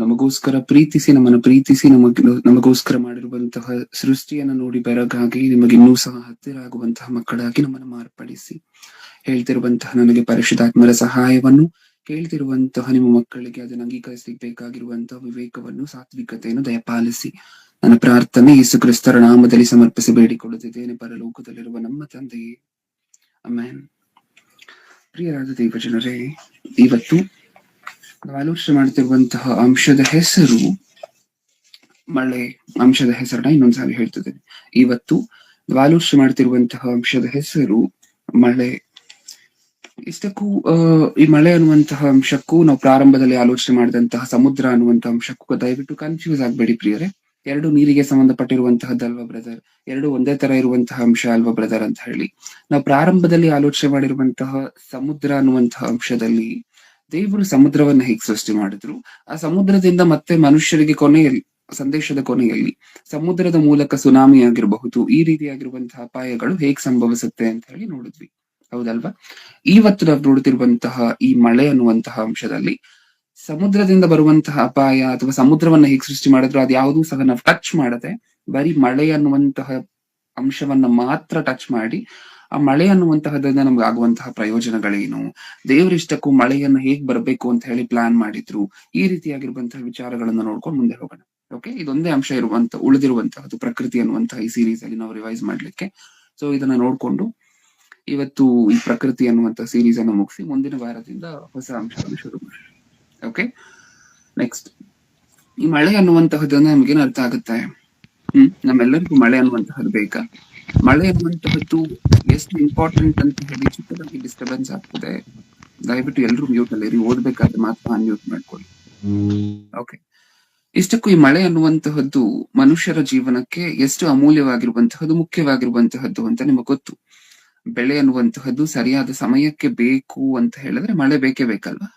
ನಮಗೋಸ್ಕರ ಪ್ರೀತಿಸಿ ನಮಗೋಸ್ಕರ ಮಾಡಿರುವಂತಹ ಸೃಷ್ಟಿಯನ್ನು ನೋಡಿ ಬೆರಗಾಗಿ ನಿಮಗೆ ಇನ್ನೂ ಸಹ ಹತ್ತಿರ ಆಗುವಂತಹ ಮಕ್ಕಳಾಗಿ ನಮ್ಮನ್ನು ಮಾರ್ಪಡಿಸಿ ಹೇಳ್ತಿರುವಂತಹ ನನಗೆ ಪರಿಶುದ್ಧಾತ್ಮರ ಸಹಾಯವನ್ನು ಕೇಳ್ತಿರುವಂತಹ ನಿಮ್ಮ ಮಕ್ಕಳಿಗೆ ಅದನ್ನು ಅಂಗೀಕರಿಸಲಿಕ್ಕೆ ಬೇಕಾಗಿರುವಂತಹ ವಿವೇಕವನ್ನು ಸಾತ್ವಿಕತೆಯನ್ನು ದಯಪಾಲಿಸಿ ನನ್ನ ಪ್ರಾರ್ಥನೆ ಯೇಸು ಕ್ರಿಸ್ತರ ನಾಮದಲ್ಲಿ ಸಮರ್ಪಿಸಿ ಬೇಡಿಕೊಳ್ಳುತ್ತಿದ್ದೇನೆ ಪರಲೋಕದಲ್ಲಿರುವ ನಮ್ಮ ತಂದೆಯೇ, ಆಮೆನ್. ಪ್ರಿಯರಾದ ದೇವಜನರೇ, ಇವತ್ತು ನಾವು ಆಲೋಚನೆ ಮಾಡ್ತಿರುವಂತಹ ಅಂಶದ ಹೆಸರು ಮಳೆ. ಅಂಶದ ಹೆಸರನ್ನ ಇನ್ನೊಂದ್ಸಾರಿ ಹೇಳ್ತಿದ್ದೇನೆ. ಇವತ್ತು ನಾವು ಆಲೋಚನೆ ಮಾಡ್ತಿರುವಂತಹ ಅಂಶದ ಹೆಸರು ಮಳೆ. ಇಷ್ಟಕ್ಕೂ ಈ ಮಳೆ ಅನ್ನುವಂತಹ ಅಂಶಕ್ಕೂ ನಾವು ಪ್ರಾರಂಭದಲ್ಲಿ ಆಲೋಚನೆ ಮಾಡಿದಂತಹ ಸಮುದ್ರ ಅನ್ನುವಂತಹ ಅಂಶಕ್ಕೂ ದಯವಿಟ್ಟು ಕನ್ಫ್ಯೂಸ್ ಆಗ್ಬೇಡಿ ಪ್ರಿಯರೇ. ಎರಡು ನೀರಿಗೆ ಸಂಬಂಧಪಟ್ಟಿರುವಂತಹದ್ದಲ್ವಾ ಬ್ರದರ್, ಎರಡು ಒಂದೇ ತರ ಇರುವಂತಹ ಅಂಶ ಅಲ್ವಾ ಬ್ರದರ್ ಅಂತ ಹೇಳಿ ನಾವು ಪ್ರಾರಂಭದಲ್ಲಿ ಆಲೋಚನೆ ಮಾಡಿರುವಂತಹ ಸಮುದ್ರ ಅನ್ನುವಂತಹ ಅಂಶದಲ್ಲಿ ದೇವರು ಸಮುದ್ರವನ್ನ ಹೇಗೆ ಸೃಷ್ಟಿ ಮಾಡಿದ್ರು, ಆ ಸಮುದ್ರದಿಂದ ಮತ್ತೆ ಮನುಷ್ಯರಿಗೆ ಕೊನೆಯಲ್ಲಿ ಸಂದೇಶದ ಕೊನೆಯಲ್ಲಿ ಸಮುದ್ರದ ಮೂಲಕ ಸುನಾಮಿ ಆಗಿರಬಹುದು, ಈ ರೀತಿಯಾಗಿರುವಂತಹ ಅಪಾಯಗಳು ಹೇಗ್ ಸಂಭವಿಸುತ್ತೆ ಅಂತ ಹೇಳಿ ನೋಡಿದ್ವಿ, ಹೌದಲ್ವಾ? ಇವತ್ತು ನಾವು ನೋಡ್ತಿರುವಂತಹ ಈ ಮಳೆ ಅನ್ನುವಂತಹ ಅಂಶದಲ್ಲಿ ಸಮುದ್ರದಿಂದ ಬರುವಂತಹ ಅಪಾಯ ಅಥವಾ ಸಮುದ್ರವನ್ನ ಹೇಗೆ ಸೃಷ್ಟಿ ಮಾಡಿದ್ರು ಅದು ಯಾವುದೂ ಸಹ ನಾವು ಟಚ್ ಮಾಡದೆ ಬರೀ ಮಳೆ ಅನ್ನುವಂತಹ ಅಂಶವನ್ನ ಮಾತ್ರ ಟಚ್ ಮಾಡಿ ಆ ಮಳೆ ಅನ್ನುವಂತಹದ್ರಿಂದ ನಮ್ಗೆ ಆಗುವಂತಹ ಪ್ರಯೋಜನಗಳೇನು, ದೇವರಿಷ್ಟಕ್ಕೂ ಮಳೆಯನ್ನ ಹೇಗ್ ಬರ್ಬೇಕು ಅಂತ ಹೇಳಿ ಪ್ಲಾನ್ ಮಾಡಿದ್ರು, ಈ ರೀತಿಯಾಗಿರುವಂತಹ ವಿಚಾರಗಳನ್ನ ನೋಡ್ಕೊಂಡು ಮುಂದೆ ಹೋಗೋಣ. ಓಕೆ, ಇದೊಂದೇ ಅಂಶ ಉಳಿದಿರುವಂತಹದ್ದು ಪ್ರಕೃತಿ ಅನ್ನುವಂತಹ ಈ ಸೀರೀಸ್ ಅಲ್ಲಿ ನಾವು ರಿವೈಸ್ ಮಾಡ್ಲಿಕ್ಕೆ. ಸೊ ಇದನ್ನ ನೋಡ್ಕೊಂಡು ಇವತ್ತು ಈ ಪ್ರಕೃತಿ ಅನ್ನುವಂತಹ ಸೀರೀಸ್ ಅನ್ನು ಮುಗಿಸಿ ಮುಂದಿನ ವಾರದಿಂದ ಹೊಸ ಅಂಶವನ್ನು ಶುರು ಮಾಡಿ. ಓಕೆ, ನೆಕ್ಸ್ಟ್ ಈ ಮಳೆ ಅನ್ನುವಂತಹದ್ದನ್ನ ನಮ್ಗೇನು ಅರ್ಥ ಆಗುತ್ತೆ? ನಮ್ಮೆಲ್ಲರಿಗೂ ಮಳೆ ಅನ್ನುವಂತಹದ್ದು ಬೇಕಾ? ಮಳೆ ಅನ್ನುವಂತಹದ್ದು ಎಷ್ಟು ಇಂಪಾರ್ಟೆಂಟ್ ಅಂತ ಹೇಳಿ ಚಿಕ್ಕದಾಗಿ ಡಿಸ್ಟರ್ಬೆನ್ಸ್ ಆಗ್ತದೆ. ದಯವಿಟ್ಟು ಎಲ್ರು ಮ್ಯೂಟ್ ಅಲ್ಲಿ ಓದ್ಬೇಕಾದ್ರೆ ಮಾತ್ರ ಅನ್ಮ್ಯೂಟ್ ಮಾಡ್ಕೊಳ್ಳಿ. ಓಕೆ, ಇಷ್ಟಕ್ಕೂ ಈ ಮಳೆ ಅನ್ನುವಂತಹದ್ದು ಮನುಷ್ಯರ ಜೀವನಕ್ಕೆ ಎಷ್ಟು ಅಮೂಲ್ಯವಾಗಿರುವಂತಹದ್ದು, ಮುಖ್ಯವಾಗಿರುವಂತಹದ್ದು ಅಂತ ನಿಮಗೆ ಗೊತ್ತು. ಬೆಳೆ ಅನ್ನುವಂತಹದ್ದು ಸರಿಯಾದ ಸಮಯಕ್ಕೆ ಬೇಕು ಅಂತ ಹೇಳಿದ್ರೆ ಮಳೆ ಬೇಕೇ ಬೇಕಲ್ವಾ?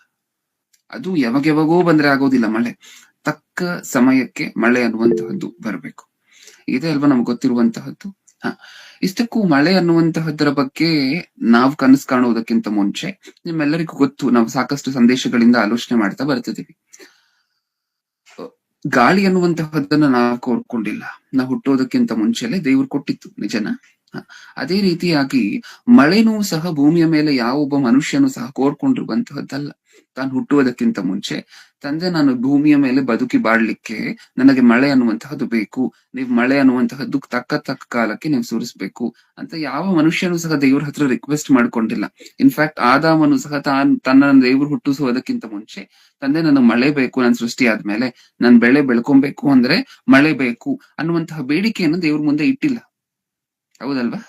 ಅದು ಯಾವಾಗೋ ಬಂದ್ರೆ ಆಗೋದಿಲ್ಲ. ಮಳೆ ತಕ್ಕ ಸಮಯಕ್ಕೆ ಮಳೆ ಅನ್ನುವಂತಹದ್ದು ಬರಬೇಕು. ಇದೇ ಅಲ್ವಾ ನಮ್ಗೆ ಗೊತ್ತಿರುವಂತಹದ್ದು. ಇಷ್ಟಕ್ಕೂ ಮಳೆ ಅನ್ನುವಂತಹದ್ದರ ಬಗ್ಗೆ ನಾವು ಕನಸು ಕಾಣುವುದಕ್ಕಿಂತ ಮುಂಚೆ ನಿಮ್ಮೆಲ್ಲರಿಗೂ ಗೊತ್ತು, ನಾವು ಸಾಕಷ್ಟು ಸಂದೇಶಗಳಿಂದ ಆಲೋಚನೆ ಮಾಡ್ತಾ ಬರ್ತಿದೀವಿ. ಗಾಳಿ ಅನ್ನುವಂತಹದ್ದನ್ನ ನಾವು ಕೋರ್ಕೊಂಡಿಲ್ಲ, ನಾವು ಹುಟ್ಟೋದಕ್ಕಿಂತ ಮುಂಚೆಲೆ ದೇವ್ರು ಕೊಟ್ಟಿತ್ತು, ನಿಜನಾ? ಅದೇ ರೀತಿಯಾಗಿ ಮಳೆನೂ ಸಹ ಭೂಮಿಯ ಮೇಲೆ ಯಾವೊಬ್ಬ ಮನುಷ್ಯನು ಸಹ ಕೋರ್ಕೊಂಡಿರುವಂತಹದ್ದಲ್ಲ. ತಾನು ಹುಟ್ಟುವುದಕ್ಕಿಂತ ಮುಂಚೆ ತಂದೆ ನಾನು ಭೂಮಿಯ ಮೇಲೆ ಬದುಕಿ ಬಾಳ್ಲಿಕ್ಕೆ ನನಗೆ ಮಳೆ ಅನ್ನುವಂತಹದ್ದು ಬೇಕು, ನೀವು ಮಳೆ ಅನ್ನುವಂತಹದ್ದು ತಕ್ಕ ಕಾಲಕ್ಕೆ ನೀವು ಸುರಿಸ್ಬೇಕು ಅಂತ ಯಾವ ಮನುಷ್ಯನು ಸಹ ದೇವ್ರ ಹತ್ರ ರಿಕ್ವೆಸ್ಟ್ ಮಾಡ್ಕೊಂಡಿಲ್ಲ. ಇನ್ಫ್ಯಾಕ್ಟ್ ಆದಾಮನು ಸಹ ತನ್ನ ದೇವ್ರು ಹುಟ್ಟಿಸುವುದಕ್ಕಿಂತ ಮುಂಚೆ ತಂದೆ ನನಗೆ ಮಳೆ ಬೇಕು, ನಾನು ಸೃಷ್ಟಿ ಆದ್ಮೇಲೆ ನನ್ ಬೆಳೆ ಬೆಳ್ಕೊಬೇಕು ಅಂದ್ರೆ ಮಳೆ ಬೇಕು ಅನ್ನುವಂತಹ ಬೇಡಿಕೆಯನ್ನು ದೇವ್ರ ಮುಂದೆ ಇಟ್ಟಿಲ್ಲ, ಹೌದಲ್ವಾ?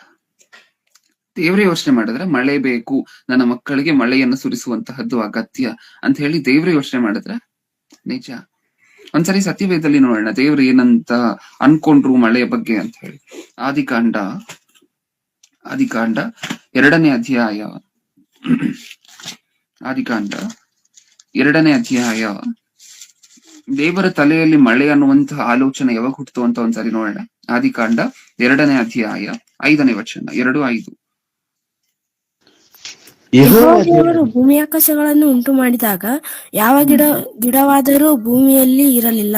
ದೇವ್ರೇ ಯೋಚನೆ ಮಾಡಿದ್ರೆ ಮಳೆ ಬೇಕು, ನನ್ನ ಮಕ್ಕಳಿಗೆ ಮಳೆಯನ್ನು ಸುರಿಸುವಂತಹದ್ದು ಅಗತ್ಯ ಅಂತ ಹೇಳಿ ದೇವ್ರೇ ಯೋಚನೆ ಮಾಡಿದ್ರೆ ನಿಜ. ಒಂದ್ಸರಿ ಸತ್ಯವೇದದಲ್ಲಿ ನೋಡೋಣ ದೇವ್ರು ಏನಂತ ಅನ್ಕೊಂಡ್ರು ಮಳೆಯ ಬಗ್ಗೆ ಅಂತ ಹೇಳಿ. ಆದಿಕಾಂಡ 2ನೇ ಅಧ್ಯಾಯ ದೇವರ ತಲೆಯಲ್ಲಿ ಮಳೆ ಅನ್ನುವಂತಹ ಆಲೋಚನೆ ಯಾವಾಗ ಹುಟ್ಟಿತು ಅಂತ ಒಂದ್ಸರಿ ನೋಡೋಣ. ಆದಿಕಾಂಡ 2ನೇ ಅಧ್ಯಾಯ 5ನೇ ವಚನ, 2:5. ಯೆಹೋವನು ಭೂಮಿಯಾಕಾಶಗಳನ್ನು ಉಂಟು ಮಾಡಿದಾಗ ಯಾವ ಗಿಡವಾದರೂ ಭೂಮಿಯಲ್ಲಿ ಇರಲಿಲ್ಲ,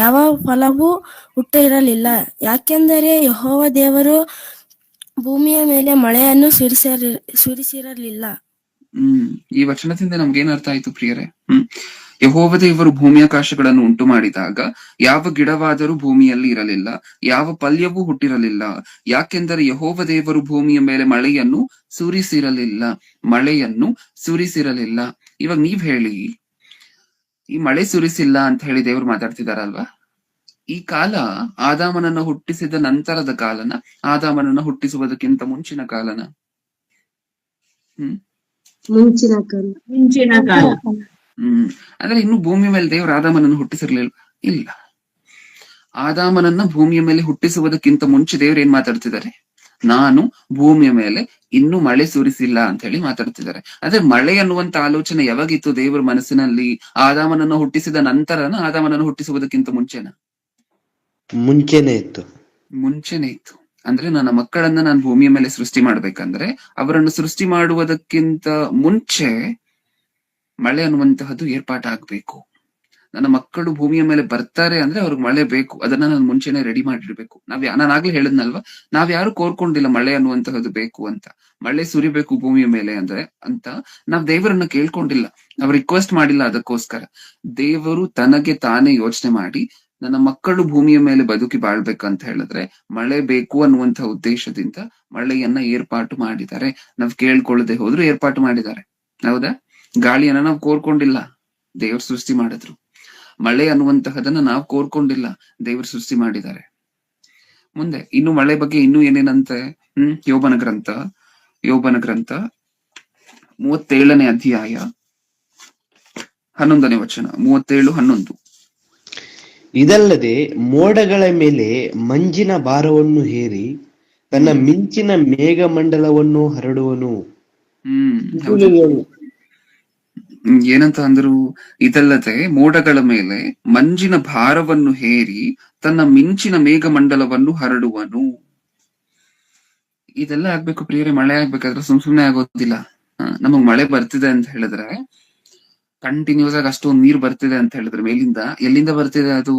ಯಾವ ಫಲವೂ ಹುಟ್ಟ ಇರಲಿಲ್ಲ, ಯಾಕೆಂದರೆ ಯೆಹೋವ ದೇವರು ಭೂಮಿಯ ಮೇಲೆ ಮಳೆಯನ್ನು ಸುರಿಸಿರಲಿಲ್ಲ. ಈ ವಚನದಿಂದ ನಮ್ಗೇನ್ ಅರ್ಥ ಆಯ್ತು ಪ್ರಿಯರೇ? ಯೆಹೋವ ದೇವರು ಭೂಮಿಯಾಕಾಶಗಳನ್ನು ಉಂಟು ಮಾಡಿದಾಗ ಯಾವ ಗಿಡವಾದರೂ ಭೂಮಿಯಲ್ಲಿ ಇರಲಿಲ್ಲ, ಯಾವ ಪಲ್ಯವೂ ಹುಟ್ಟಿರಲಿಲ್ಲ, ಯಾಕೆಂದರೆ ಯೆಹೋವ ದೇವರು ಭೂಮಿಯ ಮೇಲೆ ಮಳೆಯನ್ನು ಸುರಿಸಿರಲಿಲ್ಲ. ಇವಾಗ ನೀವ್ ಹೇಳಿ, ಈ ಮಳೆ ಸುರಿಸಿಲ್ಲ ಅಂತ ಹೇಳಿ ದೇವ್ರು ಮಾತಾಡ್ತಿದಾರಲ್ವಾ? ಈ ಕಾಲ ಆದಾಮನನ್ನ ಹುಟ್ಟಿಸಿದ ನಂತರದ ಕಾಲನ, ಆದಾಮನನ್ನ ಹುಟ್ಟಿಸುವುದಕ್ಕಿಂತ ಮುಂಚಿನ ಕಾಲನ? ಮುಂಚಿನ ಕಾಲ. ಅಂದ್ರೆ ಇನ್ನು ಭೂಮಿ ಮೇಲೆ ದೇವರು ಆದಾಮನನ್ನು ಹುಟ್ಟಿಸಿರ್ಲಿಲ್ಲ? ಇಲ್ಲ. ಆದಾಮನನ್ನ ಭೂಮಿಯ ಮೇಲೆ ಹುಟ್ಟಿಸುವುದಕ್ಕಿಂತ ಮುಂಚೆ ದೇವ್ರು ಏನ್ ಮಾತಾಡ್ತಿದ್ದಾರೆ? ನಾನು ಭೂಮಿಯ ಮೇಲೆ ಇನ್ನೂ ಮಳೆ ಸುರಿಸಿಲ್ಲ ಅಂತ ಹೇಳಿ ಮಾತಾಡ್ತಿದ್ದಾರೆ. ಆದ್ರೆ ಮಳೆ ಅನ್ನುವಂತ ಆಲೋಚನೆ ಯಾವಾಗಿತ್ತು ದೇವರ ಮನಸ್ಸಿನಲ್ಲಿ? ಆದಾಮನನ್ನು ಹುಟ್ಟಿಸಿದ ನಂತರನ, ಆದಾಮನನ್ನು ಹುಟ್ಟಿಸುವುದಕ್ಕಿಂತ ಮುಂಚೆನಾ? ಮುಂಚೆನೆ ಇತ್ತು. ಅಂದ್ರೆ ನನ್ನ ಮಕ್ಕಳನ್ನ ನಾನು ಭೂಮಿಯ ಮೇಲೆ ಸೃಷ್ಟಿ ಮಾಡ್ಬೇಕಂದ್ರೆ ಅವರನ್ನು ಸೃಷ್ಟಿ ಮಾಡುವುದಕ್ಕಿಂತ ಮುಂಚೆ ಮಳೆ ಅನ್ನುವಂತಹದ್ದು ಏರ್ಪಾಟಾಗ್ಬೇಕು. ನನ್ನ ಮಕ್ಕಳು ಭೂಮಿಯ ಮೇಲೆ ಬರ್ತಾರೆ ಅಂದ್ರೆ ಅವ್ರಿಗೆ ಮಳೆ ಬೇಕು, ಅದನ್ನ ನಾನು ಮುಂಚೆನೆ ರೆಡಿ ಮಾಡಿರ್ಬೇಕು. ನಾನು ಆಗ್ಲೇ ಹೇಳಿದ್ನಲ್ವಾ, ಯಾರು ಕೋರ್ಕೊಂಡಿಲ್ಲ ಮಳೆ ಅನ್ನುವಂತಹದ್ದು ಬೇಕು ಅಂತ. ಮಳೆ ಸುರಿಬೇಕು ಭೂಮಿಯ ಮೇಲೆ ಅಂತ ನಾವ್ ದೇವರನ್ನ ಕೇಳ್ಕೊಂಡಿಲ್ಲ, ನಾವ್ ರಿಕ್ವೆಸ್ಟ್ ಮಾಡಿಲ್ಲ. ಅದಕ್ಕೋಸ್ಕರ ದೇವರು ತನಗೆ ತಾನೇ ಯೋಚನೆ ಮಾಡಿ ನನ್ನ ಮಕ್ಕಳು ಭೂಮಿಯ ಮೇಲೆ ಬದುಕಿ ಬಾಳ್ಬೇಕಂತ ಹೇಳಿದ್ರೆ ಮಳೆ ಬೇಕು ಅನ್ನುವಂತ ಉದ್ದೇಶದಿಂದ ಮಳೆಯನ್ನ ಏರ್ಪಾಟು ಮಾಡಿದ್ದಾರೆ. ನಾವ್ ಕೇಳ್ಕೊಳ್ಳದೆ ಹೋದ್ರು ಏರ್ಪಾಟು ಮಾಡಿದ್ದಾರೆ. ಹೌದಾ? ಗಾಳಿಯನ್ನ ನಾವು ಕೋರ್ಕೊಂಡಿಲ್ಲ, ದೇವರು ಸೃಷ್ಟಿ ಮಾಡಿದ್ರು. ಮಳೆ ಅನ್ನುವಂತಹದನ್ನ ನಾವು ಕೋರ್ಕೊಂಡಿಲ್ಲ, ದೇವರು ಸೃಷ್ಟಿ ಮಾಡಿದ್ದಾರೆ. ಮುಂದೆ ಇನ್ನು ಮಳೆ ಬಗ್ಗೆ ಇನ್ನೂ ಏನೇನಂತೆ? ಯೋಬನ ಗ್ರಂಥ 37ನೇ ಅಧ್ಯಾಯ 11ನೇ ವಚನ. 37:11. ಇದಲ್ಲದೆ ಮೋಡಗಳ ಮೇಲೆ ಮಂಜಿನ ಭಾರವನ್ನು ಹೇರಿ ತನ್ನ ಮಿಂಚಿನ ಮೇಘಮಂಡಲವನ್ನು ಹರಡುವನು. ಏನಂತ ಅಂದ್ರು? ಇದಲ್ಲದೆ ಮೋಡಗಳ ಮೇಲೆ ಮಂಜಿನ ಭಾರವನ್ನು ಹೇರಿ ತನ್ನ ಮಿಂಚಿನ ಮೇಘಮಂಡಲವನ್ನು ಹರಡುವನು. ಇದೆಲ್ಲ ಆಗ್ಬೇಕು ಪ್ರಿಯರೇ. ಮಳೆ ಆಗ್ಬೇಕಾದ್ರೆ ಸುಮ್ನೆ ಆಗೋದಿಲ್ಲ. ನಮಗ್ ಮಳೆ ಬರ್ತಿದೆ ಅಂತ ಹೇಳಿದ್ರೆ, ಕಂಟಿನ್ಯೂಸ್ ಆಗಿ ಅಷ್ಟೊಂದು ನೀರ್ ಬರ್ತಿದೆ ಅಂತ ಹೇಳಿದ್ರೆ ಮೇಲಿಂದ, ಎಲ್ಲಿಂದ ಬರ್ತಿದೆ ಅದು?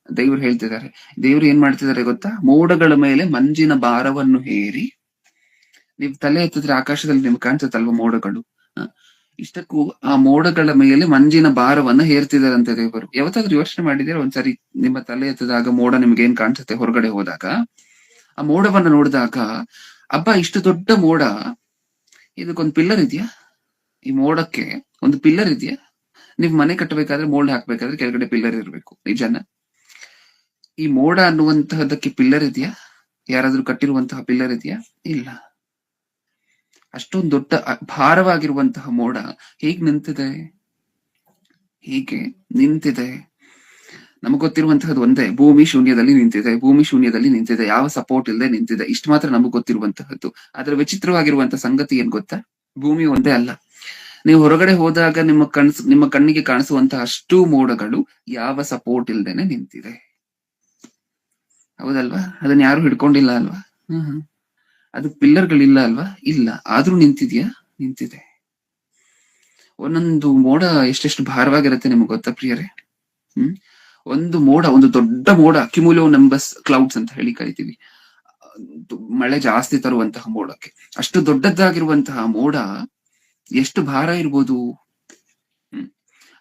ದೇವ್ರು ಹೇಳ್ತಿದ್ದಾರೆ. ದೇವ್ರು ಏನ್ ಮಾಡ್ತಿದ್ದಾರೆ ಗೊತ್ತಾ? ಮೋಡಗಳ ಮೇಲೆ ಮಂಜಿನ ಭಾರವನ್ನು ಹೇರಿ. ನೀವ್ ತಲೆ ಎತ್ತಿದ್ರೆ ಆಕಾಶದಲ್ಲಿ ನಿಮ್ಗೆ ಕಾಣಿಸುತ್ತಲ್ವ ಮೋಡಗಳು? ಇಷ್ಟಕ್ಕೂ ಆ ಮೋಡಗಳ ಮೇಲೆ ಮಂಜಿನ ಭಾರವನ್ನ ಹೇರ್ತಿದಾರಂತೆ ದೇವರು. ಯಾವತ್ತಾದ್ರೂ ಯೋಚನೆ ಮಾಡಿದ್ರೆ ಒಂದ್ಸರಿ, ನಿಮ್ಮ ತಲೆ ಎತ್ತಿದಾಗ ಮೋಡ ನಿಮ್ಗೆ ಏನ್ ಕಾಣಿಸುತ್ತೆ? ಹೊರಗಡೆ ಹೋದಾಗ ಆ ಮೋಡವನ್ನ ನೋಡಿದಾಗ, ಅಬ್ಬಾ ಇಷ್ಟು ದೊಡ್ಡ ಮೋಡ, ಇದಕ್ಕೊಂದು ಪಿಲ್ಲರ್ ಇದೆಯಾ? ಈ ಮೋಡಕ್ಕೆ ಒಂದು ಪಿಲ್ಲರ್ ಇದೆಯಾ? ನೀವ್ ಮನೆ ಕಟ್ಟಬೇಕಾದ್ರೆ, ಮೋಲ್ಡ್ ಹಾಕ್ಬೇಕಾದ್ರೆ ಕೆಳಗಡೆ ಪಿಲ್ಲರ್ ಇರ್ಬೇಕು, ನಿಜಾನ? ಈ ಮೋಡ ಅನ್ನುವಂತಹದಕ್ಕೆ ಪಿಲ್ಲರ್ ಇದೆಯಾ? ಯಾರಾದ್ರೂ ಕಟ್ಟಿರುವಂತಹ ಪಿಲ್ಲರ್ ಇದೆಯಾ? ಇಲ್ಲ. ಅಷ್ಟೊಂದು ದೊಡ್ಡ ಭಾರವಾಗಿರುವಂತಹ ಮೋಡ ಹೇಗ್ ನಿಂತಿದೆ? ಹೀಗೆ ನಿಂತಿದೆ. ನಮಗ್ ಗೊತ್ತಿರುವಂತಹದ್ದು ಒಂದೇ, ಭೂಮಿ ಶೂನ್ಯದಲ್ಲಿ ನಿಂತಿದೆ. ಯಾವ ಸಪೋರ್ಟ್ ಇಲ್ಲದೆ ನಿಂತಿದೆ. ಇಷ್ಟು ಮಾತ್ರ ನಮಗ್ ಗೊತ್ತಿರುವಂತಹದ್ದು. ಆದ್ರೆ ವಿಚಿತ್ರವಾಗಿರುವಂತಹ ಸಂಗತಿ ಏನ್ ಗೊತ್ತಾ? ಭೂಮಿ ಒಂದೇ ಅಲ್ಲ. ನೀವು ಹೊರಗಡೆ ಹೋದಾಗ ನಿಮ್ಮ ಕಣ್ಣಿಗೆ ಕಾಣಿಸುವಂತಹ ಅಷ್ಟು ಮೋಡಗಳು ಯಾವ ಸಪೋರ್ಟ್ ಇಲ್ದೇನೆ ನಿಂತಿದೆ. ಹೌದಲ್ವಾ? ಅದನ್ನ ಯಾರು ಹಿಡ್ಕೊಂಡಿಲ್ಲ ಅಲ್ವಾ? ಅದು ಪಿಲ್ಲರ್ಗಳಿಲ್ಲ ಅಲ್ವಾ? ಇಲ್ಲ. ಆದ್ರೂ ನಿಂತಿದ್ಯಾ? ನಿಂತಿದೆ. ಒಂದೊಂದು ಮೋಡ ಎಷ್ಟೆಷ್ಟು ಭಾರವಾಗಿರುತ್ತೆ ನಿಮ್ಗೆ ಗೊತ್ತಾ ಪ್ರಿಯರೇ? ಒಂದು ಮೋಡ, ಒಂದು ದೊಡ್ಡ ಮೋಡ, ಕ್ಯುಮುಲೋ ನಂಬಸ್ ಕ್ಲೌಡ್ಸ್ ಅಂತ ಹೇಳಿ ಕರಿತೀವಿ, ಮಳೆ ಜಾಸ್ತಿ ತರುವಂತಹ ಮೋಡಕ್ಕೆ. ಅಷ್ಟು ದೊಡ್ಡದಾಗಿರುವಂತಹ ಮೋಡ ಎಷ್ಟು ಭಾರ ಇರ್ಬೋದು?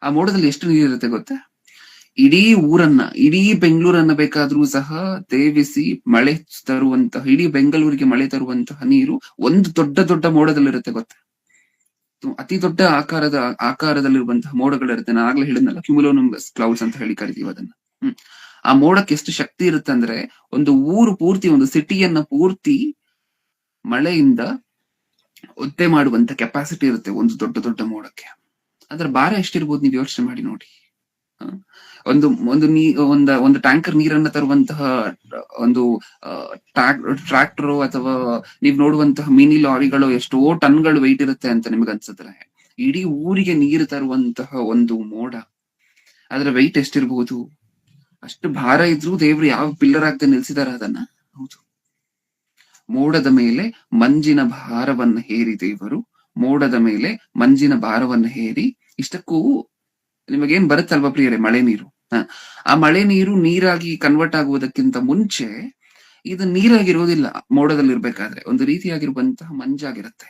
ಆ ಮೋಡದಲ್ಲಿ ಎಷ್ಟು ನೀರಿರುತ್ತೆ ಗೊತ್ತಾ? ಇಡೀ ಊರನ್ನ, ಇಡೀ ಬೆಂಗಳೂರನ್ನ ಬೇಕಾದ್ರೂ ಸಹ ತೇವಿಸಿ ಮಳೆ ತರುವಂತಹ, ಇಡೀ ಬೆಂಗಳೂರಿಗೆ ಮಳೆ ತರುವಂತಹ ನೀರು ಒಂದು ದೊಡ್ಡ ದೊಡ್ಡ ಮೋಡದಲ್ಲಿರುತ್ತೆ ಗೊತ್ತಾ? ಅತಿ ದೊಡ್ಡ ಆಕಾರದಲ್ಲಿರುವಂತಹ ಮೋಡಗಳಿರುತ್ತೆ. ನಾನು ಆಗ್ಲೇ ಹೇಳಿದ್ನಲ್ಲ, ಕ್ಯುಮುಲೋನಿಂಬಸ್ ಕ್ಲೌಡ್ಸ್ ಅಂತ ಹೇಳಿ ಕರಿತೀವಿ ಅದನ್ನ. ಆ ಮೋಡಕ್ಕೆ ಎಷ್ಟು ಶಕ್ತಿ ಇರುತ್ತೆ ಅಂದ್ರೆ, ಒಂದು ಊರು ಪೂರ್ತಿ, ಒಂದು ಸಿಟಿಯನ್ನ ಪೂರ್ತಿ ಮಳೆಯಿಂದ ಒದ್ದೆ ಮಾಡುವಂತ ಕೆಪಾಸಿಟಿ ಇರುತ್ತೆ ಒಂದು ದೊಡ್ಡ ದೊಡ್ಡ ಮೋಡಕ್ಕೆ. ಅದ್ರ ಭಾರ ಎಷ್ಟಿರ್ಬೋದು ನೀವು ಯೋಚನೆ ಮಾಡಿ ನೋಡಿ. ಒಂದು ಟ್ಯಾಂಕರ್ ನೀರನ್ನ ತರುವಂತಹ ಒಂದು ಟ್ರಾಕ್ಟರ್ ಅಥವಾ ನೀವ್ ನೋಡುವಂತಹ ಮಿನಿ ಲಾರಿಗಳು ಎಷ್ಟೋ ಟನ್ಗಳು ವೆಯ್ಟ್ ಇರುತ್ತೆ ಅಂತ ನಿಮ್ಗೆ ಅನ್ಸಿದ್ರೆ, ಇಡೀ ಊರಿಗೆ ನೀರು ತರುವಂತಹ ಒಂದು ಮೋಡ, ಅದರ ವೆಯ್ಟ್ ಎಷ್ಟಿರ್ಬಹುದು? ಅಷ್ಟು ಭಾರ ಇದ್ರೂ ದೇವ್ರು ಯಾವ ಪಿಲ್ಲರ್ ಆಗದೆ ನಿಲ್ಸಿದಾರ ಅದನ್ನ? ಹೌದು. ಮೋಡದ ಮೇಲೆ ಮಂಜಿನ ಭಾರವನ್ನ ಹೇರಿ ದೇವರು, ಮೋಡದ ಮೇಲೆ ಮಂಜಿನ ಭಾರವನ್ನ ಹೇರಿ. ಇಷ್ಟಕ್ಕೂ ನಿಮಗೇನ್ ಬರುತ್ತಲ್ವಾ ಪ್ರಿಯರೇ? ಮಳೆ ನೀರು. ಆ ಮಳೆ ನೀರು ನೀರಾಗಿ ಕನ್ವರ್ಟ್ ಆಗುವುದಕ್ಕಿಂತ ಮುಂಚೆ ಇದು ನೀರಾಗಿರೋದಿಲ್ಲ. ಮೋಡದಲ್ಲಿ ಇರ್ಬೇಕಾದ್ರೆ ಒಂದು ರೀತಿಯಾಗಿರುವಂತಹ ಮಂಜಾಗಿರುತ್ತೆ,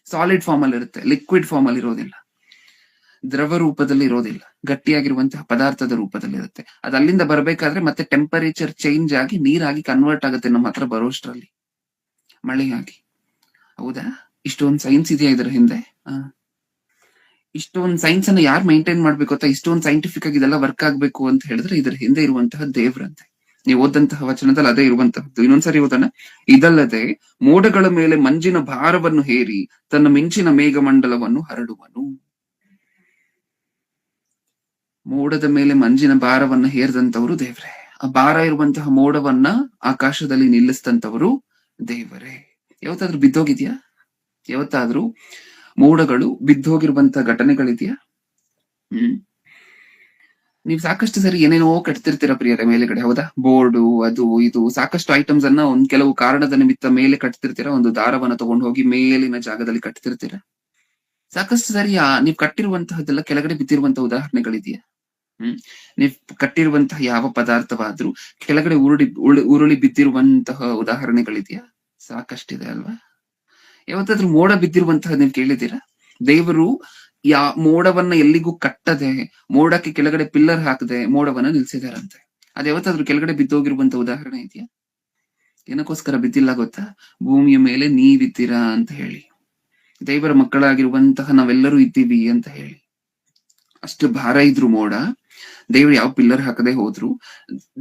ಸಾಲಿಡ್ ಫಾರ್ಮ್ ಅಲ್ಲಿ ಇರುತ್ತೆ, ಲಿಕ್ವಿಡ್ ಫಾರ್ಮ್ ಅಲ್ಲಿ ಇರೋದಿಲ್ಲ, ದ್ರವ ರೂಪದಲ್ಲಿ ಇರೋದಿಲ್ಲ, ಗಟ್ಟಿಯಾಗಿರುವಂತಹ ಪದಾರ್ಥದ ರೂಪದಲ್ಲಿ ಇರುತ್ತೆ. ಅದು ಅಲ್ಲಿಂದ ಬರ್ಬೇಕಾದ್ರೆ ಮತ್ತೆ ಟೆಂಪರೇಚರ್ ಚೇಂಜ್ ಆಗಿ ನೀರಾಗಿ ಕನ್ವರ್ಟ್ ಆಗುತ್ತೆ ನಮ್ಮ ಹತ್ರ ಬರೋಷ್ಟ್ರಲ್ಲಿ, ಮಳೆಯಾಗಿ. ಹೌದಾ? ಇಷ್ಟೊಂದು ಸೈನ್ಸ್ ಇದೆಯಾ ಇದರ ಹಿಂದೆ? ಇಷ್ಟೊಂದು ಸೈನ್ಸ್ ಅನ್ನ ಯಾರು ಮೈಂಟೈನ್ ಮಾಡ್ಬೇಕು ಅಂತ, ಇಷ್ಟೊಂದು ಸೈಂಟಿಫಿಕ್ ಆಗಿ ಇದೆಲ್ಲ ವರ್ಕ್ ಆಗ್ಬೇಕು ಅಂತ ಹೇಳಿದ್ರೆ ಇದರ ಹಿಂದೆ ಇರುವಂತಹ ದೇವ್ರಂತೆ. ನೀವು ಓದಂತಹ ವಚನದಲ್ಲಿ ಅದೇ ಇರುವಂತಹದ್ದು. ಇನ್ನೊಂದ್ಸರಿ ಓದೋಣ. ಇದಲ್ಲದೆ ಮೋಡಗಳ ಮೇಲೆ ಮಂಜಿನ ಭಾರವನ್ನು ಹೇರಿ ತನ್ನ ಮಿಂಚಿನ ಮೇಘಮಂಡಲವನ್ನು ಹರಡುವನು. ಮೋಡದ ಮೇಲೆ ಮಂಜಿನ ಭಾರವನ್ನು ಹೇರಿದಂತವರು ದೇವರೇ. ಆ ಭಾರ ಇರುವಂತಹ ಮೋಡವನ್ನ ಆಕಾಶದಲ್ಲಿ ನಿಲ್ಲಿಸಿದಂತವರು ದೇವರೇ. ಯಾವತ್ತಾದ್ರೂ ಬಿದ್ದೋಗಿದ್ಯಾ? ಯಾವತ್ತಾದ್ರೂ ಮೋಡಗಳು ಬಿದ್ದೋಗಿರುವಂತಹ ಘಟನೆಗಳಿದೆಯಾ? ನೀವು ಸಾಕಷ್ಟು ಸರಿ ಏನೇನೋ ಕಟ್ತಿರ್ತೀರ ಪ್ರಿಯರೇ ಮೇಲೆಗಡೆ. ಹೌದಾ? ಬೋರ್ಡು, ಅದು ಇದು ಸಾಕಷ್ಟು ಐಟಮ್ಸ್ ಅನ್ನ ಒಂದ್ ಕೆಲವು ಕಾರಣದ ನಿಮಿತ್ತ ಮೇಲೆ ಕಟ್ತಿರ್ತೀರಾ. ಒಂದು ದಾರವನ್ನ ತಗೊಂಡು ಹೋಗಿ ಮೇಲಿನ ಜಾಗದಲ್ಲಿ ಕಟ್ತಿರ್ತೀರಾ. ಸಾಕಷ್ಟು ಸರಿ ನೀವ್ ಕಟ್ಟಿರುವಂತಹದ್ದೆಲ್ಲ ಕೆಳಗಡೆ ಬಿದ್ದಿರುವಂತಹ ಉದಾಹರಣೆಗಳಿದೆಯಾ? ನೀವ್ ಕಟ್ಟಿರುವಂತಹ ಯಾವ ಪದಾರ್ಥವಾದ್ರೂ ಕೆಳಗಡೆ ಉರುಳಿ ಬಿದ್ದಿರುವಂತಹ ಉದಾಹರಣೆಗಳಿದೆಯಾ? ಸಾಕಷ್ಟಿದೆ ಅಲ್ವಾ? ಯಾವತ್ತಾದ್ರೂ ಮೋಡ ಬಿದ್ದಿರುವಂತಹ ನೀವ್ ಕೇಳಿದ್ದೀರಾ? ದೇವರು ಮೋಡವನ್ನ ಎಲ್ಲಿಗೂ ಕಟ್ಟದೆ, ಮೋಡಕ್ಕೆ ಕೆಳಗಡೆ ಪಿಲ್ಲರ್ ಹಾಕದೆ ಮೋಡವನ್ನ ನಿಲ್ಸಿದಾರಂತೆ. ಅದ್ ಯಾವತ್ತಾದ್ರೂ ಕೆಳಗಡೆ ಬಿದ್ದೋಗಿರುವಂತ ಉದಾಹರಣೆ ಇದೆಯಾ? ಏನಕ್ಕೋಸ್ಕರ ಬಿದ್ದಿಲ್ಲ ಗೊತ್ತಾ? ಭೂಮಿಯ ಮೇಲೆ ನೀವಿದ್ದೀರಾ ಅಂತ ಹೇಳಿ, ದೇವರ ಮಕ್ಕಳಾಗಿರುವಂತಹ ನಾವೆಲ್ಲರೂ ಇದ್ದೀವಿ ಅಂತ ಹೇಳಿ. ಅಷ್ಟು ಭಾರ ಇದ್ರು ಮೋಡ, ದೇವರು ಯಾವ ಪಿಲ್ಲರ್ ಹಾಕದೆ ಹೋದ್ರು,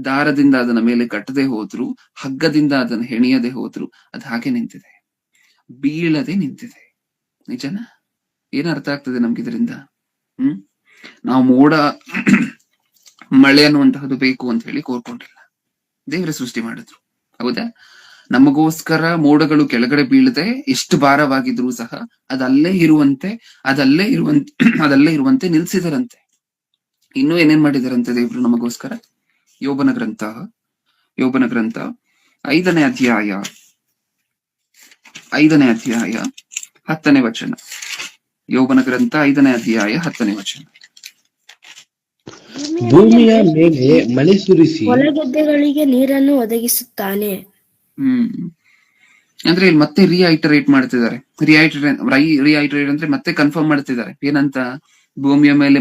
ದಾರದಿಂದ ಅದನ್ನ ಮೇಲೆ ಕಟ್ಟದೆ ಹೋದ್ರು, ಹಗ್ಗದಿಂದ ಅದನ್ನ ಹೆಣಿಯದೆ ಹೋದ್ರು, ಅದ್ ಹಾಗೆ ನಿಂತಿದೆ, ಬೀಳದೆ ನಿಂತಿದೆ. ನಿಜನಾ? ಏನ್ ಅರ್ಥ ಆಗ್ತದೆ ನಮ್ಗಿದ್ರಿಂದ? ನಾವು ಮೋಡ ಮಳೆ ಅನ್ನುವಂತಹದ್ದು ಬೇಕು ಅಂತ ಹೇಳಿ ಕೋರ್ಕೊಂಡಿಲ್ಲ, ದೇವರ ಸೃಷ್ಟಿ ಮಾಡಿದ್ರು. ಹೌದಾ? ನಮಗೋಸ್ಕರ ಮೋಡಗಳು ಕೆಳಗಡೆ ಬೀಳದೆ ಎಷ್ಟು ಭಾರವಾಗಿದ್ರು ಸಹ ಅದಲ್ಲೇ ಇರುವಂತೆ ನಿಲ್ಸಿದರಂತೆ. ಇನ್ನೂ ಏನೇನ್ ಮಾಡಿದಾರಂತೆ ದೇವ್ರು ನಮಗೋಸ್ಕರ? ಯೋಬನ ಗ್ರಂಥ 5ನೇ ಅಧ್ಯಾಯ 10ನೇ ವಚನ. ಯೋಬನ ಗ್ರಂಥ 5ನೇ ಅಧ್ಯಾಯ 10ನೇ ವಚನ. ಭೂಮಿಯ ಮೇಲೆ ಮಳೆ ಸುರಿಸಿ ಹೊಲಗದ್ದೆಗಳಿಗೆ ನೀರನ್ನು ಒದಗಿಸುತ್ತಾನೆ. ಅಂದ್ರೆ ಇಲ್ಲಿ ಮತ್ತೆ ರಿಐಟರೇಟ್ ಮಾಡ್ತಿದ್ದಾರೆ. ರಿಐಟರೇಟ್ ಅಂದ್ರೆ ಮತ್ತೆ ಕನ್ಫರ್ಮ್ ಮಾಡ್ತಿದ್ದಾರೆ. ಏನಂತ? ಭೂಮಿಯ ಮೇಲೆ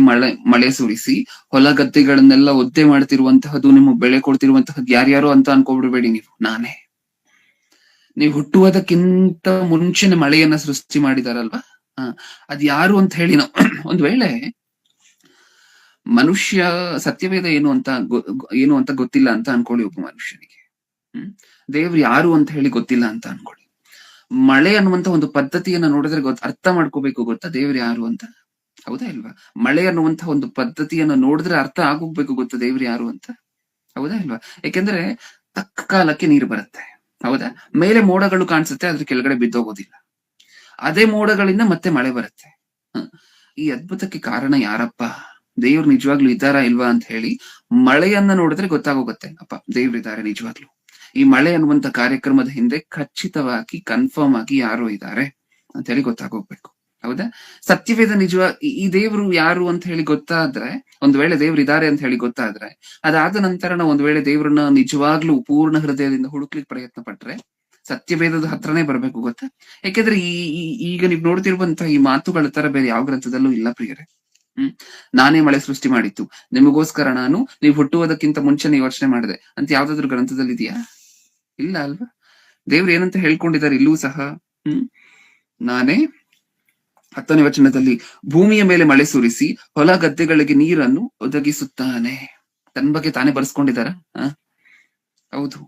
ಮಳೆ ಸುರಿಸಿ ಹೊಲ ಗದ್ದೆಗಳನ್ನೆಲ್ಲ ಒದ್ದೆ ಮಾಡ್ತಿರುವಂತಹದ್ದು, ನಿಮಗೆ ಬೆಳೆ ಕೊಡ್ತಿರುವಂತಹದ್ದು ಯಾರ್ಯಾರೋ ಅಂತ ಅನ್ಕೊಬಿಡ್ಬೇಡಿ ನೀವು. ನಾನೇ. ನೀವು ಹುಟ್ಟುವುದಕ್ಕಿಂತ ಮುಂಚೆನೆ ಮಳೆಯನ್ನ ಸೃಷ್ಟಿ ಮಾಡಿದಾರಲ್ವಾ? ಅದ್ ಯಾರು ಅಂತ ಹೇಳಿ ನಾವು ಒಂದ್ ವೇಳೆ ಮನುಷ್ಯ ಸತ್ಯವೇದ ಏನು ಅಂತ ಗೊತ್ತಿಲ್ಲ ಅಂತ ಅನ್ಕೊಳ್ಳಿ. ಒಬ್ಬ ಮನುಷ್ಯನಿಗೆ ದೇವ್ರು ಯಾರು ಅಂತ ಹೇಳಿ ಗೊತ್ತಿಲ್ಲ ಅಂತ ಅನ್ಕೊಳ್ಳಿ. ಮಳೆ ಅನ್ನುವಂತ ಒಂದು ಪದ್ಧತಿಯನ್ನ ನೋಡಿದ್ರೆ ಅರ್ಥ ಮಾಡ್ಕೋಬೇಕು, ಗೊತ್ತಾ ದೇವ್ರು ಯಾರು ಅಂತ? ಹೌದಾ ಇಲ್ವಾ? ಮಳೆ ಅನ್ನುವಂತ ಒಂದು ಪದ್ಧತಿಯನ್ನ ನೋಡಿದ್ರೆ ಅರ್ಥ ಆಗೋಗ್ಬೇಕು, ಗೊತ್ತಾ ದೇವ್ರು ಯಾರು ಅಂತ? ಹೌದಾ ಇಲ್ವಾ? ಯಾಕೆಂದ್ರೆ ತಕ್ಕ ಕಾಲಕ್ಕೆ ನೀರು ಬರುತ್ತೆ. ಹೌದಾ? ಮೇಲೆ ಮೋಡಗಳು ಕಾಣಿಸುತ್ತೆ, ಅದ್ರ ಕೆಳಗಡೆ ಬಿದ್ದೋಗೋದಿಲ್ಲ. ಅದೇ ಮೋಡಗಳಿಂದ ಮತ್ತೆ ಮಳೆ ಬರುತ್ತೆ. ಈ ಅದ್ಭುತಕ್ಕೆ ಕಾರಣ ಯಾರಪ್ಪ? ದೇವ್ರು ನಿಜವಾಗ್ಲೂ ಇದ್ದಾರಾ ಇಲ್ವಾ ಅಂತ ಹೇಳಿ ಮಳೆಯನ್ನ ನೋಡಿದ್ರೆ ಗೊತ್ತಾಗೋಗುತ್ತೆ, ಅಪ್ಪ ದೇವ್ರು ಇದ್ದಾರೆ ನಿಜವಾಗ್ಲು. ಈ ಮಳೆ ಅನ್ನುವಂತ ಕಾರ್ಯಕ್ರಮದ ಹಿಂದೆ ಖಚಿತವಾಗಿ ಕನ್ಫರ್ಮ್ ಆಗಿ ಯಾರು ಇದ್ದಾರೆ ಅಂತ ಹೇಳಿ ಗೊತ್ತಾಗೋಗ್ಬೇಕು. ಹೌದಾ? ಸತ್ಯವೇದ ಈ ದೇವ್ರು ಯಾರು ಅಂತ ಹೇಳಿ ಗೊತ್ತಾದ್ರೆ, ಒಂದ್ ವೇಳೆ ದೇವ್ರು ಇದ್ದಾರೆ ಅಂತ ಹೇಳಿ ಗೊತ್ತಾದ್ರೆ, ಅದಾದ ನಂತರ ನಾವು ಒಂದ್ ವೇಳೆ ದೇವ್ರನ್ನ ನಿಜವಾಗ್ಲೂ ಪೂರ್ಣ ಹೃದಯದಿಂದ ಹುಡುಕ್ಲಿಕ್ಕೆ ಪ್ರಯತ್ನ ಪಟ್ರೆ ಸತ್ಯವೇದದ ಹತ್ರನೇ ಬರ್ಬೇಕು, ಗೊತ್ತಾ? ಯಾಕೆಂದ್ರೆ ಈಗ ನೀವ್ ನೋಡ್ತಿರುವಂತಹ ಈ ಮಾತುಗಳ ತರ ಬೇರೆ ಯಾವ ಗ್ರಂಥದಲ್ಲೂ ಇಲ್ಲ ಪ್ರಿಯರೇ. ನಾನೇ ಮಳೆ ಸೃಷ್ಟಿ ಮಾಡಿತ್ತು, ನಿಮಗೋಸ್ಕರ ನೀವು ಹುಟ್ಟುವುದಕ್ಕಿಂತ ಮುಂಚೆನೆ ಯೋಚನೆ ಮಾಡಿದೆ ಅಂತ ಯಾವ್ದಾದ್ರು ಗ್ರಂಥದಲ್ಲಿ ಇದೆಯಾ? ಇಲ್ಲ ಅಲ್ವಾ? ದೇವ್ರು ಏನಂತ ಹೇಳ್ಕೊಂಡಿದ್ದಾರೆ ಇಲ್ಲೂ ಸಹ. ನಾನೇ 10ನೇ ವಚನದಲ್ಲಿ ಭೂಮಿಯ ಮೇಲೆ ಮಳೆ ಸುರಿಸಿ ಹೊಲ ಗದ್ದೆಗಳಿಗೆ ನೀರನ್ನು ಒದಗಿಸುತ್ತಾನೆ. ತನ್ನ ಬಗ್ಗೆ ತಾನೇ ಬರ್ಸ್ಕೊಂಡಿದಾರ? ಹೌದು.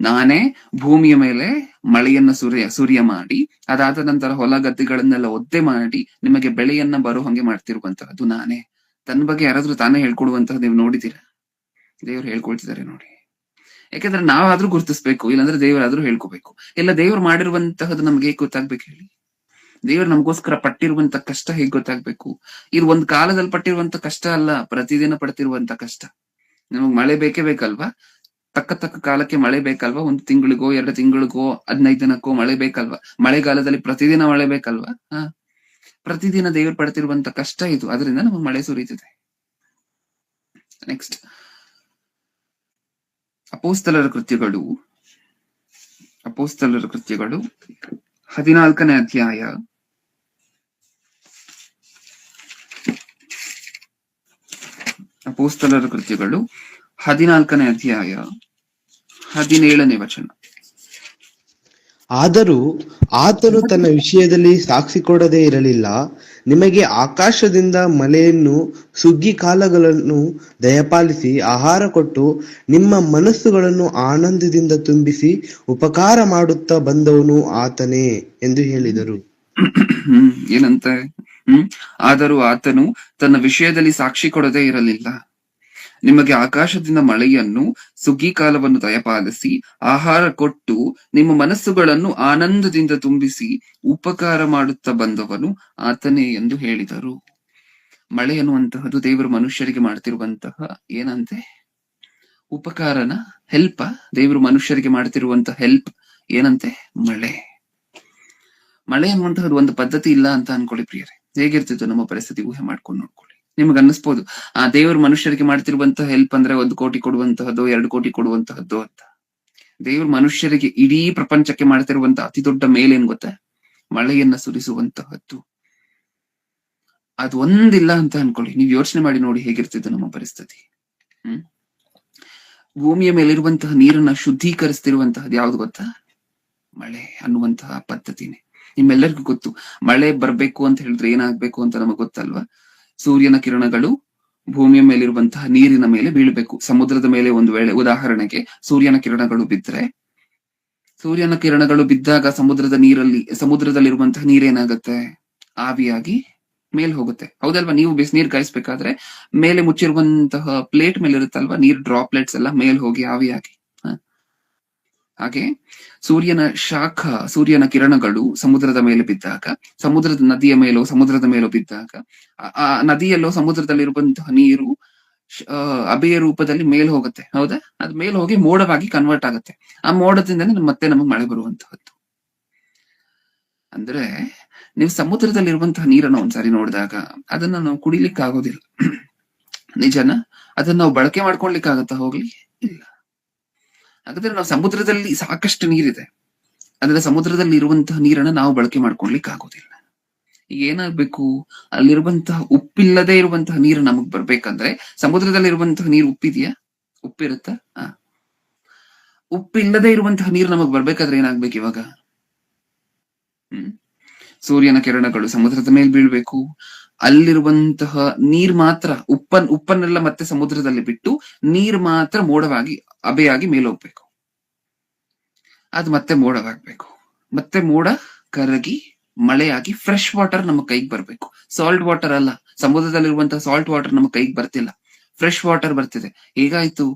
ನಾನೇ ಭೂಮಿಯ ಮೇಲೆ ಮಳೆಯನ್ನ ಸುರಿಯ ಮಾಡಿ, ಅದಾದ ನಂತರ ಹೊಲ ಗದ್ದೆಗಳನ್ನೆಲ್ಲ ಒದ್ದೆ ಮಾಡಿ ನಿಮಗೆ ಬೆಳೆಯನ್ನ ಬರೋ ಹಂಗೆ ಮಾಡ್ತಿರುವಂತಹದ್ದು ನಾನೇ. ತನ್ನ ಬಗ್ಗೆ ಯಾರಾದ್ರೂ ತಾನೇ ಹೇಳ್ಕೊಡುವಂತಹ ನೀವು ನೋಡಿದ್ದೀರಾ? ದೇವ್ರು ಹೇಳ್ಕೊಳ್ತಿದ್ದಾರೆ ನೋಡಿ. ಯಾಕಂದ್ರೆ ನಾವಾದ್ರೂ ಗುರುತಿಸ್ಬೇಕು, ಇಲ್ಲಾಂದ್ರೆ ದೇವರಾದ್ರೂ ಹೇಳ್ಕೋಬೇಕು. ಎಲ್ಲ ದೇವ್ರು ಮಾಡಿರುವಂತಹದ್ದು ನಮ್ಗೆ ಹೇಗ್ ಗೊತ್ತಾಗ್ಬೇಕು ಹೇಳಿ? ದೇವ್ರು ನಮಗೋಸ್ಕರ ಪಟ್ಟಿರುವಂತ ಕಷ್ಟ ಹೇಗ್ ಗೊತ್ತಾಗ್ಬೇಕು? ಇದು ಒಂದ್ ಕಾಲದಲ್ಲಿ ಪಟ್ಟಿರುವಂತ ಕಷ್ಟ ಅಲ್ಲ, ಪ್ರತಿದಿನ ಪಡ್ತಿರುವಂತ ಕಷ್ಟ. ನಮಗ್ ಮಳೆ ಬೇಕೇ ಬೇಕಲ್ವಾ? ತಕ್ಕ ಕಾಲಕ್ಕೆ ಮಳೆ ಬೇಕಲ್ವಾ? 1 ತಿಂಗಳಿಗೋ 2 ತಿಂಗಳಿಗೋ 15 ದಿನಕ್ಕೋ ಮಳೆ ಬೇಕಲ್ವಾ? ಮಳೆಗಾಲದಲ್ಲಿ ಪ್ರತಿದಿನ ಮಳೆ ಬೇಕಲ್ವಾ? ಪ್ರತಿದಿನ ದೇವರು ಪಡ್ತಿರುವಂತ ಕಷ್ಟ ಇದು, ಅದರಿಂದ ನಮಗೆ ಮಳೆ ಸುರಿತಿದೆ. ನೆಕ್ಸ್ಟ್, ಅಪೊಸ್ತಲರ ಕೃತ್ಯಗಳು 14ನೇ ಅಧ್ಯಾಯ 17ನೇ ವಚನ. ಆದರೂ ಆತನು ತನ್ನ ವಿಷಯದಲ್ಲಿ ಸಾಕ್ಷಿ ಕೊಡದೇ ಇರಲಿಲ್ಲ. ನಿಮಗೆ ಆಕಾಶದಿಂದ ಮಳೆಯನ್ನು ಸುಗ್ಗಿ ಕಾಲಗಳನ್ನು ದಯಪಾಲಿಸಿ ಆಹಾರ ಕೊಟ್ಟು ನಿಮ್ಮ ಮನಸ್ಸುಗಳನ್ನು ಆನಂದದಿಂದ ತುಂಬಿಸಿ ಉಪಕಾರ ಮಾಡುತ್ತಾ ಬಂದವನು ಆತನೇ ಎಂದು ಹೇಳಿದರು. ಏನಂತ? ಆದರೂ ಆತನು ತನ್ನ ವಿಷಯದಲ್ಲಿ ಸಾಕ್ಷಿ ಕೊಡದೇ ಇರಲಿಲ್ಲ. ನಿಮಗೆ ಆಕಾಶದಿಂದ ಮಳೆಯನ್ನು ಸುಗ್ಗಿ ಕಾಲವನ್ನು ದಯಪಾಲಿಸಿ ಆಹಾರ ಕೊಟ್ಟು ನಿಮ್ಮ ಮನಸ್ಸುಗಳನ್ನು ಆನಂದದಿಂದ ತುಂಬಿಸಿ ಉಪಕಾರ ಮಾಡುತ್ತಾ ಬಂದವನು ಆತನೇ ಎಂದು ಹೇಳಿದರು. ಮಳೆ ಅನ್ನುವಂತಹದ್ದು ದೇವರು ಮನುಷ್ಯರಿಗೆ ಮಾಡ್ತಿರುವಂತಹ ಏನಂತೆ? ಉಪಕಾರನ, ಹೆಲ್ಪ್. ದೇವರು ಮನುಷ್ಯರಿಗೆ ಮಾಡ್ತಿರುವಂತಹ ಹೆಲ್ಪ್ ಏನಂತೆ? ಮಳೆ. ಮಳೆ ಅನ್ನುವಂತಹದ್ದು ಒಂದು ಪದ್ಧತಿ ಇಲ್ಲ ಅಂತ ಅನ್ಕೊಳ್ಳಿ ಪ್ರಿಯರೇ. ಹೇಗಿರ್ತಿತ್ತು ನಮ್ಮ ಪರಿಸ್ಥಿತಿ ಊಹೆ ಮಾಡ್ಕೊಂಡು ನೋಡ್ಕೊಳ್ಳಿ. ನಿಮ್ಗೆ ಅನ್ನಿಸ್ಬೋದು ಆ ದೇವರು ಮನುಷ್ಯರಿಗೆ ಮಾಡ್ತಿರುವಂತಹ ಹೆಲ್ಪ್ ಅಂದ್ರೆ 1 ಕೋಟಿ ಕೊಡುವಂತಹದ್ದು 2 ಕೋಟಿ ಕೊಡುವಂತಹದ್ದು ಅಂತ. ದೇವರು ಮನುಷ್ಯರಿಗೆ ಇಡೀ ಪ್ರಪಂಚಕ್ಕೆ ಮಾಡ್ತಿರುವಂತಹ ಅತಿ ದೊಡ್ಡ ಮೇಲೇನ್ ಗೊತ್ತಾ? ಮಳೆಯನ್ನ ಸುರಿಸುವಂತಹದ್ದು. ಅದು ಒಂದಿಲ್ಲ ಅಂತ ಅನ್ಕೊಳ್ಳಿ, ನೀವ್ ಯೋಚನೆ ಮಾಡಿ ನೋಡಿ ಹೇಗಿರ್ತಿದ್ದು ನಮ್ಮ ಪರಿಸ್ಥಿತಿ. ಭೂಮಿಯ ಮೇಲಿರುವಂತಹ ನೀರನ್ನ ಶುದ್ಧೀಕರಿಸ್ತಿರುವಂತಹದ್ದು ಯಾವ್ದು ಗೊತ್ತಾ? ಮಳೆ ಅನ್ನುವಂತಹ ಪದ್ಧತಿನೇ. ನಿಮ್ಮೆಲ್ಲರಿಗೂ ಗೊತ್ತು, ಮಳೆ ಬರ್ಬೇಕು ಅಂತ ಹೇಳಿದ್ರೆ ಏನಾಗ್ಬೇಕು ಅಂತ ನಮಗ್ ಗೊತ್ತಲ್ವಾ? ಸೂರ್ಯನ ಕಿರಣಗಳು ಭೂಮಿಯ ಮೇಲಿರುವಂತಹ ನೀರಿನ ಮೇಲೆ ಬೀಳ್ಬೇಕು. ಸಮುದ್ರದ ಮೇಲೆ ಒಂದು ವೇಳೆ ಉದಾಹರಣೆಗೆ ಸೂರ್ಯನ ಕಿರಣಗಳು ಬಿದ್ದರೆ, ಸೂರ್ಯನ ಕಿರಣಗಳು ಬಿದ್ದಾಗ ಸಮುದ್ರದಲ್ಲಿರುವಂತಹ ನೀರೇನಾಗತ್ತೆ? ಆವಿಯಾಗಿ ಮೇಲ್ ಹೋಗುತ್ತೆ, ಹೌದಲ್ವಾ? ನೀವು ಬಿಸಿನೀರ್ ಕಾಯಿಸ್ಬೇಕಾದ್ರೆ ಮೇಲೆ ಮುಚ್ಚಿರುವಂತಹ ಪ್ಲೇಟ್ ಮೇಲೆ ಇರುತ್ತಲ್ವಾ ನೀರ್ ಡ್ರಾಪ್ಲೆಟ್ಸ್ ಎಲ್ಲ ಮೇಲ್ ಹೋಗಿ ಆವಿಯಾಗಿ. ಹಾಗೆ ಸೂರ್ಯನ ಕಿರಣಗಳು ಸಮುದ್ರದ ಮೇಲೆ ಬಿದ್ದಾಗ, ನದಿಯ ಮೇಲೋ ಬಿದ್ದಾಗ, ಆ ನದಿಯಲ್ಲೋ ಸಮುದ್ರದಲ್ಲಿರುವಂತಹ ನೀರು ಅಬೆಯ ರೂಪದಲ್ಲಿ ಮೇಲ್ ಹೋಗುತ್ತೆ, ಹೌದಾ? ಅದು ಮೇಲ್ ಹೋಗಿ ಮೋಡವಾಗಿ ಕನ್ವರ್ಟ್ ಆಗುತ್ತೆ. ಆ ಮೋಡದಿಂದನೇ ಮತ್ತೆ ನಮಗೆ ಮಳೆ ಬರುವಂತಹದ್ದು. ಅಂದ್ರೆ ನೀವು ಸಮುದ್ರದಲ್ಲಿರುವಂತಹ ನೀರನ್ನು ಒಂದ್ಸಾರಿ ನೋಡಿದಾಗ ಅದನ್ನ ನಾವು ಕುಡಿಲಿಕ್ಕೆ ಆಗೋದಿಲ್ಲ, ನಿಜನ? ಅದನ್ನ ನಾವು ಬಳಕೆ ಮಾಡ್ಕೊಳ್ಲಿಕ್ಕೆ ಆಗತ್ತಾ? ಹೋಗ್ಲಿ, ಇಲ್ಲ. ಹಾಗಾದ್ರೆ ನಾವು ಸಮುದ್ರದಲ್ಲಿ ಸಾಕಷ್ಟು ನೀರಿದೆ, ಅಂದ್ರೆ ಸಮುದ್ರದಲ್ಲಿ ಇರುವಂತಹ ನೀರನ್ನ ನಾವು ಬಳಕೆ ಮಾಡ್ಕೊಳ್ಲಿಕ್ಕೆ ಆಗೋದಿಲ್ಲ. ಈಗ ಏನಾಗ್ಬೇಕು? ಅಲ್ಲಿರುವಂತಹ ಉಪ್ಪಿಲ್ಲದೆ ಇರುವಂತಹ ನೀರು ನಮಗ್ ಬರ್ಬೇಕಂದ್ರೆ, ಸಮುದ್ರದಲ್ಲಿ ಇರುವಂತಹ ನೀರು ಉಪ್ಪಿದೆಯಾ? ಉಪ್ಪಿರುತ್ತ? ಉಪ್ಪಿಲ್ಲದೆ ಇರುವಂತಹ ನೀರು ನಮಗ್ ಬರ್ಬೇಕಾದ್ರೆ ಏನಾಗ್ಬೇಕು ಇವಾಗ? ಸೂರ್ಯನ ಕಿರಣಗಳು ಸಮುದ್ರದ ಮೇಲೆ ಬೀಳ್ಬೇಕು. ಅಲ್ಲಿರುವಂತಹ ನೀರ್ ಮಾತ್ರ ಉಪ್ಪನ್ನೆಲ್ಲ ಮತ್ತೆ ಸಮುದ್ರದಲ್ಲಿ ಬಿಟ್ಟು ನೀರ್ ಮಾತ್ರ ಮೋಡವಾಗಿ ಅಬೆಯಾಗಿ ಮೇಲೋಗ್ಬೇಕು. ಅದು ಮತ್ತೆ ಮೋಡವಾಗ್ಬೇಕು, ಮತ್ತೆ ಮೋಡ ಕರಗಿ ಮಳೆಯಾಗಿ ಫ್ರೆಶ್ ವಾಟರ್ ನಮ್ಮ ಕೈಗೆ ಬರ್ಬೇಕು. ಸಾಲ್ಟ್ ವಾಟರ್ ಅಲ್ಲ, ಸಮುದ್ರದಲ್ಲಿರುವಂತಹ ಸಾಲ್ಟ್ ವಾಟರ್ ನಮ್ಮ ಕೈಗೆ ಬರ್ತಿಲ್ಲ, ಫ್ರೆಶ್ ವಾಟರ್ ಬರ್ತಿದೆ. ಹೇಗಾಯ್ತು?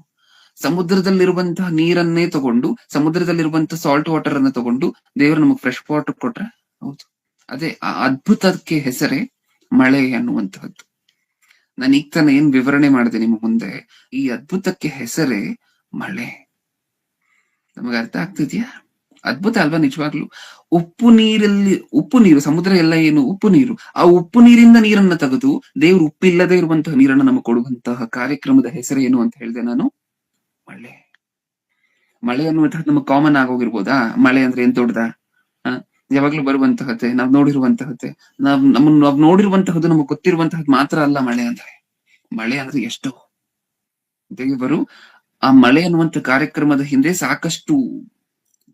ಸಮುದ್ರದಲ್ಲಿರುವಂತಹ ನೀರನ್ನೇ ತಗೊಂಡು, ಸಮುದ್ರದಲ್ಲಿರುವಂತಹ ಸಾಲ್ಟ್ ವಾಟರ್ ಅನ್ನ ತಗೊಂಡು ದೇವರು ನಮಗ್ ಫ್ರೆಶ್ ವಾಟರ್ ಕೊಟ್ರೆ, ಹೌದು. ಅದೇ ಆ ಅದ್ಭುತಕ್ಕೆ ಹೆಸರೇ ಮಳೆ ಅನ್ನುವಂತಹದ್ದು. ನಾನು ಈಗ ತಾನೇ ಏನ್ ವಿವರಣೆ ಮಾಡಿದೆ ನಿಮ್ಮ ಮುಂದೆ, ಈ ಅದ್ಭುತಕ್ಕೆ ಹೆಸರೇ ಮಳೆ. ನಮಗೆ ಅರ್ಥ ಆಗ್ತಿದ್ಯಾ? ಅದ್ಭುತ ಅಲ್ವಾ ನಿಜವಾಗ್ಲು? ಉಪ್ಪು ನೀರು, ಸಮುದ್ರ ಎಲ್ಲ ಏನು ಉಪ್ಪು ನೀರು, ಆ ಉಪ್ಪು ನೀರಿಂದ ನೀರನ್ನ ತೆಗೆದು ದೇವ್ರು ಉಪ್ಪಿಲ್ಲದೆ ಇರುವಂತಹ ನೀರನ್ನ ನಮಗೆ ಕೊಡುವಂತಹ ಕಾರ್ಯಕ್ರಮದ ಹೆಸರು ಏನು ಅಂತ ಹೇಳಿದೆ ನಾನು? ಮಳೆ. ಮಳೆ ಅನ್ನುವಂತಹದ್ದು ನಮಗೆ ಕಾಮನ್ ಆಗೋಗಿರ್ಬೋದಾ? ಮಳೆ ಅಂದ್ರೆ ಏನ್ ದೊಡ್ಡದ? ಯಾವಾಗ್ಲೂ ಬರುವಂತಹದ್ದೇ, ನಾವ್ ನೋಡಿರುವಂತಹದ್ದೇ. ನಾವ್ ನೋಡಿರುವಂತಹದ್ದು, ನಮಗ್ ಗೊತ್ತಿರುವಂತಹದ್ದು ಮಾತ್ರ ಅಲ್ಲ ಮಳೆ ಅಂದ್ರೆ. ಮಳೆ ಅಂದ್ರೆ ಎಷ್ಟು ದೇವರು ಆ ಮಳೆ ಅನ್ನುವಂತ ಕಾರ್ಯಕ್ರಮದ ಹಿಂದೆ ಸಾಕಷ್ಟು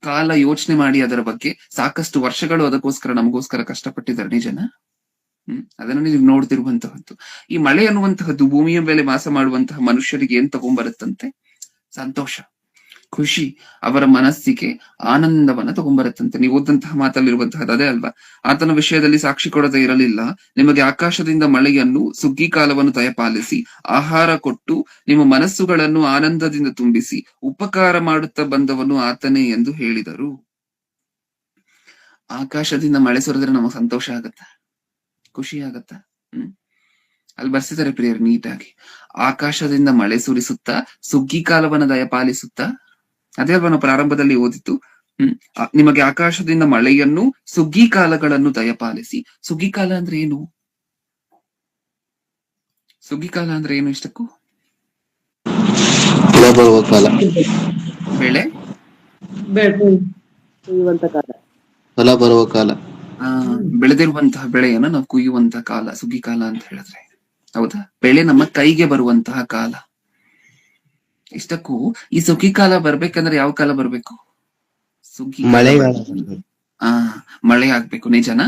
ಕಾಲ ಯೋಚನೆ ಮಾಡಿ ಅದರ ಬಗ್ಗೆ ಸಾಕಷ್ಟು ವರ್ಷಗಳು ಅದಕ್ಕೋಸ್ಕರ ನಮಗೋಸ್ಕರ ಕಷ್ಟಪಟ್ಟಿದ್ದಾರೆ, ನಿಜನ? ಅದನ್ನ ನೀವು ನೋಡ್ತಿರುವಂತಹದ್ದು. ಈ ಮಳೆ ಅನ್ನುವಂತಹದ್ದು ಭೂಮಿಯ ಮೇಲೆ ವಾಸ ಮಾಡುವಂತಹ ಮನುಷ್ಯರಿಗೆ ಏನ್ ತಗೊಂಡ್ಬರುತ್ತಂತೆ? ಸಂತೋಷ, ಖುಷಿ, ಅವರ ಮನಸ್ಸಿಗೆ ಆನಂದವನ್ನ ತಗೊಂಡ್ಬರುತ್ತಂತೆ. ನೀವು ಓದಂತಹ ಮಾತಲ್ಲಿರುವಂತಹದ್ದು ಅದೇ ಅಲ್ವಾ? ಆತನ ವಿಷಯದಲ್ಲಿ ಸಾಕ್ಷಿ ಕೊಡದೆ ಇರಲಿಲ್ಲ, ನಿಮಗೆ ಆಕಾಶದಿಂದ ಮಳೆಯನ್ನು ಸುಗ್ಗಿ ಕಾಲವನ್ನು ದಯಪಾಲಿಸಿ ಆಹಾರ ಕೊಟ್ಟು ನಿಮ್ಮ ಮನಸ್ಸುಗಳನ್ನು ಆನಂದದಿಂದ ತುಂಬಿಸಿ ಉಪಕಾರ ಮಾಡುತ್ತಾ ಬಂದವನು ಆತನೇ ಎಂದು ಹೇಳಿದರು. ಆಕಾಶದಿಂದ ಮಳೆ ಸುರಿದ್ರೆ ನಮಗೆ ಸಂತೋಷ ಆಗತ್ತ? ಖುಷಿ ಆಗತ್ತ? ಅಲ್ಲಿ ಬರ್ಸಿದ್ದಾರೆ ಪ್ರಿಯರು ನೀಟಾಗಿ. ಆಕಾಶದಿಂದ ಮಳೆ ಸುರಿಸುತ್ತಾ ಸುಗ್ಗಿ ಕಾಲವನ್ನ ದಯಪಾಲಿಸುತ್ತಾ, ಅದೇ ಅಲ್ವಾ ನಾವು ಪ್ರಾರಂಭದಲ್ಲಿ ಓದಿತ್ತು. ನಿಮಗೆ ಆಕಾಶದಿಂದ ಮಳೆಯನ್ನು ಸುಗ್ಗಿ ಕಾಲಗಳನ್ನು ದಯಪಾಲಿಸಿ. ಸುಗ್ಗಿ ಕಾಲ ಅಂದ್ರೆ ಏನು? ಸುಗ್ಗಿ ಕಾಲ ಅಂದ್ರೆ ಏನು? ಇಷ್ಟಕ್ಕೂ ಬೆಳೆ ಫಲ ಬರುವ ಕಾಲ, ಬೆಳೆದಿರುವಂತಹ ಬೆಳೆಯನ್ನ ನಾವು ಕುಯ್ಯುವಂತಹ ಕಾಲ ಸುಗ್ಗಿ ಕಾಲ ಅಂತ ಹೇಳಿದ್ರೆ, ಹೌದಾ? ಬೆಳೆ ನಮ್ಮ ಕೈಗೆ ಬರುವಂತಹ ಕಾಲ. ಇಷ್ಟಕ್ಕೂ ಈ ಸುಗ್ಗಿ ಕಾಲ ಬರ್ಬೇಕಂದ್ರೆ ಯಾವ ಕಾಲ ಬರ್ಬೇಕು? ಸುಗ್ಗಿ ಮಳೆ ಆಗ್ಬೇಕು, ನಿಜನ?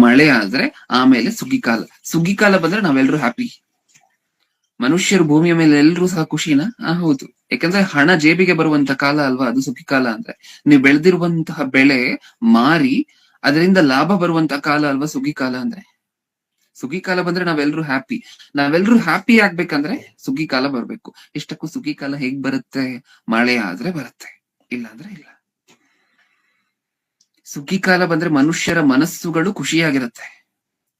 ಮಳೆ ಆದ್ರೆ ಆಮೇಲೆ ಸುಗ್ಗಿ ಕಾಲ. ಸುಗ್ಗಿ ಕಾಲ ಬಂದ್ರೆ ನಾವೆಲ್ಲರೂ ಹ್ಯಾಪಿ, ಮನುಷ್ಯರು ಭೂಮಿಯ ಮೇಲೆ ಎಲ್ರೂ ಸಹ ಖುಷಿನ? ಹೌದು. ಯಾಕಂದ್ರೆ ಹಣ ಜೇಬಿಗೆ ಬರುವಂತ ಕಾಲ ಅಲ್ವಾ ಅದು ಸುಗ್ಗಿ ಕಾಲ ಅಂದ್ರೆ. ನೀವು ಬೆಳೆದಿರುವಂತಹ ಬೆಳೆ ಮಾರಿ ಅದರಿಂದ ಲಾಭ ಬರುವಂತಹ ಕಾಲ ಅಲ್ವಾ ಸುಗ್ಗಿ ಕಾಲ ಅಂದ್ರೆ. ಸುಗ್ಗಿ ಕಾಲ ಬಂದ್ರೆ ನಾವೆಲ್ರೂ ಹ್ಯಾಪಿ ಆಗ್ಬೇಕಂದ್ರೆ ಸುಗ್ಗಿ ಕಾಲ ಬರ್ಬೇಕು. ಇಷ್ಟಕ್ಕೂ ಸುಗ್ಗಿ ಕಾಲ ಹೇಗ್ ಬರುತ್ತೆ? ಮಳೆ ಆದ್ರೆ ಬರುತ್ತೆ, ಇಲ್ಲ ಅಂದ್ರೆ ಇಲ್ಲ. ಸುಗ್ಗಿ ಕಾಲ ಬಂದ್ರೆ ಮನುಷ್ಯರ ಮನಸ್ಸುಗಳು ಖುಷಿಯಾಗಿರುತ್ತೆ.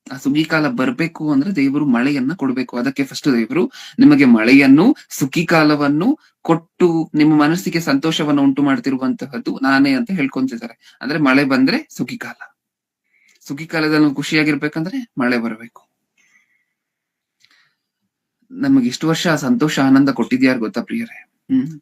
ಆ ಸುಗ್ಗಿ ಕಾಲ ಬರ್ಬೇಕು ಅಂದ್ರೆ ದೇವರು ಮಳೆಯನ್ನ ಕೊಡ್ಬೇಕು. ಅದಕ್ಕೆ ಫಸ್ಟ್ ದೇವರು ನಿಮಗೆ ಮಳೆಯನ್ನು, ಸುಗ್ಗಿ ಕಾಲವನ್ನು ಕೊಟ್ಟು ನಿಮ್ಮ ಮನಸ್ಸಿಗೆ ಸಂತೋಷವನ್ನು ಉಂಟು ಮಾಡ್ತಿರುವಂತಹದ್ದು ನಾನೇ ಅಂತ ಹೇಳ್ಕೊಂತಿದ್ದಾರೆ. ಅಂದ್ರೆ ಮಳೆ ಬಂದ್ರೆ ಸುಗ್ಗಿ ಕಾಲ, ಸುಗ್ಗಿ ಕಾಲದಲ್ಲಿ ಖುಷಿಯಾಗಿರ್ಬೇಕಂದ್ರೆ ಮಳೆ ಬರಬೇಕು. ನಮಗೆ ಇಷ್ಟು ವರ್ಷ ಆ ಸಂತೋಷ ಆನಂದ ಕೊಟ್ಟಿದ್ಯಾರು ಗೊತ್ತಾ ಪ್ರಿಯರೇ?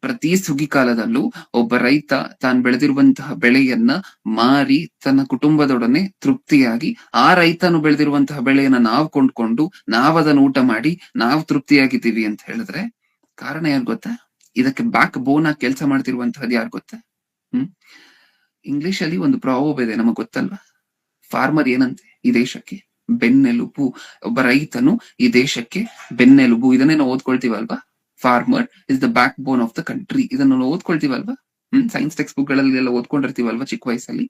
ಪ್ರತಿ ಸುಗ್ಗಿ ಕಾಲದಲ್ಲೂ ಒಬ್ಬ ರೈತ ತಾನು ಬೆಳೆದಿರುವಂತಹ ಬೆಳೆಯನ್ನ ಮಾರಿ ತನ್ನ ಕುಟುಂಬದೊಡನೆ ತೃಪ್ತಿಯಾಗಿ, ಆ ರೈತನು ಬೆಳೆದಿರುವಂತಹ ಬೆಳೆಯನ್ನ ನಾವು ಕೊಂಡ್ಕೊಂಡು ನಾವ್ ಅದನ್ನ ಊಟ ಮಾಡಿ ನಾವು ತೃಪ್ತಿಯಾಗಿದ್ದೀವಿ ಅಂತ ಹೇಳಿದ್ರೆ ಕಾರಣ ಯಾರು ಗೊತ್ತಾ? ಇದಕ್ಕೆ ಬ್ಯಾಕ್ ಬೋನ್ ಆಗಿ ಕೆಲಸ ಮಾಡ್ತಿರುವಂತಹದ್ದು ಯಾರು ಗೊತ್ತಾ? ಇಂಗ್ಲಿಷ್ ಅಲ್ಲಿ ಒಂದು ಪ್ರಾವರ್ಬ್ ಇದೆ, ನಮಗ್ ಗೊತ್ತಲ್ವಾ? ಫಾರ್ಮರ್ ಏನಂತೆ ಈ ದೇಶಕ್ಕೆ ಬೆನ್ನೆಲುಬು. ಒಬ್ಬ ರೈತನು ಈ ದೇಶಕ್ಕೆ ಬೆನ್ನೆಲುಬು. ಇದನ್ನೇ ನಾವು ಓದ್ಕೊಳ್ತೀವಲ್ವಾ? Farmer is the backbone of the country. ಇದನ್ನು ನಾವು ಓದ್ಕೊಳ್ತೀವಲ್ವಾ? ಸೈನ್ಸ್ ಟೆಕ್ಸ್ಟ್ ಬುಕ್ ಗಳಲ್ಲಿ ಎಲ್ಲ ಓದ್ಕೊಂಡಿರ್ತೀವಲ್ವಾ ಚಿಕ್ಕ ವಯಸ್ಸಲ್ಲಿ?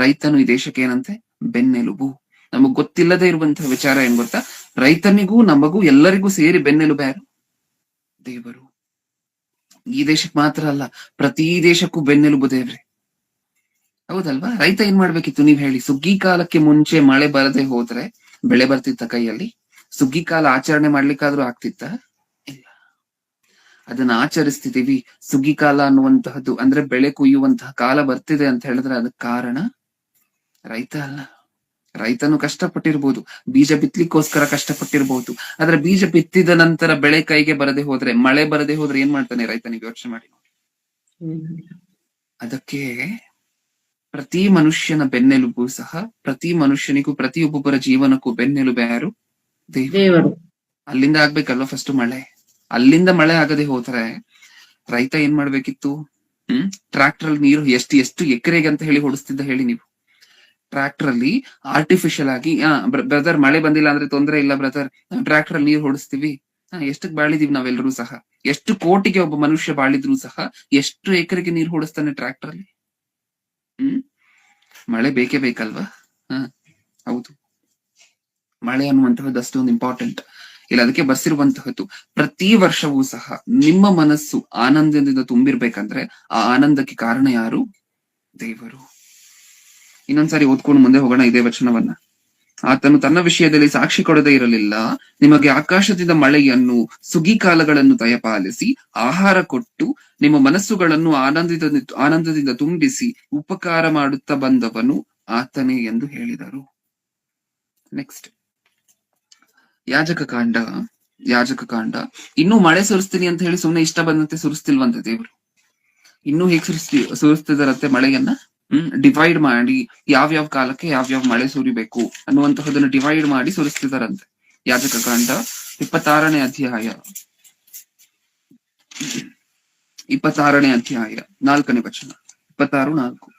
ರೈತನು ಈ ದೇಶಕ್ಕೆ ಏನಂತೆ? ಬೆನ್ನೆಲುಬು. ನಮಗ್ ಗೊತ್ತಿಲ್ಲದೆ ಇರುವಂತಹ ವಿಚಾರ ಏನ್ ಗೊತ್ತಾ? ರೈತನಿಗೂ ನಮಗೂ ಎಲ್ಲರಿಗೂ ಸೇರಿ ಬೆನ್ನೆಲುಬು ಯಾರು? ದೇವರು. ಈ ದೇಶಕ್ಕೆ ಮಾತ್ರ ಅಲ್ಲ, ಪ್ರತಿ ದೇಶಕ್ಕೂ ಬೆನ್ನೆಲುಬು ದೇವ್ರೆ. ಹೌದಲ್ವಾ? ರೈತ ಏನ್ ಮಾಡ್ಬೇಕಿತ್ತು ನೀವ್ ಹೇಳಿ? ಸುಗ್ಗಿ ಕಾಲಕ್ಕೆ ಮುಂಚೆ ಮಳೆ ಬರದೆ ಹೋದ್ರೆ ಬೆಳೆ ಬರ್ತಿತ್ತ ಕೈಯಲ್ಲಿ? ಸುಗ್ಗಿ ಕಾಲ ಆಚರಣೆ ಮಾಡ್ಲಿಕ್ಕಾದ್ರೂ ಆಗ್ತಿತ್ತ? ಇಲ್ಲ. ಅದನ್ನ ಆಚರಿಸ್ತಿದೀವಿ. ಸುಗ್ಗಿ ಕಾಲ ಅನ್ನುವಂತಹದ್ದು ಅಂದ್ರೆ ಬೆಳೆ ಕುಯ್ಯುವಂತಹ ಕಾಲ ಬರ್ತಿದೆ ಅಂತ ಹೇಳಿದ್ರೆ ಅದಕ್ಕೆ ಕಾರಣ ರೈತ ಅಲ್ಲ. ರೈತನು ಕಷ್ಟಪಟ್ಟಿರ್ಬೋದು, ಬೀಜ ಬಿತ್ತಲಿಕ್ಕೋಸ್ಕರ ಕಷ್ಟಪಟ್ಟಿರ್ಬೋದು. ಆದ್ರೆ ಬೀಜ ಬಿತ್ತಿದ ನಂತರ ಬೆಳೆ ಕೈಗೆ ಬರದೆ ಹೋದ್ರೆ, ಮಳೆ ಬರದೆ ಹೋದ್ರೆ ಏನ್ ಮಾಡ್ತಾನೆ ರೈತನಿಗೆ? ಯೋಚನೆ ಮಾಡಿ ನೋಡಿ. ಅದಕ್ಕೆ ಪ್ರತಿ ಮನುಷ್ಯನ ಬೆನ್ನೆಲುಬು ಸಹ, ಪ್ರತಿ ಮನುಷ್ಯನಿಗೂ ಪ್ರತಿಯೊಬ್ಬೊಬ್ಬರ ಜೀವನಕ್ಕೂ ಬೆನ್ನೆಲುಬು ಯಾರು? ದೇವರು. ಅಲ್ಲಿಂದ ಆಗ್ಬೇಕಲ್ವಾ ಫಸ್ಟ್ ಮಳೆ? ಅಲ್ಲಿಂದ ಮಳೆ ಆಗದೆ ಹೋದ್ರೆ ರೈತ ಏನ್ ಮಾಡ್ಬೇಕಿತ್ತು? ಟ್ರಾಕ್ಟರ್ ಅಲ್ಲಿ ನೀರು ಎಷ್ಟು ಎಕರೆಗೆ ಅಂತ ಹೇಳಿ ಹೊಡಿಸ್ತಿದ್ದ ಹೇಳಿ ನೀವು? ಟ್ರಾಕ್ಟರ್ ಅಲ್ಲಿ ಆರ್ಟಿಫಿಷಿಯಲ್ ಆಗಿ ಬ್ರದರ್ ಮಳೆ ಬಂದಿಲ್ಲ ಅಂದ್ರೆ ತೊಂದ್ರೆ ಇಲ್ಲ ಬ್ರದರ್, ಟ್ರಾಕ್ಟರ್ ಅಲ್ಲಿ ನೀರು ಹೊಡಿಸ್ತೀವಿ. ಎಷ್ಟಕ್ ಬಾಳಿದೀವಿ ನಾವೆಲ್ಲರೂ ಸಹ? ಎಷ್ಟು ಕೋಟಿಗೆ ಒಬ್ಬ ಮನುಷ್ಯ ಬಾಳಿದ್ರು ಸಹ ಎಷ್ಟು ಎಕರೆಗೆ ನೀರು ಹೊಡಿಸ್ತಾನೆ ಟ್ರಾಕ್ಟರ್ ಅಲ್ಲಿ? ಮಳೆ ಬೇಕೇ ಬೇಕಲ್ವಾ? ಹೌದು, ಮಳೆ ಅನ್ನುವಂತಹದ್ದು ಅಷ್ಟೊಂದು ಇಂಪಾರ್ಟೆಂಟ್. ಇಲ್ಲ, ಅದಕ್ಕೆ ಬರ್ಸಿರುವಂತಹದ್ದು ಪ್ರತಿ ವರ್ಷವೂ ಸಹ ನಿಮ್ಮ ಮನಸ್ಸು ಆನಂದದಿಂದ ತುಂಬಿರ್ಬೇಕಂದ್ರೆ ಆ ಆನಂದಕ್ಕೆ ಕಾರಣ ಯಾರು? ದೇವರು. ಇನ್ನೊಂದ್ಸಾರಿ ಓದ್ಕೊಂಡು ಮುಂದೆ ಹೋಗೋಣ ಇದೇ ವಚನವನ್ನ. ಆತನು ತನ್ನ ವಿಷಯದಲ್ಲಿ ಸಾಕ್ಷಿ ಕೊಡದೇ ಇರಲಿಲ್ಲ. ನಿಮಗೆ ಆಕಾಶದಿಂದ ಮಳೆಯನ್ನು, ಸುಗ್ಗಿ ಕಾಲಗಳನ್ನು ದಯಪಾಲಿಸಿ ಆಹಾರ ಕೊಟ್ಟು ನಿಮ್ಮ ಮನಸ್ಸುಗಳನ್ನು ಆನಂದದಿಂದ ತುಂಬಿಸಿ ಉಪಕಾರ ಮಾಡುತ್ತಾ ಬಂದವನು ಆತನೇ ಎಂದು ಹೇಳಿದರು. ನೆಕ್ಸ್ಟ್ ಯಾಜಕ ಕಾಂಡ. ಇನ್ನೂ ಮಳೆ ಸುರಿಸ್ತೀನಿ ಅಂತ ಹೇಳಿ ಸುಮ್ನೆ ಇಷ್ಟ ಬಂದಂತೆ ಸುರಿಸ್ತಿಲ್ವಂತೆ ದೇವರು. ಇನ್ನೂ ಹೇಗ್ ಸುರಿಸ್ತಿದಾರಂತೆ ಮಳೆಯನ್ನ? ಡಿವೈಡ್ ಮಾಡಿ ಯಾವ್ಯಾವ ಕಾಲಕ್ಕೆ ಯಾವ್ಯಾವ ಮಳೆ ಸುರಿಬೇಕು ಅನ್ನುವಂತಹದನ್ನ ಡಿವೈಡ್ ಮಾಡಿ ಸುರಿಸ್ತಿದಾರಂತೆ. ಯಾಜಕ ಕಾಂಡ 26ನೇ ಅಧ್ಯಾಯ 4ನೇ ವಚನ. 26:4.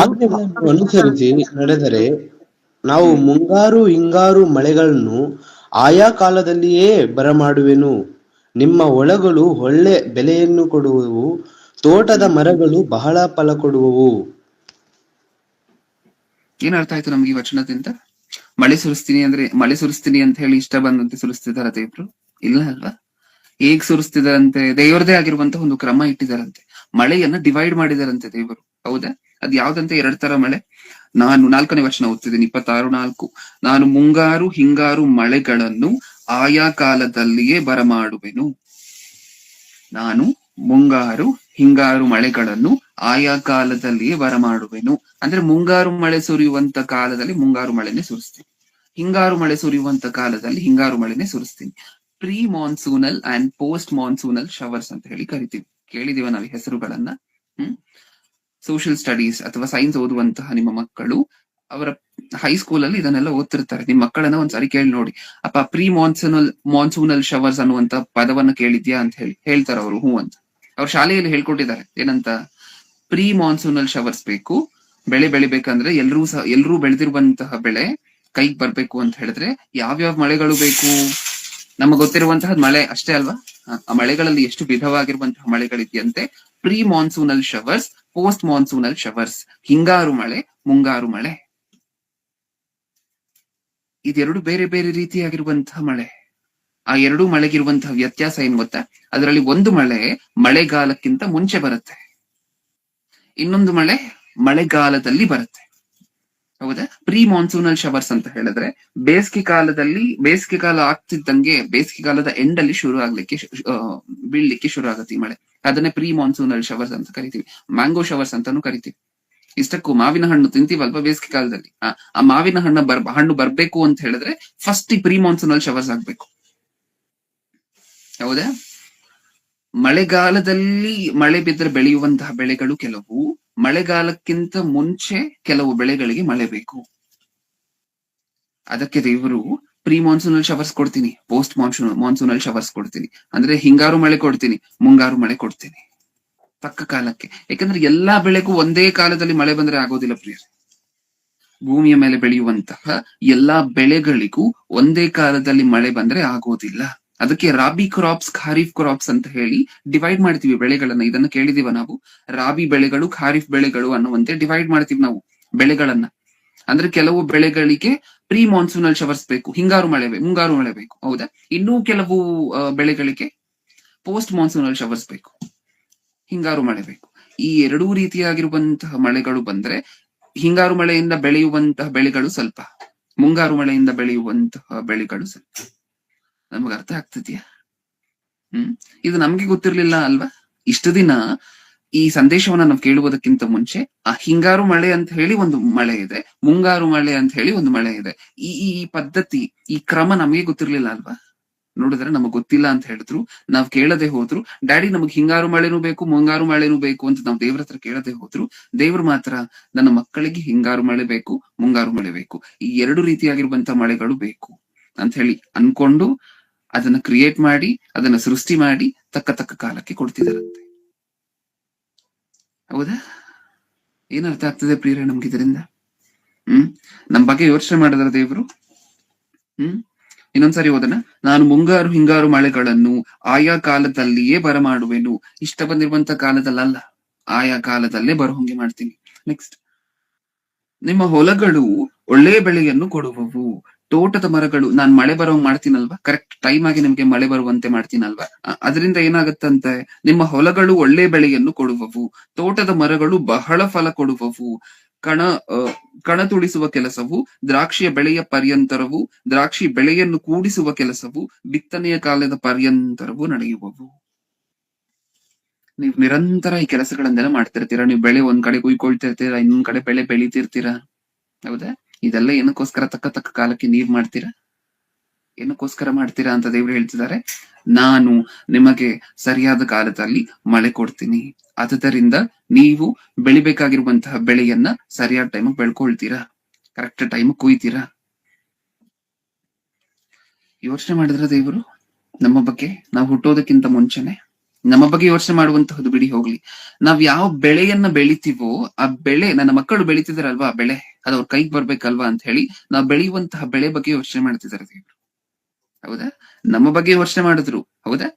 ಆಜ್ಞೆಗಳನ್ನು ಅನುಸರಿಸಿ ನಡೆದರೆ ನಾವು ಮುಂಗಾರು ಹಿಂಗಾರು ಮಳೆಗಳನ್ನು ಆಯಾ ಕಾಲದಲ್ಲಿಯೇ ಬರಮಾಡುವೆನು. ನಿಮ್ಮ ಹೊಲಗಳು ಒಳ್ಳೆ ಬೆಲೆಯನ್ನು ಕೊಡುವವು, ತೋಟದ ಮರಗಳು ಬಹಳ ಫಲ ಕೊಡುವವು. ಏನ್ ಅರ್ಥ ಆಯ್ತು ನಮ್ಗೆ ಈ ವಚನದಿಂದ? ಮಳೆ ಸುರಿಸ್ತೀನಿ ಅಂತ ಹೇಳಿ ಇಷ್ಟ ಬಂದಂತೆ ಸುರಿಸ್ತಿದಾರ ದೇವ್ರು? ಇಲ್ಲ ಅಲ್ವಾ? ಹೇಗ್ ಸುರಿಸ್ತಿದಾರಂತೆ? ದೇವ್ರದೇ ಆಗಿರುವಂತಹ ಒಂದು ಕ್ರಮ ಇಟ್ಟಿದಾರಂತೆ. ಮಳೆಯನ್ನ ಡಿವೈಡ್ ಮಾಡಿದಾರಂತೆ ದೇವರು. ಹೌದಾ? ಅದ್ ಯಾವ್ದಂತೆ? 2 ತರ ಮಳೆ. ನಾನು 4ನೇ ವಚನ ಓದ್ತಿದ್ದೀನಿ, 26:4. ನಾನು ಮುಂಗಾರು ಹಿಂಗಾರು ಮಳೆಗಳನ್ನು ಆಯಾ ಕಾಲದಲ್ಲಿಯೇ ಬರಮಾಡುವೆನು. ನಾನು ಮುಂಗಾರು ಹಿಂಗಾರು ಮಳೆಗಳನ್ನು ಆಯಾ ಕಾಲದಲ್ಲಿಯೇ ಬರಮಾಡುವೆನು ಅಂದ್ರೆ ಮುಂಗಾರು ಮಳೆ ಸುರಿಯುವಂತ ಕಾಲದಲ್ಲಿ ಮುಂಗಾರು ಮಳೆನೆ ಸುರಿಸ್ತೀನಿ, ಹಿಂಗಾರು ಮಳೆ ಸುರಿಯುವಂತ ಕಾಲದಲ್ಲಿ ಹಿಂಗಾರು ಮಳೆನೆ ಸುರಿಸ್ತೀನಿ. Pre ಮಾನ್ಸೂನಲ್ and post monsoonal showers ಅಂತ ಹೇಳಿ ಕರಿತೀವಿ. ಕೇಳಿದೀವ ನಾವು ಹೆಸರುಗಳನ್ನ? ಸೋಷಿಯಲ್ ಸ್ಟಡೀಸ್ ಅಥವಾ ಸೈನ್ಸ್ ಓದುವಂತಹ ನಿಮ್ಮ ಮಕ್ಕಳು ಅವರ ಹೈಸ್ಕೂಲ್ ಅಲ್ಲಿ ಇದನ್ನೆಲ್ಲ ಓದ್ತಿರ್ತಾರೆ. ನಿಮ್ ಮಕ್ಕಳನ್ನ ಒಂದ್ಸಾರಿ ಕೇಳಿ ನೋಡಿ, ಅಪ್ಪ ಪ್ರೀ ಮಾನ್ಸೂನಲ್ ಶವರ್ಸ್ ಅನ್ನುವಂತ ಪದವನ್ನ ಕೇಳಿದ್ಯಾ ಅಂತ ಹೇಳ್ತಾರ ಅವರು. ಹೂ ಅಂತ. ಅವ್ರ ಶಾಲೆಯಲ್ಲಿ ಹೇಳ್ಕೊಟ್ಟಿದ್ದಾರೆ. ಏನಂತ? ಪ್ರೀ ಮಾನ್ಸೂನಲ್ ಶವರ್ಸ್ ಬೇಕು, ಬೆಳೆ ಬೆಳಿಬೇಕಂದ್ರೆ ಎಲ್ರೂ ಬೆಳೆದಿರುವಂತಹ ಬೆಳೆ ಕೈಗೆ ಬರ್ಬೇಕು ಅಂತ ಹೇಳಿದ್ರೆ ಯಾವ್ಯಾವ ಮಳೆಗಳು ಬೇಕು? ನಮಗ್ ಗೊತ್ತಿರುವಂತಹ ಮಳೆ ಅಷ್ಟೇ ಅಲ್ವಾ? ಆ ಮಳೆಗಳಲ್ಲಿ ಎಷ್ಟು ವಿಧವಾಗಿರುವಂತಹ ಮಳೆಗಳಿದೆಯಂತೆ. Pre monsoonal showers, post monsoonal showers. ಹಿಂಗಾರು ಮಳೆ, ಮುಂಗಾರು ಮಳೆ. ಇದೆರಡು ಬೇರೆ ಬೇರೆ ರೀತಿಯಾಗಿರುವಂತಹ ಮಳೆ. ಆ ಎರಡೂ ಮಳೆಗಿರುವಂತಹ ವ್ಯತ್ಯಾಸ ಏನ್ ಗೊತ್ತಾ? ಅದರಲ್ಲಿ ಒಂದು ಮಳೆ ಮಳೆಗಾಲಕ್ಕಿಂತ ಮುಂಚೆ ಬರುತ್ತೆ, ಇನ್ನೊಂದು ಮಳೆ ಮಳೆಗಾಲದಲ್ಲಿ ಬರುತ್ತೆ. ಹೌದಾ? ಪ್ರೀ ಮಾನ್ಸೂನಲ್ ಶವರ್ಸ್ ಅಂತ ಹೇಳಿದ್ರೆ ಬೇಸಿಗೆ ಕಾಲ ಆಗ್ತಿದ್ದಂಗೆ ಬೇಸಿಗೆಗಾಲದ ಎಂಡ್ ಅಲ್ಲಿ ಶುರು ಆಗ್ಲಿಕ್ಕೆ ಬೀಳ್ಲಿಕ್ಕೆ ಶುರು ಆಗುತ್ತೆ ಈ ಮಳೆ. ಅದನ್ನೇ ಪ್ರೀ ಮಾನ್ಸೂನಲ್ ಶವರ್ಸ್ ಅಂತ ಕರಿತೀವಿ. ಮ್ಯಾಂಗೋ ಶವರ್ಸ್ ಅಂತಾನು ಕರಿತೀವಿ. ಇಷ್ಟಕ್ಕೂ ಮಾವಿನ ಹಣ್ಣು ತಿಂತೀವಲ್ವಾ ಬೇಸಿಗೆ ಕಾಲದಲ್ಲಿ, ಆ ಮಾವಿನ ಹಣ್ಣು ಬರ್ಬೇಕು ಅಂತ ಹೇಳಿದ್ರೆ ಫಸ್ಟ್ ಈ ಪ್ರೀ ಮಾನ್ಸೂನಲ್ ಶವರ್ಸ್ ಆಗ್ಬೇಕು. ಹೌದಾ? ಮಳೆಗಾಲದಲ್ಲಿ ಮಳೆ ಬಿದ್ದರೆ ಬೆಳೆಯುವಂತಹ ಬೆಳೆಗಳು ಕೆಲವು, ಮಳೆಗಾಲಕ್ಕಿಂತ ಮುಂಚೆ ಕೆಲವು ಬೆಳೆಗಳಿಗೆ ಮಳೆ ಬೇಕು. ಅದಕ್ಕೆ ದೇವರು ಪ್ರೀ ಮಾನ್ಸೂನಲ್ ಶವರ್ಸ್ ಕೊಡ್ತೀನಿ, ಪೋಸ್ಟ್ ಮಾನ್ಸೂನಲ್ ಶವರ್ಸ್ ಕೊಡ್ತೀನಿ. ಅಂದ್ರೆ ಹಿಂಗಾರು ಮಳೆ ಕೊಡ್ತೀನಿ, ಮುಂಗಾರು ಮಳೆ ಕೊಡ್ತೀನಿ ತಕ್ಕ ಕಾಲಕ್ಕೆ. ಯಾಕಂದ್ರೆ ಎಲ್ಲಾ ಬೆಳೆಗೂ ಒಂದೇ ಕಾಲದಲ್ಲಿ ಮಳೆ ಬಂದ್ರೆ ಆಗೋದಿಲ್ಲ ಪ್ರಿಯರೇ. ಭೂಮಿಯ ಮೇಲೆ ಬೆಳೆಯುವಂತಹ ಎಲ್ಲಾ ಬೆಳೆಗಳಿಗೂ ಒಂದೇ ಕಾಲದಲ್ಲಿ ಮಳೆ ಬಂದ್ರೆ ಆಗೋದಿಲ್ಲ. ಅದಕ್ಕೆ ರಾಬಿ ಕ್ರಾಪ್ಸ್, ಖಾರಿಫ್ ಕ್ರಾಪ್ಸ್ ಅಂತ ಹೇಳಿ ಡಿವೈಡ್ ಮಾಡ್ತೀವಿ ಬೆಳೆಗಳನ್ನ. ಇದನ್ನ ಕೇಳಿದೀವ ನಾವು, ರಾಬಿ ಬೆಳೆಗಳು, ಖಾರಿಫ್ ಬೆಳೆಗಳು ಅನ್ನುವಂತೆ ಡಿವೈಡ್ ಮಾಡ್ತೀವಿ ನಾವು ಬೆಳೆಗಳನ್ನ. ಅಂದ್ರೆ ಕೆಲವು ಬೆಳೆಗಳಿಗೆ ಪ್ರೀ ಮಾನ್ಸೂನಲ್ ಶವರ್ಸ್ ಬೇಕು, ಮುಂಗಾರು ಮಳೆ ಬೇಕು. ಹೌದಾ? ಇನ್ನೂ ಕೆಲವು ಬೆಳೆಗಳಿಗೆ ಪೋಸ್ಟ್ ಮಾನ್ಸೂನಲ್ ಶವರ್ಸ್ ಬೇಕು, ಹಿಂಗಾರು ಮಳೆ ಬೇಕು. ಈ ಎರಡೂ ರೀತಿಯಾಗಿರುವಂತಹ ಮಳೆಗಳು ಬಂದ್ರೆ ಹಿಂಗಾರು ಮಳೆಯಿಂದ ಬೆಳೆಯುವಂತಹ ಬೆಳೆಗಳು ಸ್ವಲ್ಪ, ಮುಂಗಾರು ಮಳೆಯಿಂದ ಬೆಳೆಯುವಂತಹ ಬೆಳೆಗಳು ಸ್ವಲ್ಪ. ನಮಗ ಅರ್ಥ ಆಗ್ತಿದ್ಯಾ? ಇದು ನಮ್ಗೆ ಗೊತ್ತಿರ್ಲಿಲ್ಲ ಅಲ್ವಾ? ಇಷ್ಟು ದಿನ ಈ ಸಂದೇಶವನ್ನ ನಾವು ಕೇಳುವುದಕ್ಕಿಂತ ಮುಂಚೆ ಆ ಹಿಂಗಾರು ಮಳೆ ಅಂತ ಹೇಳಿ ಒಂದು ಮಳೆ ಇದೆ, ಮುಂಗಾರು ಮಳೆ ಅಂತ ಹೇಳಿ ಒಂದು ಮಳೆ ಇದೆ. ಈ ಪದ್ಧತಿ, ಈ ಕ್ರಮ ನಮಗೆ ಗೊತ್ತಿರ್ಲಿಲ್ಲ ಅಲ್ವಾ? ನೋಡಿದ್ರೆ ನಮಗ್ ಗೊತ್ತಿಲ್ಲ ಅಂತ ಹೇಳಿದ್ರು, ನಾವ್ ಕೇಳದೆ ಹೋದ್ರು, ಡ್ಯಾಡಿ ನಮಗ್ ಹಿಂಗಾರು ಮಳೆನೂ ಬೇಕು, ಮುಂಗಾರು ಮಳೆನೂ ಬೇಕು ಅಂತ ನಾವು ದೇವ್ರ ಹತ್ರ ಕೇಳದೆ ಹೋದ್ರು, ದೇವ್ರು ಮಾತ್ರ ನನ್ನ ಮಕ್ಕಳಿಗೆ ಹಿಂಗಾರು ಮಳೆ ಬೇಕು, ಮುಂಗಾರು ಮಳೆ ಬೇಕು, ಈ ಎರಡು ರೀತಿಯಾಗಿರುವಂತಹ ಮಳೆಗಳು ಬೇಕು ಅಂತ ಹೇಳಿ ಅನ್ಕೊಂಡು ಅದನ್ನ ಕ್ರಿಯೇಟ್ ಮಾಡಿ, ಅದನ್ನ ಸೃಷ್ಟಿ ಮಾಡಿ ತಕ್ಕ ಕಾಲಕ್ಕೆ ಕೊಡ್ತಿದಾರಂತೆ. ಹೌದಾ? ಏನ್ ಅರ್ಥ ಆಗ್ತದೆ ಪ್ರಿಯರೇ ನಮ್ಗೆ ಇದರಿಂದ? ನಮ್ ಬಗ್ಗೆ ಯೋಚನೆ ಮಾಡಿದ್ರ ದೇವ್ರು. ಇನ್ನೊಂದ್ಸರಿ ಓದನ. ನಾನು ಮುಂಗಾರು ಹಿಂಗಾರು ಮಳೆಗಳನ್ನು ಆಯಾ ಕಾಲದಲ್ಲಿಯೇ ಬರಮಾಡುವೆನು. ಇಷ್ಟ ಬಂದಿರುವಂತ ಕಾಲದಲ್ಲ, ಆಯಾ ಕಾಲದಲ್ಲೇ ಬರಹೊಂಗೆ ಮಾಡ್ತೀನಿ. ನೆಕ್ಸ್ಟ್, ನಿಮ್ಮ ಹೊಲಗಳು ಒಳ್ಳೆಯ ಬೆಳೆಯನ್ನು ಕೊಡುವವು, ತೋಟದ ಮರಗಳು, ನಾನ್ ಮಳೆ ಬರೋಂಗ್ ಮಾಡ್ತೀನಲ್ವಾ, ಕರೆಕ್ಟ್ ಟೈಮ್ ಆಗಿ ನಿಮ್ಗೆ ಮಳೆ ಬರುವಂತೆ ಮಾಡ್ತೀನಲ್ವಾ, ಅದರಿಂದ ಏನಾಗತ್ತಂತೆ, ನಿಮ್ಮ ಹೊಲಗಳು ಒಳ್ಳೆ ಬೆಳೆಯನ್ನು ಕೊಡುವವು, ತೋಟದ ಮರಗಳು ಬಹಳ ಫಲ ಕೊಡುವವು, ಕಣ ತುಳಿಸುವ ಕೆಲಸವು, ದ್ರಾಕ್ಷಿಯ ಬೆಳೆಯ ಪರ್ಯಂತರವು, ದ್ರಾಕ್ಷಿ ಬೆಳೆಯನ್ನು ಕೂಡಿಸುವ ಕೆಲಸವು, ಬಿತ್ತನೆಯ ಕಾಲದ ಪರ್ಯಂತರವು ನಡೆಯುವವು. ನೀವು ನಿರಂತರ ಈ ಕೆಲಸಗಳನ್ನೆಲ್ಲ ಮಾಡ್ತಿರ್ತೀರಾ. ನೀವು ಬೆಳೆ ಒಂದ್ ಕಡೆ ಕುಯ್ಕೊಳ್ತಿರ್ತೀರಾ, ಇನ್ನೊಂದ್ ಕಡೆ ಬೆಳೆ ಬೆಳಿತಿರ್ತೀರಾ. ಹೌದಾ? ಇದೆಲ್ಲ ಏನಕ್ಕೋಸ್ಕರ ತಕ್ಕ ಕಾಲಕ್ಕೆ ನೀವ್ ಮಾಡ್ತೀರಾ? ಏನಕ್ಕೋಸ್ಕರ ಮಾಡ್ತೀರಾ ಅಂತ ದೇವ್ರು ಹೇಳ್ತಿದ್ದಾರೆ. ನಾನು ನಿಮಗೆ ಸರಿಯಾದ ಕಾಲದಲ್ಲಿ ಮಳೆ ಕೊಡ್ತೀನಿ, ಆದ್ದರಿಂದ ನೀವು ಬೆಳಿಬೇಕಾಗಿರುವಂತಹ ಬೆಳೆಯನ್ನ ಸರಿಯಾದ ಟೈಮ್ ಬೆಳ್ಕೊಳ್ತೀರಾ, ಕರೆಕ್ಟ್ ಟೈಮ್ ಕುಯ್ತೀರಾ. ಯೋಚನೆ ಮಾಡಿದ್ರ ದೇವರು ನಮ್ಮ ಬಗ್ಗೆ, ನಾವು ಹುಟ್ಟೋದಕ್ಕಿಂತ ಮುಂಚೆನೆ ನಮ್ಮ ಬಗ್ಗೆ ಯೋಚನೆ ಮಾಡುವಂತಹದ್ದು ಬಿಡಿ ಹೋಗ್ಲಿ. ನಾವ್ ಯಾವ ಬೆಳೆಯನ್ನ ಬೆಳಿತೀವೋ ಆ ಬೆಳೆ, ನನ್ನ ಮಕ್ಕಳು ಬೆಳಿತಿದಾರಲ್ವಾ, ಆ ಬೆಳೆ ಅದು ಅವ್ರ ಕೈಗೆ ಬರ್ಬೇಕಲ್ವಾ ಅಂತ ಹೇಳಿ ನಾವ್ ಬೆಳೆಯುವಂತಹ ಬೆಳೆ ಬಗ್ಗೆ ಯೋಚನೆ ಮಾಡ್ತಿದ್ದಾರೆ ದೇವ್ರು. ಹೌದಾ? ನಮ್ಮ ಬಗ್ಗೆ ಯೋಚನೆ ಮಾಡಿದ್ರು. ಹೌದಾ?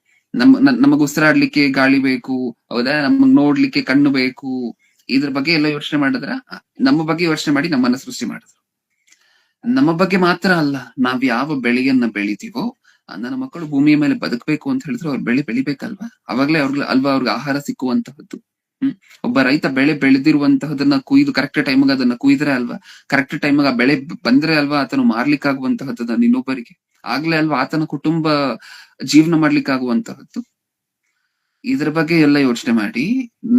ನಮಗ್ ಉಸಿರಾಡ್ಲಿಕ್ಕೆ ಗಾಳಿ ಬೇಕು, ಹೌದಾ? ನಮಗ್ ನೋಡ್ಲಿಕ್ಕೆ ಕಣ್ಣು ಬೇಕು, ಇದ್ರ ಬಗ್ಗೆ ಎಲ್ಲ ಯೋಚನೆ ಮಾಡಿದ್ರ? ನಮ್ಮ ಬಗ್ಗೆ ಯೋಚನೆ ಮಾಡಿ ನಮ್ಮನ್ನ ಸೃಷ್ಟಿ ಮಾಡಿದ್ರು. ನಮ್ಮ ಬಗ್ಗೆ ಮಾತ್ರ ಅಲ್ಲ, ನಾವ್ ಯಾವ ಬೆಳೆಯನ್ನ ಬೆಳಿತೀವೋ ನನ್ನ ಮಕ್ಕಳು ಭೂಮಿಯ ಮೇಲೆ ಬದುಕಬೇಕು ಅಂತ ಹೇಳಿದ್ರೆ ಅವ್ರು ಬೆಳೆ ಬೆಳಿಬೇಕಲ್ವಾ, ಅವಾಗ್ಲೇ ಅವ್ರಿಗೆ ಆಹಾರ ಸಿಕ್ಕುವಂತಹದ್ದು. ಒಬ್ಬ ರೈತ ಬೆಳೆ ಬೆಳೆದಿರುವಂತಹದನ್ನ ಕುಯ್ದು ಕರೆಕ್ಟ್ ಟೈಮ್ಗೆ ಅದನ್ನ ಕುಯ್ದ್ರೆ ಅಲ್ವಾ, ಕರೆಕ್ಟ್ ಟೈಮ್ಗೆ ಆ ಬೆಳೆ ಬಂದ್ರೆ ಅಲ್ವಾ ಆತನು ಮಾರ್ಲಿಕ್ಕಾಗುವಂತಹದ್ದನ್ನ ಇನ್ನೊಬ್ಬರಿಗೆ, ಆಗ್ಲೇ ಅಲ್ವಾ ಆತನ ಕುಟುಂಬ ಜೀವನ ಮಾಡ್ಲಿಕ್ಕಾಗುವಂತಹದ್ದು. ಇದ್ರ ಬಗ್ಗೆ ಎಲ್ಲ ಯೋಚನೆ ಮಾಡಿ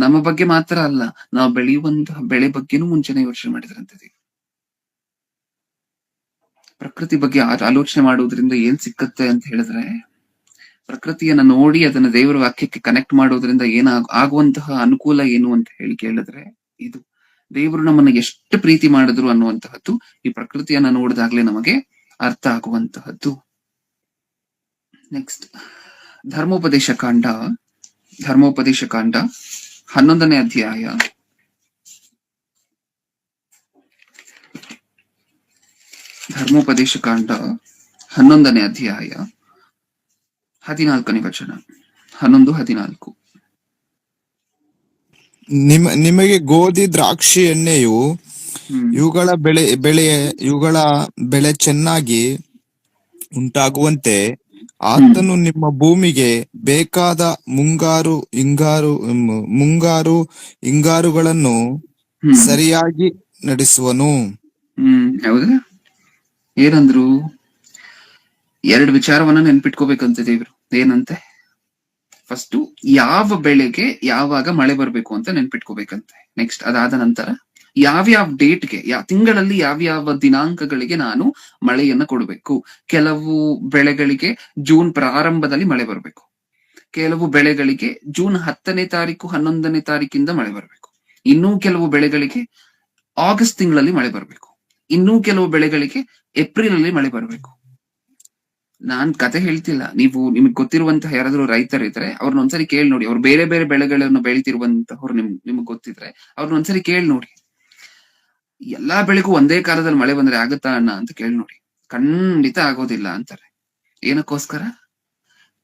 ನಮ್ಮ ಬಗ್ಗೆ ಮಾತ್ರ ಅಲ್ಲ, ನಾವು ಬೆಳೆಯುವಂತಹ ಬೆಳೆ ಬಗ್ಗೆನೂ ಮುಂಚೆನೆ ಯೋಚನೆ ಮಾಡಿದ್ರಂತೆ. ಪ್ರಕೃತಿ ಬಗ್ಗೆ ಆಲೋಚನೆ ಮಾಡುವುದರಿಂದ ಏನ್ ಸಿಕ್ಕತ್ತೆ ಅಂತ ಹೇಳಿದ್ರೆ, ಪ್ರಕೃತಿಯನ್ನ ನೋಡಿ ಅದನ್ನ ದೇವರ ವಾಕ್ಯಕ್ಕೆ ಕನೆಕ್ಟ್ ಮಾಡೋದ್ರಿಂದ ಆಗುವಂತಹ ಅನುಕೂಲ ಏನು ಅಂತ ಹೇಳಿ ಕೇಳಿದ್ರೆ, ಇದು ದೇವರು ನಮ್ಮನ್ನ ಎಷ್ಟು ಪ್ರೀತಿ ಮಾಡಿದ್ರು ಅನ್ನುವಂತಹದ್ದು ಈ ಪ್ರಕೃತಿಯನ್ನ ನೋಡಿದಾಗ್ಲೇ ನಮಗೆ ಅರ್ಥ ಆಗುವಂತಹದ್ದು. ನೆಕ್ಸ್ಟ್, ಧರ್ಮೋಪದೇಶ ಕಾಂಡ 11ನೇ ಅಧ್ಯಾಯ 14ನೇ ವಚನ. 11:14. ನಿಮಗೆ ಗೋಧಿ, ದ್ರಾಕ್ಷಿ ಎಣ್ಣೆಯು ಇವುಗಳ ಬೆಳೆ ಚೆನ್ನಾಗಿ ಉಂಟಾಗುವಂತೆ ಆತನು ನಿಮ್ಮ ಭೂಮಿಗೆ ಬೇಕಾದ ಹಿಂಗಾರುಗಳನ್ನು ಸರಿಯಾಗಿ ನಡೆಸುವನು. ಹೌದಾ? ಏನಂದ್ರು? 2 ವಿಚಾರವನ್ನ ನೆನ್ಪಿಟ್ಕೋಬೇಕಂತ ದೇವ್ರು. ಏನಂತೆ? ಫಸ್ಟ್, ಯಾವ ಬೆಳೆಗೆ ಯಾವಾಗ ಮಳೆ ಬರ್ಬೇಕು ಅಂತ ನೆನ್ಪಿಟ್ಕೋಬೇಕಂತೆ. ನೆಕ್ಸ್ಟ್, ಅದಾದ ನಂತರ ಯಾವ್ಯಾವ ಡೇಟ್ಗೆ, ತಿಂಗಳಲ್ಲಿ ಯಾವ್ಯಾವ ದಿನಾಂಕಗಳಿಗೆ ನಾನು ಮಳೆಯನ್ನ ಕೊಡಬೇಕು. ಕೆಲವು ಬೆಳೆಗಳಿಗೆ ಜೂನ್ ಪ್ರಾರಂಭದಲ್ಲಿ ಮಳೆ ಬರಬೇಕು, ಕೆಲವು ಬೆಳೆಗಳಿಗೆ ಜೂನ್ 10ನೇ ತಾರೀಕು 11ನೇ ತಾರೀಕಿಂದ ಮಳೆ ಬರಬೇಕು, ಇನ್ನೂ ಕೆಲವು ಬೆಳೆಗಳಿಗೆ ಆಗಸ್ಟ್ ತಿಂಗಳಲ್ಲಿ ಮಳೆ ಬರಬೇಕು, ಇನ್ನೂ ಕೆಲವು ಬೆಳೆಗಳಿಗೆ ಏಪ್ರಿಲ್ ಅಲ್ಲಿ ಮಳೆ ಬರಬೇಕು. ನಾನ್ ಕತೆ ಹೇಳ್ತಿಲ್ಲ, ನಿಮ್ಗೆ ಗೊತ್ತಿರುವಂತಹ ಯಾರಾದ್ರೂ ರೈತರಿದ್ರೆ ಅವ್ರನ್ನ ಒಂದ್ಸರಿ ಕೇಳಿ ನೋಡಿ. ಅವ್ರು ಬೇರೆ ಬೇರೆ ಬೆಳೆಗಳನ್ನು ಬೆಳಿತಿರುವಂತವ್ರು ನಿಮ್ಗೆ ಗೊತ್ತಿದ್ರೆ ಅವ್ರನ್ನ ಒಂದ್ಸರಿ ಕೇಳಿ ನೋಡಿ. ಎಲ್ಲಾ ಬೆಳೆಗೂ ಒಂದೇ ಕಾಲದಲ್ಲಿ ಮಳೆ ಬಂದ್ರೆ ಆಗುತ್ತಾ ಅಣ್ಣ ಅಂತ ಕೇಳಿ ನೋಡಿ. ಖಂಡಿತ ಆಗೋದಿಲ್ಲ ಅಂತಾರೆ. ಏನಕ್ಕೋಸ್ಕರ?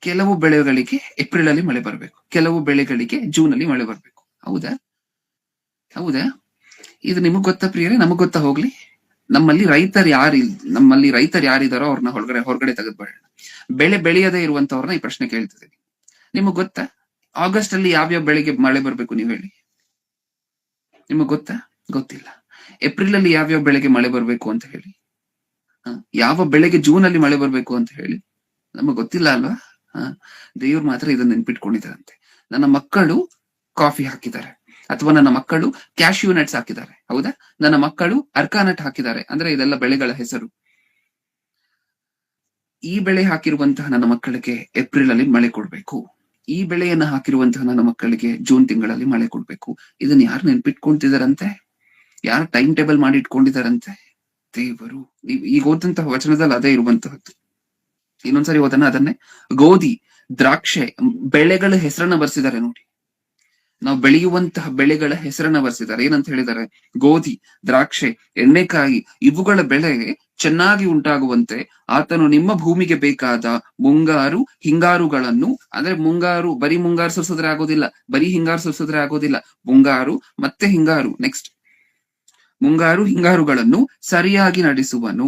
ಕೆಲವು ಬೆಳೆಗಳಿಗೆ ಏಪ್ರಿಲ್ ಅಲ್ಲಿ ಮಳೆ ಬರ್ಬೇಕು, ಕೆಲವು ಬೆಳೆಗಳಿಗೆ ಜೂನ್ ಅಲ್ಲಿ ಮಳೆ ಬರ್ಬೇಕು. ಹೌದಾ? ಇದು ನಿಮಗ್ ಗೊತ್ತಾ ಪ್ರಿಯರೇ? ನಮಗ್ ಗೊತ್ತಾ ಹೋಗ್ಲಿ. ನಮ್ಮಲ್ಲಿ ರೈತರು ಯಾರಿದಾರೋ ಅವ್ರನ್ನ ಹೊರಗಡೆ ತೆಗೆದ್ಬೇಡ. ಬೆಳೆ ಬೆಳೆಯದೇ ಇರುವಂತವ್ರನ್ನ ಈ ಪ್ರಶ್ನೆ ಕೇಳ್ತಿದ್ದೀನಿ. ನಿಮಗ್ ಗೊತ್ತಾ ಆಗಸ್ಟ್ ಅಲ್ಲಿ ಯಾವ್ಯಾವ ಬೆಳೆಗೆ ಮಳೆ ಬರ್ಬೇಕು? ನೀವ್ ಹೇಳಿ. ನಿಮಗ್ ಗೊತ್ತಾ? ಗೊತ್ತಿಲ್ಲ. ಏಪ್ರಿಲ್ ಅಲ್ಲಿ ಯಾವ್ಯಾವ ಬೆಳೆಗೆ ಮಳೆ ಬರ್ಬೇಕು ಅಂತ ಹೇಳಿ. ಯಾವ ಬೆಳೆಗೆ ಜೂನ್ ಅಲ್ಲಿ ಮಳೆ ಬರ್ಬೇಕು ಅಂತ ಹೇಳಿ. ನಮಗ್ ಗೊತ್ತಿಲ್ಲ ಅಲ್ವಾ? ದೇವ್ರು ಮಾತ್ರ ಇದನ್ನ ನೆನ್ಪಿಟ್ಕೊಂಡಿದ್ದಾರಂತೆ. ನನ್ನ ಮಕ್ಕಳು ಕಾಫಿ ಹಾಕಿದ್ದಾರೆ, ಅಥವಾ ನನ್ನ ಮಕ್ಕಳು ಕ್ಯಾಶ್ಯೂ ನಟ್ಸ್ ಹಾಕಿದ್ದಾರೆ. ಹೌದಾ? ನನ್ನ ಮಕ್ಕಳು ಅರ್ಕಾನಟ್ ಹಾಕಿದ್ದಾರೆ. ಅಂದ್ರೆ ಇದೆಲ್ಲ ಬೆಳೆಗಳ ಹೆಸರು. ಈ ಬೆಳೆ ಹಾಕಿರುವಂತಹ ನನ್ನ ಮಕ್ಕಳಿಗೆ ಏಪ್ರಿಲ್ ಅಲ್ಲಿ ಮಳೆ ಕೊಡ್ಬೇಕು, ಈ ಬೆಳೆಯನ್ನ ಹಾಕಿರುವಂತಹ ನನ್ನ ಮಕ್ಕಳಿಗೆ ಜೂನ್ ತಿಂಗಳಲ್ಲಿ ಮಳೆ ಕೊಡ್ಬೇಕು. ಇದನ್ನ ಯಾರು ನೆನ್ಪಿಟ್ಕೊಂತಿದಾರಂತೆ? ಯಾರು ಟೈಮ್ ಟೇಬಲ್ ಮಾಡಿ ಇಟ್ಕೊಂಡಿದಾರಂತೆ? ದೇವರು. ಈಗ ಓದಂತಹ ವಚನದಲ್ಲಿ ಅದೇ ಇರುವಂತಹದ್ದು. ಇನ್ನೊಂದ್ಸರಿ ಓದನ ಅದನ್ನೇ. ಗೋಧಿ, ದ್ರಾಕ್ಷೆ ಬೆಳೆಗಳ ಹೆಸರನ್ನ ಬರ್ಸಿದ್ದಾರೆ ನೋಡಿ. ನಾವು ಬೆಳೆಯುವಂತಹ ಬೆಳೆಗಳ ಹೆಸರನ್ನ ಬರ್ಸಿದ್ದಾರೆ. ಏನಂತ ಹೇಳಿದ್ದಾರೆ? ಗೋಧಿ, ದ್ರಾಕ್ಷೆ, ಎಣ್ಣೆಕಾಯಿ ಇವುಗಳ ಬೆಳೆ ಚೆನ್ನಾಗಿ ಉಂಟಾಗುವಂತೆ ಆತನು ನಿಮ್ಮ ಭೂಮಿಗೆ ಬೇಕಾದ ಮುಂಗಾರು ಹಿಂಗಾರುಗಳನ್ನು, ಅಂದ್ರೆ ಮುಂಗಾರು ಬರೀ ಮುಂಗಾರು ಸುರಿಸಿದ್ರೆ ಆಗೋದಿಲ್ಲ, ಬರೀ ಹಿಂಗಾರು ಸುರಿಸಿದ್ರೆ ಆಗೋದಿಲ್ಲ. ಮುಂಗಾರು ಮತ್ತೆ ಹಿಂಗಾರು, ನೆಕ್ಸ್ಟ್ ಮುಂಗಾರು ಹಿಂಗಾರುಗಳನ್ನು ಸರಿಯಾಗಿ ನಡೆಸುವನು,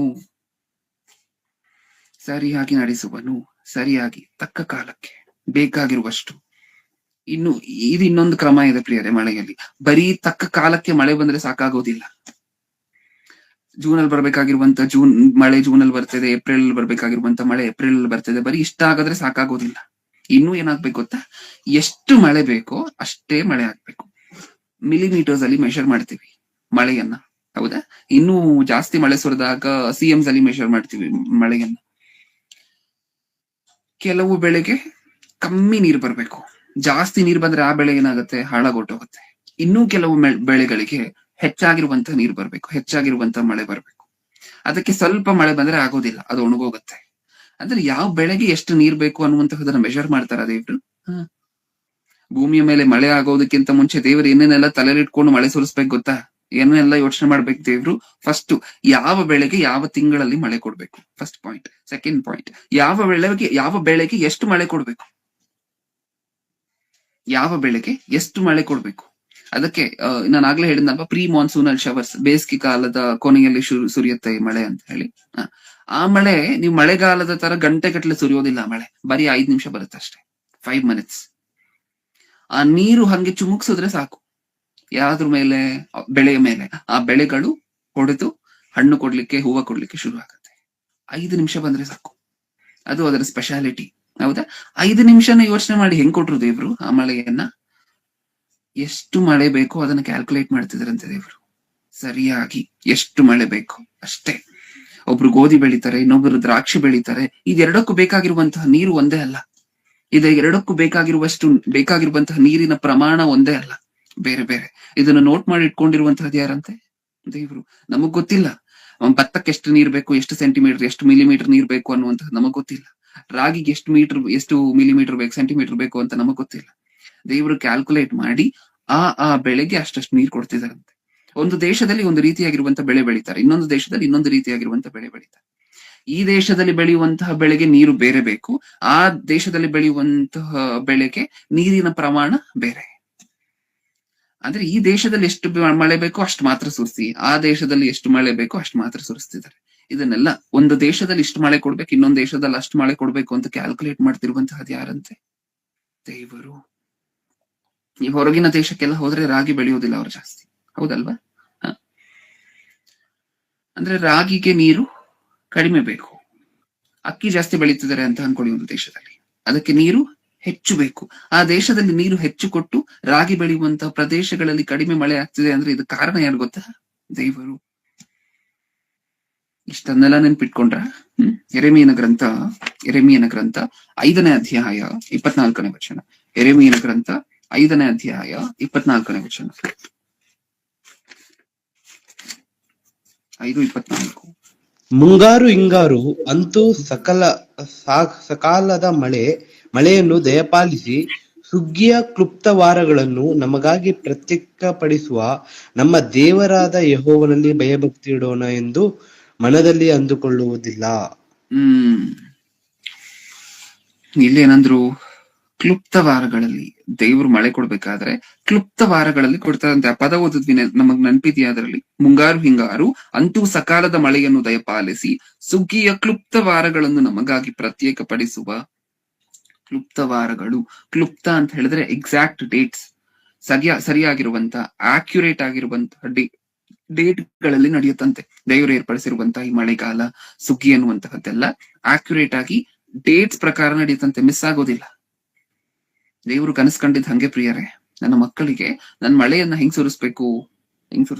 ಸರಿಯಾಗಿ ತಕ್ಕ ಕಾಲಕ್ಕೆ ಬೇಕಾಗಿರುವಷ್ಟು. ಇದು ಇನ್ನೊಂದು ಕ್ರಮ ಇದೆ ಪ್ರಿಯರೇ ಮಳೆಯಲ್ಲಿ. ಬರೀ ತಕ್ಕ ಕಾಲಕ್ಕೆ ಮಳೆ ಬಂದ್ರೆ ಸಾಕಾಗೋದಿಲ್ಲ. ಜೂನ್ ಅಲ್ಲಿ ಬರ್ಬೇಕಾಗಿರುವಂತ ಮಳೆ ಜೂನ್ ಅಲ್ಲಿ ಬರ್ತದೆ, ಏಪ್ರಿಲ್ ಅಲ್ಲಿ ಬರ್ಬೇಕಾಗಿರುವಂತ ಮಳೆ ಏಪ್ರಿಲ್ ಅಲ್ಲಿ ಬರ್ತದೆ. ಬರೀ ಇಷ್ಟ ಆಗಾದ್ರೆ ಸಾಕಾಗೋದಿಲ್ಲ. ಇನ್ನೂ ಏನಾಗ್ಬೇಕು ಗೊತ್ತಾ? ಎಷ್ಟು ಮಳೆ ಬೇಕೋ ಅಷ್ಟೇ ಮಳೆ ಆಗ್ಬೇಕು. ಮಿಲಿಮೀಟರ್ಸ್ ಅಲ್ಲಿ ಮೆಷರ್ ಮಾಡ್ತೀವಿ ಮಳೆಯನ್ನ. ಹೌದಾ? ಇನ್ನೂ ಜಾಸ್ತಿ ಮಳೆ ಸುರಿದಾಗ CMs ಅಲ್ಲಿ ಮೆಷರ್ ಮಾಡ್ತೀವಿ ಮಳೆಯನ್ನ. ಕೆಲವು ಬೆಳೆಗೆ ಕಮ್ಮಿ ನೀರು ಬರ್ಬೇಕು, ಜಾಸ್ತಿ ನೀರು ಬಂದ್ರೆ ಆ ಬೆಳೆ ಏನಾಗುತ್ತೆ? ಹಾಳಾಗೊಟ್ಟೋಗುತ್ತೆ. ಇನ್ನೂ ಕೆಲವು ಬೆಳೆಗಳಿಗೆ ಹೆಚ್ಚಾಗಿರುವಂತ ನೀರು ಬರ್ಬೇಕು, ಹೆಚ್ಚಾಗಿರುವಂತ ಮಳೆ ಬರ್ಬೇಕು. ಅದಕ್ಕೆ ಸ್ವಲ್ಪ ಮಳೆ ಬಂದ್ರೆ ಆಗೋದಿಲ್ಲ, ಅದು ಒಣಗೋಗುತ್ತೆ. ಅಂದ್ರೆ ಯಾವ ಬೆಳೆಗೆ ಎಷ್ಟು ನೀರ್ ಬೇಕು ಅನ್ನುವಂತಹದನ್ನ ಮೆಷರ್ ಮಾಡ್ತಾರ ದೇವ್ರು. ಭೂಮಿಯ ಮೇಲೆ ಮಳೆ ಆಗೋದಕ್ಕಿಂತ ಮುಂಚೆ ದೇವ್ರು ಏನೇನೆಲ್ಲ ತಲೆಲಿಟ್ಕೊಂಡು ಮಳೆ ಸುರಿಸ್ಬೇಕು ಗೊತ್ತಾ? ಏನೆಲ್ಲ ಯೋಚನೆ ಮಾಡ್ಬೇಕು ದೇವ್ರು? ಫಸ್ಟ್, ಯಾವ ಬೆಳೆಗೆ ಯಾವ ತಿಂಗಳಲ್ಲಿ ಮಳೆ ಕೊಡ್ಬೇಕು, ಫಸ್ಟ್ ಪಾಯಿಂಟ್. ಸೆಕೆಂಡ್ ಪಾಯಿಂಟ್, ಯಾವ ಬೆಳೆಗೆ ಎಷ್ಟು ಮಳೆ ಕೊಡ್ಬೇಕು, ಯಾವ ಬೆಳೆಗೆ ಎಷ್ಟು ಮಳೆ ಕೊಡ್ಬೇಕು. ಅದಕ್ಕೆ ನಾನು ಆಗ್ಲೇ ಹೇಳಿದ್ನಲ್ವಾ, ಪ್ರೀ ಮಾನ್ಸೂನಲ್ ಶವರ್ಸ್, ಬೇಸಿಗೆ ಕಾಲದ ಕೊನೆಯಲ್ಲಿ ಸುರಿಯುತ್ತೆ ಮಳೆ ಅಂತ ಹೇಳಿ. ಆ ಮಳೆ ನೀವು ಮಳೆಗಾಲದ ತರ ಗಂಟೆಗಟ್ಟಲೆ ಸುರಿಯೋದಿಲ್ಲ. ಮಳೆ ಬರೀ 5 ನಿಮಿಷ ಬರುತ್ತೆ ಅಷ್ಟೇ, 5 minutes. ಆ ನೀರು ಹಂಗೆ ಚುಮುಕ್ಸಿದ್ರೆ ಸಾಕು ಯಾವ್ದ್ರ ಮೇಲೆ? ಬೆಳೆಯ ಮೇಲೆ. ಆ ಬೆಳೆಗಳು ಹೊಡೆದು ಹಣ್ಣು ಕೊಡ್ಲಿಕ್ಕೆ, ಹೂವು ಕೊಡ್ಲಿಕ್ಕೆ ಶುರು ಆಗುತ್ತೆ. 5 ನಿಮಿಷ ಬಂದ್ರೆ ಸಾಕು. ಅದು ಅದರ ಸ್ಪೆಷಾಲಿಟಿ. ಹೌದಾ? 5 ನಿಮಿಷನ ಯೋಚನೆ ಮಾಡಿ ಹೆಂಗ್ ಕೊಟ್ರು ದೇವ್ರು ಆ ಮಳೆಯನ್ನ. ಎಷ್ಟು ಮಳೆ ಬೇಕೋ ಅದನ್ನ ಕ್ಯಾಲ್ಕುಲೇಟ್ ಮಾಡ್ತಿದ್ರಂತೆ ದೇವ್ರು. ಸರಿಯಾಗಿ ಎಷ್ಟು ಮಳೆ ಬೇಕೋ ಅಷ್ಟೇ. ಒಬ್ರು ಗೋಧಿ ಬೆಳಿತಾರೆ, ಇನ್ನೊಬ್ರು ದ್ರಾಕ್ಷಿ ಬೆಳಿತಾರೆ. ಇದೆರಡಕ್ಕೂ ಬೇಕಾಗಿರುವಂತಹ ನೀರು ಒಂದೇ ಅಲ್ಲ. ಎರಡಕ್ಕೂ ಬೇಕಾಗಿರುವಂತಹ ನೀರಿನ ಪ್ರಮಾಣ ಒಂದೇ ಅಲ್ಲ, ಬೇರೆ ಬೇರೆ. ಇದನ್ನ ನೋಟ್ ಮಾಡಿ ಇಟ್ಕೊಂಡಿರುವಂತಹದ್ದು ಯಾರಂತೆ? ದೇವ್ರು. ನಮಗ್ ಗೊತ್ತಿಲ್ಲ ಭತ್ತಕ್ಕೆ ಎಷ್ಟು ನೀರ್ ಬೇಕು, ಎಷ್ಟು ಸೆಂಟಿಮೀಟರ್, ಎಷ್ಟು ಮಿಲಿಮೀಟರ್ ನೀರ್ ಬೇಕು ಅನ್ನುವಂಥದ್ದು ನಮಗ್ ಗೊತ್ತಿಲ್ಲ. ರಾಗಿಗೆ ಎಷ್ಟು ಮಿಲಿಮೀಟರ್ ಬೇಕು, ಸೆಂಟಿಮೀಟರ್ ಬೇಕು ಅಂತ ನಮಗ್ ಗೊತ್ತಿಲ್ಲ. ದೇವರು ಕ್ಯಾಲ್ಕುಲೇಟ್ ಮಾಡಿ ಆ ಬೆಳೆಗೆ ಅಷ್ಟಷ್ಟು ನೀರು ಕೊಡ್ತಿದಾರಂತೆ. ಒಂದು ದೇಶದಲ್ಲಿ ಒಂದು ರೀತಿಯಾಗಿರುವಂತ ಬೆಳೆ ಬೆಳೀತಾರೆ, ಇನ್ನೊಂದು ದೇಶದಲ್ಲಿ ಇನ್ನೊಂದು ರೀತಿಯಾಗಿರುವಂತ ಬೆಳೆ ಬೆಳೀತಾರೆ. ಈ ದೇಶದಲ್ಲಿ ಬೆಳೆಯುವಂತಹ ಬೆಳೆಗೆ ನೀರು ಬೇರೆ ಬೇಕು, ಆ ದೇಶದಲ್ಲಿ ಬೆಳೆಯುವಂತಹ ಬೆಳೆಗೆ ನೀರಿನ ಪ್ರಮಾಣ ಬೇರೆ. ಅಂದ್ರೆ ಈ ದೇಶದಲ್ಲಿ ಎಷ್ಟು ಮಳೆ ಬೇಕೋ ಅಷ್ಟು ಮಾತ್ರ ಸುರಿಸಿ, ಆ ದೇಶದಲ್ಲಿ ಎಷ್ಟು ಮಳೆ ಬೇಕೋ ಅಷ್ಟು ಮಾತ್ರ ಸುರಿಸ್ತಿದ್ದಾರೆ. ಇದನ್ನೆಲ್ಲ ಒಂದು ದೇಶದಲ್ಲಿ ಇಷ್ಟು ಮಳೆ ಕೊಡ್ಬೇಕು, ಇನ್ನೊಂದು ದೇಶದಲ್ಲಿ ಅಷ್ಟು ಮಳೆ ಕೊಡ್ಬೇಕು ಅಂತ ಕ್ಯಾಲ್ಕುಲೇಟ್ ಮಾಡ್ತಿರುವಂತಹದ್ದು ಯಾರಂತೆ? ದೇವರು. ಈ ಹೊರಗಿನ ದೇಶಕ್ಕೆಲ್ಲ ಹೋದ್ರೆ ರಾಗಿ ಬೆಳೆಯೋದಿಲ್ಲ ಅವ್ರು ಜಾಸ್ತಿ, ಹೌದಲ್ವಾ? ಅಂದ್ರೆ ರಾಗಿಗೆ ನೀರು ಕಡಿಮೆ ಬೇಕು. ಅಕ್ಕಿ ಜಾಸ್ತಿ ಬೆಳೀತಿದ್ದಾರೆ ಅಂತ ಅನ್ಕೊಳ್ಳಿ ಒಂದು ದೇಶದಲ್ಲಿ, ಅದಕ್ಕೆ ನೀರು ಹೆಚ್ಚು ಬೇಕು. ಆ ದೇಶದಲ್ಲಿ ನೀರು ಹೆಚ್ಚು ಕೊಟ್ಟು ರಾಗಿ ಬೆಳೆಯುವಂತಹ ಪ್ರದೇಶಗಳಲ್ಲಿ ಕಡಿಮೆ ಮಳೆ ಆಗ್ತಿದೆ ಅಂದ್ರೆ ಇದು ಕಾರಣ ಯಾರು ಗೊತ್ತಾ? ದೇವರು. ಇಷ್ಟನ್ನೆಲ್ಲ ನೆನ್ಪಿಟ್ಕೊಂಡ್ರ? ಯೆರೆಮೀಯನ ಗ್ರಂಥ 5ನೇ ಅಧ್ಯಾಯ 24ನೇ ವಚನ. ಯೆರೆಮೀಯನ ಗ್ರಂಥ 5ನೇ ಅಧ್ಯಾಯ 24ನೇ ವಚನ. 5:24. ಮುಂಗಾರು ಹಿಂಗಾರು ಅಂತೂ ಸಕಾಲದ ಮಳೆಯನ್ನು ದಯಪಾಲಿಸಿ ಸುಗ್ಗಿಯ ಕ್ಲುಪ್ತವಾರಗಳನ್ನು ನಮಗಾಗಿ ಪ್ರತ್ಯೇಕಪಡಿಸುವ ನಮ್ಮ ದೇವರಾದ ಯೆಹೋವನಲ್ಲಿ ಭಯಭಕ್ತಿ ಇಡೋಣ ಎಂದು ಮನದಲ್ಲಿ ಅಂದುಕೊಳ್ಳುವುದಿಲ್ಲ. ಇಲ್ಲೇನಂದ್ರು? ಕ್ಲುಪ್ತವಾರಗಳಲ್ಲಿ ದೇವ್ರು ಮಳೆ ಕೊಡ್ಬೇಕಾದ್ರೆ ಕ್ಲುಪ್ತವಾರಗಳಲ್ಲಿ ಕೊಡ್ತಾರಂತೆ. ಆ ಪದ ಓದಿದ್ವಿ, ನಮಗ್ ನೆನಪಿದೆಯಾ? ಅದರಲ್ಲಿ ಮುಂಗಾರು ಹಿಂಗಾರು ಅಂತೂ ಸಕಾಲದ ಮಳೆಯನ್ನು ದಯಪಾಲಿಸಿ ಸುಗ್ಗಿಯ ಕ್ಲುಪ್ತವಾರಗಳನ್ನು ನಮಗಾಗಿ ಪ್ರತ್ಯೇಕಪಡಿಸುವ. ಕ್ಲುಪ್ತವಾರಗಳು, ಕ್ಲುಪ್ತ ಅಂತ ಹೇಳಿದ್ರೆ ಎಕ್ಸಾಕ್ಟ್ ಡೇಟ್ಸ್, ಸರಿಯಾಗಿರುವಂತ ಆಕ್ಯುರೇಟ್ ಆಗಿರುವಂತಹ ಡೇಟ್ ಗಳಲ್ಲಿ ನಡೆಯುತ್ತಂತೆ. ದೇವರು ಏರ್ಪಡಿಸಿರುವಂತಹ ಈ ಮಳೆಗಾಲ, ಸುಗ್ಗಿ ಅನ್ನುವಂತಹದ್ದೆಲ್ಲ ಆಕ್ಯುರೇಟ್ ಆಗಿ ಡೇಟ್ಸ್ ಪ್ರಕಾರ ನಡೆಯುತ್ತಂತೆ, ಮಿಸ್ ಆಗೋದಿಲ್ಲ. ದೇವರು ಕನಸ್ಕೊಂಡಿದ್ದ ಹಂಗೆ ಪ್ರಿಯರೇ, ನನ್ನ ಮಕ್ಕಳಿಗೆ ನನ್ನ ಮಳೆಯನ್ನ ಹೆಂಗ್ ಸುರಿಸ್ಬೇಕು,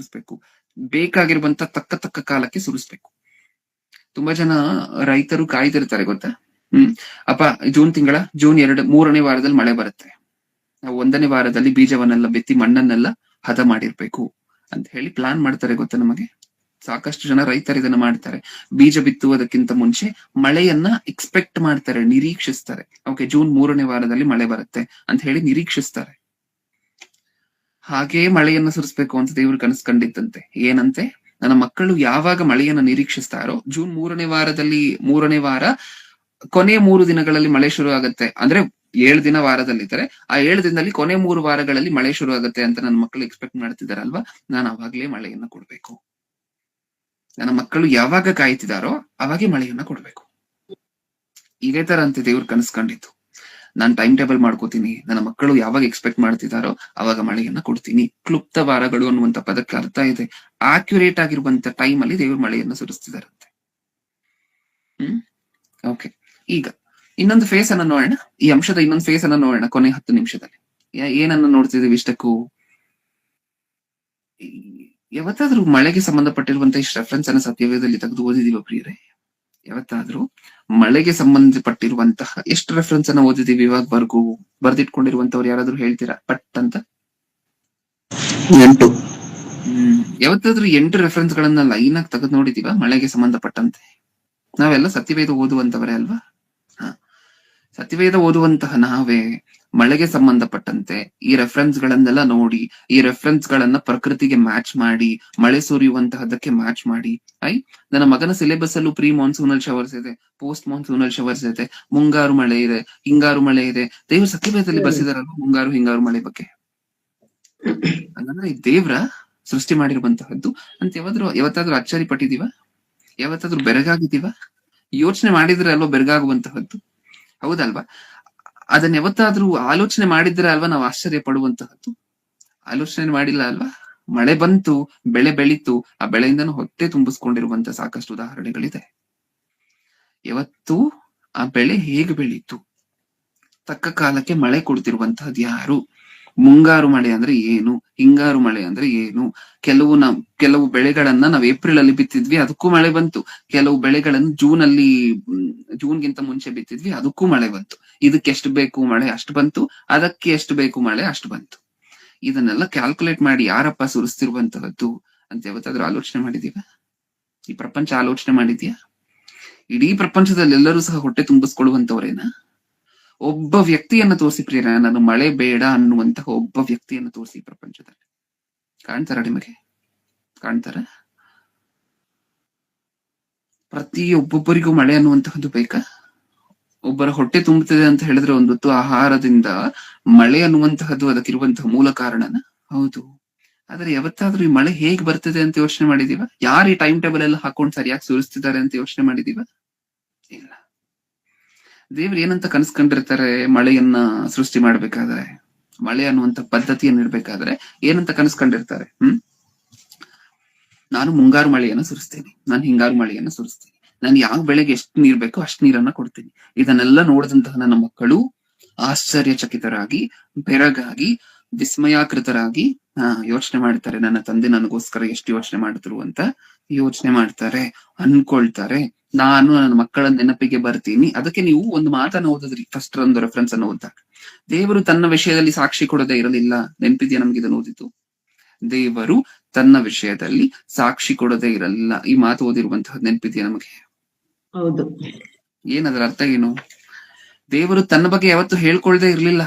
ಬೇಕಾಗಿರುವಂತ ತಕ್ಕ ಕಾಲಕ್ಕೆ ಸುರಿಸ್ಬೇಕು. ತುಂಬಾ ಜನ ರೈತರು ಕಾಯ್ದಿರ್ತಾರೆ ಗೊತ್ತಾ? ಅಪ್ಪ ಜೂನ್ 3ನೇ ವಾರದಲ್ಲಿ ಮಳೆ ಬರುತ್ತೆ, ನಾವು 1ನೇ ವಾರದಲ್ಲಿ ಬೀಜವನ್ನೆಲ್ಲ ಬಿತ್ತಿ ಮಣ್ಣನ್ನೆಲ್ಲ ಹದ ಮಾಡಿರ್ಬೇಕು ಅಂತ ಹೇಳಿ ಪ್ಲಾನ್ ಮಾಡ್ತಾರೆ ಗೊತ್ತಾ? ನಮಗೆ ಸಾಕಷ್ಟು ಜನ ರೈತರು ಇದನ್ನ ಮಾಡ್ತಾರೆ. ಬೀಜ ಬಿತ್ತುವುದಕ್ಕಿಂತ ಮುಂಚೆ ಮಳೆಯನ್ನ ಎಕ್ಸ್ಪೆಕ್ಟ್ ಮಾಡ್ತಾರೆ, ನಿರೀಕ್ಷಿಸ್ತಾರೆ. ಓಕೆ, ಜೂನ್ 3ನೇ ವಾರದಲ್ಲಿ ಮಳೆ ಬರುತ್ತೆ ಅಂತ ಹೇಳಿ ನಿರೀಕ್ಷಿಸ್ತಾರೆ. ಹಾಗೇ ಮಳೆಯನ್ನ ಸುರಿಸ್ಬೇಕು ಅಂತ ದೇವ್ರು ಕನಸ್ಕೊಂಡಿದ್ದಂತೆ. ಏನಂತೆ? ನನ್ನ ಮಕ್ಕಳು ಯಾವಾಗ ಮಳೆಯನ್ನ ನಿರೀಕ್ಷಿಸ್ತಾರೋ, ಜೂನ್ 3ನೇ ವಾರ ಕೊನೆಯ 3 ದಿನಗಳಲ್ಲಿ ಮಳೆ ಶುರು ಆಗುತ್ತೆ. ಅಂದ್ರೆ 7 ದಿನ ವಾರದಲ್ಲಿದ್ದಾರೆ, ಆ 7 ದಿನದಲ್ಲಿ ಕೊನೆ 3 ವಾರಗಳಲ್ಲಿ ಮಳೆ ಶುರು ಆಗುತ್ತೆ ಅಂತ ನನ್ನ ಮಕ್ಕಳು ಎಕ್ಸ್ಪೆಕ್ಟ್ ಮಾಡ್ತಿದಾರಲ್ವಾ, ನಾನು ಅವಾಗ್ಲೇ ಮಳೆಯನ್ನ ಕೊಡ್ಬೇಕು. ನನ್ನ ಮಕ್ಕಳು ಯಾವಾಗ ಕಾಯ್ತಿದಾರೋ ಅವಾಗೆ ಮಳೆಯನ್ನ ಕೊಡ್ಬೇಕು. ಇದೇ ತರ ಅಂತ ದೇವ್ರು ಕನಸ್ಕೊಂಡಿತ್ತು. ನಾನ್ ಟೈಮ್ ಟೇಬಲ್ ಮಾಡ್ಕೋತೀನಿ, ನನ್ನ ಮಕ್ಕಳು ಯಾವಾಗ ಎಕ್ಸ್ಪೆಕ್ಟ್ ಮಾಡ್ತಿದಾರೋ ಅವಾಗ ಮಳೆಯನ್ನ ಕೊಡ್ತೀನಿ. ಕ್ಲುಪ್ತ ವಾರಗಳು ಅನ್ನುವಂತ ಪದಕ್ಕೆ ಅರ್ಥ ಇದೆ, ಆಕ್ಯುರೇಟ್ ಆಗಿರುವಂತ ಟೈಮ್ ಅಲ್ಲಿ ದೇವ್ರು ಮಳೆಯನ್ನ ಸುರಿಸ್ತಿದಾರಂತೆ. ಓಕೆ, ಈಗ ಇನ್ನೊಂದು ಫೇಸ್ ಅನ್ನ ನೋಡೋಣ. ಈ ಅಂಶದ ಇನ್ನೊಂದು ಫೇಸ್ ಅನ್ನ ನೋಡೋಣ ಕೊನೆ 10 ನಿಮಿಷದಲ್ಲಿ. ಏನನ್ನ ನೋಡ್ತಿದೀವಿ ಇಷ್ಟಕ್ಕೂ? ಯಾವತ್ತಾದ್ರೂ ಮಳೆಗೆ ಸಂಬಂಧಪಟ್ಟಿರುವಂತ ಇಷ್ಟು ರೆಫರೆನ್ಸ್ ಅನ್ನ ಸತ್ಯವೇದದಲ್ಲಿ ತೆಗೆದು ಓದಿದೀವ ಪ್ರಿಯರೇ? ಯಾವತ್ತಾದ್ರೂ ಮಳೆಗೆ ಸಂಬಂಧಪಟ್ಟಿರುವಂತಹ ಎಷ್ಟು ರೆಫರೆನ್ಸ್ ಅನ್ನ ಓದಿದೀವಿ ಇವಾಗವರೆಗೂ? ಬರ್ದಿಟ್ಕೊಂಡಿರುವಂತವ್ರು ಯಾರಾದ್ರೂ ಹೇಳ್ತೀರಾ ಪಟ್ ಅಂತ? 8. ಯಾವತ್ತಾದ್ರೂ 8 ರೆಫರೆನ್ಸ್ ಗಳನ್ನ ಲೈನ್ ಆಗಿ ತೆಗೆದು ನೋಡಿದೀವ ಮಳೆಗೆ ಸಂಬಂಧಪಟ್ಟಂತೆ? ನಾವೆಲ್ಲ ಸತ್ಯವೇದ ಓದುವಂತವರೇ ಅಲ್ವಾ? ಸತ್ಯವೇದ ಓದುವಂತಹ ನಾವೇ ಮಳೆಗೆ ಸಂಬಂಧಪಟ್ಟಂತೆ ಈ ರೆಫರೆನ್ಸ್ ಗಳನ್ನೆಲ್ಲ ನೋಡಿ, ಈ ರೆಫರೆನ್ಸ್ ಗಳನ್ನ ಪ್ರಕೃತಿಗೆ ಮ್ಯಾಚ್ ಮಾಡಿ, ಮಳೆ ಸುರಿಯುವಂತಹದಕ್ಕೆ ಮ್ಯಾಚ್ ಮಾಡಿ. ನನ್ನ ಮಗನ ಸಿಲೆಬಸ್ ಅಲ್ಲೂ ಪ್ರೀ ಮಾನ್ಸೂನಲ್ ಶವರ್ಸ್ ಇದೆ, ಪೋಸ್ಟ್ ಮಾನ್ಸೂನಲ್ ಶವರ್ಸ್ ಇದೆ, ಮುಂಗಾರು ಮಳೆ ಇದೆ, ಹಿಂಗಾರು ಮಳೆ ಇದೆ. ದೇವ್ರ ಸತ್ಯವೇದದಲ್ಲಿ ಬರ್ಸಿದಾರಲ್ವ ಮುಂಗಾರು ಹಿಂಗಾರು ಮಳೆ ಬಗ್ಗೆ. ಹಂಗಂದ್ರೆ ಈ ದೇವ್ರ ಸೃಷ್ಟಿ ಮಾಡಿರುವಂತಹದ್ದು ಅಂತ ಯಾವತ್ತಾದ್ರೂ ಆಶ್ಚರ್ಯ ಪಟ್ಟಿದೀವ? ಯಾವತ್ತಾದ್ರೂ ಬೆರಗಾಗಿದ್ದೀವ? ಯೋಚನೆ ಮಾಡಿದ್ರೆ ಅಲ್ವಾ ಬೆರಗಾಗುವಂತಹದ್ದು, ಹೌದಲ್ವಾ? ಅದನ್ನ ಯಾವತ್ತಾದ್ರೂ ಆಲೋಚನೆ ಮಾಡಿದ್ರೆ ಅಲ್ವಾ ನಾವು ಆಶ್ಚರ್ಯ ಪಡುವಂತಹದ್ದು? ಆಲೋಚನೆ ಮಾಡಿಲ್ಲ ಅಲ್ವಾ? ಮಳೆ ಬಂತು, ಬೆಳೆ ಬೆಳೀತು, ಆ ಬೆಳೆಯಿಂದನೂ ಹೊಟ್ಟೆ ತುಂಬಿಸ್ಕೊಂಡಿರುವಂತ ಸಾಕಷ್ಟು ಉದಾಹರಣೆಗಳಿದೆ. ಯಾವತ್ತು ಆ ಬೆಳೆ ಹೇಗೆ ಬೆಳೀತು, ತಕ್ಕ ಕಾಲಕ್ಕೆ ಮಳೆ ಕೊಡ್ತಿರುವಂತಹದ್ದು ಯಾರು? ಮುಂಗಾರು ಮಳೆ ಅಂದ್ರೆ ಏನು, ಹಿಂಗಾರು ಮಳೆ ಅಂದ್ರೆ ಏನು? ಕೆಲವು ಬೆಳೆಗಳನ್ನ ನಾವು ಏಪ್ರಿಲ್ ಅಲ್ಲಿ ಬಿತ್ತಿದ್ವಿ, ಅದಕ್ಕೂ ಮಳೆ ಬಂತು. ಕೆಲವು ಬೆಳೆಗಳನ್ನು ಜೂನ್ಗಿಂತ ಮುಂಚೆ ಬಿತ್ತಿದ್ವಿ, ಅದಕ್ಕೂ ಮಳೆ ಬಂತು. ಇದಕ್ಕೆ ಎಷ್ಟು ಬೇಕು ಮಳೆ ಅಷ್ಟು ಬಂತು, ಅದಕ್ಕೆ ಎಷ್ಟು ಬೇಕು ಮಳೆ ಅಷ್ಟು ಬಂತು. ಇದನ್ನೆಲ್ಲ ಕ್ಯಾಲ್ಕುಲೇಟ್ ಮಾಡಿ ಯಾರಪ್ಪ ಸುರಿಸ್ತಿರುವಂತಹದ್ದು ಅಂತ ಯಾವತ್ತಾದ್ರೂ ಆಲೋಚನೆ ಮಾಡಿದೀವ? ಈ ಪ್ರಪಂಚ ಆಲೋಚನೆ ಮಾಡಿದ್ಯಾ? ಇಡೀ ಪ್ರಪಂಚದಲ್ಲಿ ಎಲ್ಲರೂ ಸಹ ಹೊಟ್ಟೆ ತುಂಬಿಸ್ಕೊಳ್ಳುವಂತವ್ರೇನಾ? ಒಬ್ಬ ವ್ಯಕ್ತಿಯನ್ನ ತೋರಿಸಿ ಪ್ರಿಯರ, ನಾನು ಮಳೆ ಬೇಡ ಅನ್ನುವಂತಹ ಒಬ್ಬ ವ್ಯಕ್ತಿಯನ್ನ ತೋರಿಸಿ ಪ್ರಪಂಚದಲ್ಲಿ. ಕಾಣ್ತಾರ ನಿಮಗೆ? ಕಾಣ್ತಾರ? ಒಬ್ಬೊಬ್ಬರಿಗೂ ಮಳೆ ಅನ್ನುವಂತಹದ್ದು ಬೇಕಾ? ಒಬ್ಬರ ಹೊಟ್ಟೆ ತುಂಬುತ್ತದೆ ಅಂತ ಹೇಳಿದ್ರೆ ಒಂದೊತ್ತು ಆಹಾರದಿಂದ ಮಳೆ ಅನ್ನುವಂತಹದ್ದು ಅದಕ್ಕಿರುವಂತಹ ಮೂಲ ಕಾರಣನ? ಹೌದು. ಆದ್ರೆ ಯಾವತ್ತಾದ್ರೂ ಈ ಮಳೆ ಹೇಗ್ ಬರ್ತದೆ ಅಂತ ಯೋಚನೆ ಮಾಡಿದೀವ? ಯಾರು ಈ ಟೈಮ್ ಟೇಬಲ್ ಎಲ್ಲ ಹಾಕೊಂಡು ಸರಿಯಾಗಿ ಸುರಿಸ್ತಿದ್ದಾರೆ ಅಂತ ಯೋಚನೆ ಮಾಡಿದೀವ? ಇಲ್ಲ. ದೇವ್ರು ಏನಂತ ಕನಸ್ಕೊಂಡಿರ್ತಾರೆ? ಮಳೆಯನ್ನ ಸೃಷ್ಟಿ ಮಾಡ್ಬೇಕಾದ್ರೆ, ಮಳೆ ಅನ್ನುವಂತ ಪದ್ಧತಿಯನ್ನ ಇಡ್ಬೇಕಾದ್ರೆ ಏನಂತ ಕನಸ್ಕೊಂಡಿರ್ತಾರೆ? ನಾನು ಮುಂಗಾರು ಮಳೆಯನ್ನ ಸುರಿಸ್ತೇನೆ, ನಾನು ಹಿಂಗಾರು ಮಳೆಯನ್ನ ಸುರಿಸ್ತೇನೆ, ನಾನು ಯಾವ ಬೆಳೆಗೆ ಎಷ್ಟು ನೀರ್ ಬೇಕೋ ಅಷ್ಟು ನೀರನ್ನ ಕೊಡ್ತೀನಿ. ಇದನ್ನೆಲ್ಲ ನೋಡಿದಂತಹ ನನ್ನ ಮಕ್ಕಳು ಆಶ್ಚರ್ಯಚಕಿತರಾಗಿ, ಬೆರಗಾಗಿ, ವಿಸ್ಮಯಾಕೃತರಾಗಿ ಯೋಚನೆ ಮಾಡ್ತಾರೆ. ನನ್ನ ತಂದೆ ನನಗೋಸ್ಕರ ಎಷ್ಟು ಯೋಚನೆ ಮಾಡಿದ್ರು ಅಂತ ಯೋಚನೆ ಮಾಡ್ತಾರೆ, ಅನ್ಕೊಳ್ತಾರೆ. ನಾನು ನನ್ನ ಮಕ್ಕಳ ನೆನಪಿಗೆ ಬರ್ತೀನಿ. ಅದಕ್ಕೆ ನೀವು ಒಂದು ಮಾತನ್ನ ಓದಿದ್ರಿ, ಫಸ್ಟ್ ಒಂದು ರೆಫರೆನ್ಸ್ ಅನ್ನು ಓದಿದಾಗ, ದೇವರು ತನ್ನ ವಿಷಯದಲ್ಲಿ ಸಾಕ್ಷಿ ಕೊಡದೇ ಇರಲಿಲ್ಲ. ನೆನಪಿದ್ಯಾ ನಮ್ಗೆ ಇದನ್ನು ಓದಿದ್ದು? ದೇವರು ತನ್ನ ವಿಷಯದಲ್ಲಿ ಸಾಕ್ಷಿ ಕೊಡದೇ ಇರಲಿಲ್ಲ. ಈ ಮಾತು ಓದಿರುವಂತಹದ್ದು ನೆನಪಿದ್ಯಾ ನಮಗೆ? ಹೌದು. ಏನದರ ಅರ್ಥ ಏನು? ದೇವರು ತನ್ನ ಬಗ್ಗೆ ಯಾವತ್ತು ಹೇಳ್ಕೊಳ್ದೇ ಇರ್ಲಿಲ್ಲ.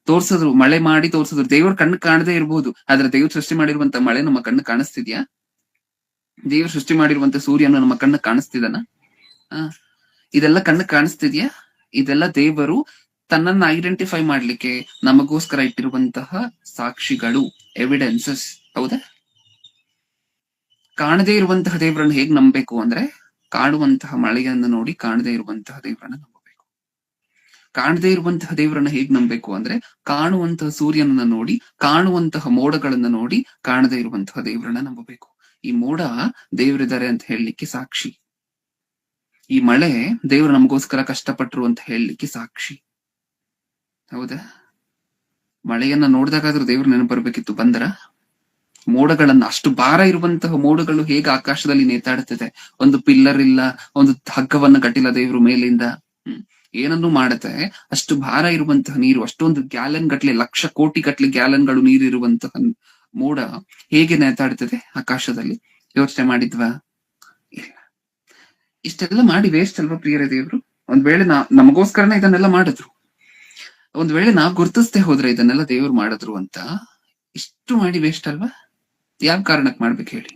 ತೋರ್ಸಿದ್ರು, ಮಳೆ ಮಾಡಿ ತೋರ್ಸಿದ್ರು. ದೇವ್ರ ಕಣ್ಣು ಕಾಣದೇ ಇರ್ಬೋದು, ಆದ್ರೆ ದೇವ್ರು ಸೃಷ್ಟಿ ಮಾಡಿರುವಂತ ಮಳೆ ನಮ್ಮ ಕಣ್ಣು ಕಾಣಿಸ್ತಿದ್ಯಾ? ದೇವ್ರು ಸೃಷ್ಟಿ ಮಾಡಿರುವಂತ ಸೂರ್ಯನ ನಮ್ಮ ಕಣ್ಣು ಕಾಣಿಸ್ತಿದನ? ಇದೆಲ್ಲ ಕಣ್ಣು ಕಾಣಿಸ್ತಿದ್ಯಾ? ಇದೆಲ್ಲ ದೇವರು ತನ್ನನ್ನ ಐಡೆಂಟಿಫೈ ಮಾಡ್ಲಿಕ್ಕೆ ನಮಗೋಸ್ಕರ ಇಟ್ಟಿರುವಂತಹ ಸಾಕ್ಷಿಗಳು, ಎವಿಡೆನ್ಸಸ್. ಹೌದಾ? ಕಾಣದೇ ಇರುವಂತಹ ದೇವರನ್ನು ಹೇಗ್ ನಂಬಬೇಕು ಅಂದ್ರೆ, ಕಾಣುವಂತಹ ಮಳೆಯನ್ನು ನೋಡಿ ಕಾಣದೇ ಇರುವಂತಹ ದೇವರನ್ನ ನಂಬಬೇಕು. ಕಾಣದೇ ಇರುವಂತಹ ದೇವರನ್ನ ಹೇಗ್ ನಂಬಬೇಕು ಅಂದ್ರೆ, ಕಾಣುವಂತಹ ಸೂರ್ಯನನ್ನ ನೋಡಿ, ಕಾಣುವಂತಹ ಮೋಡಗಳನ್ನ ನೋಡಿ ಕಾಣದೇ ಇರುವಂತಹ ದೇವರನ್ನ ನಂಬಬೇಕು. ಈ ಮೋಡ ದೇವರಿದ್ದಾರೆ ಅಂತ ಹೇಳಲಿಕ್ಕೆ ಸಾಕ್ಷಿ. ಈ ಮಳೆ ದೇವರು ನಮಗೋಸ್ಕರ ಕಷ್ಟಪಟ್ರು ಅಂತ ಹೇಳಲಿಕ್ಕೆ ಸಾಕ್ಷಿ. ಹೌದಾ? ಮಳೆಯನ್ನ ನೋಡಿದಾಗಾದ್ರೂ ದೇವ್ರ ನೆನಪು ಬರ್ಬೇಕಿತ್ತು, ಬಂದರ? ಮೋಡಗಳನ್ನ, ಅಷ್ಟು ಭಾರ ಇರುವಂತಹ ಮೋಡಗಳು ಹೇಗೆ ಆಕಾಶದಲ್ಲಿ ನೇತಾಡುತ್ತದೆ. ಒಂದು ಪಿಲ್ಲರ್ ಇಲ್ಲ, ಒಂದು ಹಗ್ಗವನ್ನ ಕಟ್ಟಿಲ್ಲ ದೇವ್ರು ಮೇಲಿಂದ. ಏನನ್ನು ಮಾಡುತ್ತೆ? ಅಷ್ಟು ಭಾರ ಇರುವಂತಹ ನೀರು, ಅಷ್ಟೊಂದು ಗ್ಯಾಲನ್ ಗಟ್ಲೆ, ಲಕ್ಷ ಕೋಟಿ ಗಟ್ಲೆ ಗ್ಯಾಲನ್ಗಳು ನೀರಿರುವಂತಹ ಮೋಡ ಹೇಗೆ ನೇತಾಡ್ತದೆ ಆಕಾಶದಲ್ಲಿ? ಯೋಚನೆ ಮಾಡಿದ್ವಾ? ಇಲ್ಲ. ಇಷ್ಟೆಲ್ಲ ಮಾಡಿ ವೇಸ್ಟ್ ಅಲ್ವಾ ಪ್ರಿಯರೇ ದೇವ್ರು? ಒಂದ್ ವೇಳೆ ನಮಗೋಸ್ಕರನೇ ಇದನ್ನೆಲ್ಲ ಮಾಡಿದ್ರು. ಒಂದ್ ವೇಳೆ ನಾವ್ ಗುರ್ತಿಸ್ದೆ ಹೋದ್ರೆ ಇದನ್ನೆಲ್ಲ ದೇವ್ರು ಮಾಡಿದ್ರು ಅಂತ, ಇಷ್ಟು ಮಾಡಿ ವೇಸ್ಟ್ ಅಲ್ವಾ? ಯಾವ ಕಾರಣಕ್ಕೆ ಮಾಡ್ಬೇಕು ಹೇಳಿ?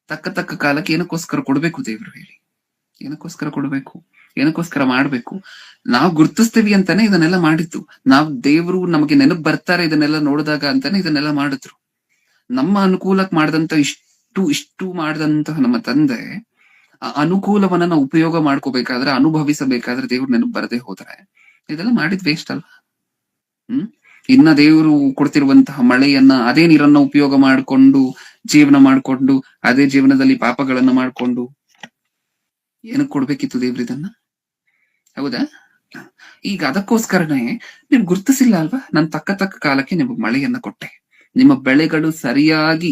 ತಕ್ಕ ಕಾಲಕ್ಕೆ ಏನಕ್ಕೋಸ್ಕರ ಕೊಡ್ಬೇಕು ದೇವ್ರು ಹೇಳಿ? ಏನಕ್ಕೋಸ್ಕರ ಕೊಡ್ಬೇಕು? ಏನಕ್ಕೋಸ್ಕರ ಮಾಡ್ಬೇಕು? ನಾವ್ ಗುರ್ತಿಸ್ತೀವಿ ಅಂತಾನೆ ಇದನ್ನೆಲ್ಲ ಮಾಡಿದ್ದು. ನಾವ್ ದೇವ್ರು ನಮಗೆ ನೆನಪು ಬರ್ತಾರೆ ಇದನ್ನೆಲ್ಲ ನೋಡಿದಾಗ ಅಂತಾನೆ ಇದನ್ನೆಲ್ಲ ಮಾಡಿದ್ರು. ನಮ್ಮ ಅನುಕೂಲಕ್ಕೆ ಮಾಡಿದಂತ ಇಷ್ಟು ಮಾಡಿದಂತಹ ನಮ್ಮ ತಂದೆ ಆ ಅನುಕೂಲವನ್ನ ನಾವು ಉಪಯೋಗ ಮಾಡ್ಕೋಬೇಕಾದ್ರೆ, ಅನುಭವಿಸಬೇಕಾದ್ರೆ ದೇವ್ರ ನೆನಪು ಬರದೆ ಹೋದ್ರೆ ಇದೆಲ್ಲ ಮಾಡಿದ್ ವೇಸ್ಟ್ ಅಲ್ವಾ? ಇನ್ನ ದೇವರು ಕೊಡ್ತಿರುವಂತಹ ಮಳೆಯನ್ನ, ಅದೇ ನೀರನ್ನ ಉಪಯೋಗ ಮಾಡ್ಕೊಂಡು ಜೀವನ ಮಾಡ್ಕೊಂಡು, ಅದೇ ಜೀವನದಲ್ಲಿ ಪಾಪಗಳನ್ನ ಮಾಡ್ಕೊಂಡು ಏನಕ್ ಕೊಡ್ಬೇಕಿತ್ತು ದೇವ್ರ ಇದನ್ನ? ಹೌದಾ? ಈಗ ಅದಕ್ಕೋಸ್ಕರನೇ ನೀವು ಗುರ್ತಿಸಿಲ್ಲ ಅಲ್ವಾ? ನಾನು ತಕ್ಕ ಕಾಲಕ್ಕೆ ನಿಮಗೆ ಮಳೆಯನ್ನ ಕೊಟ್ಟೆ, ನಿಮ್ಮ ಬೆಳೆಗಳು ಸರಿಯಾಗಿ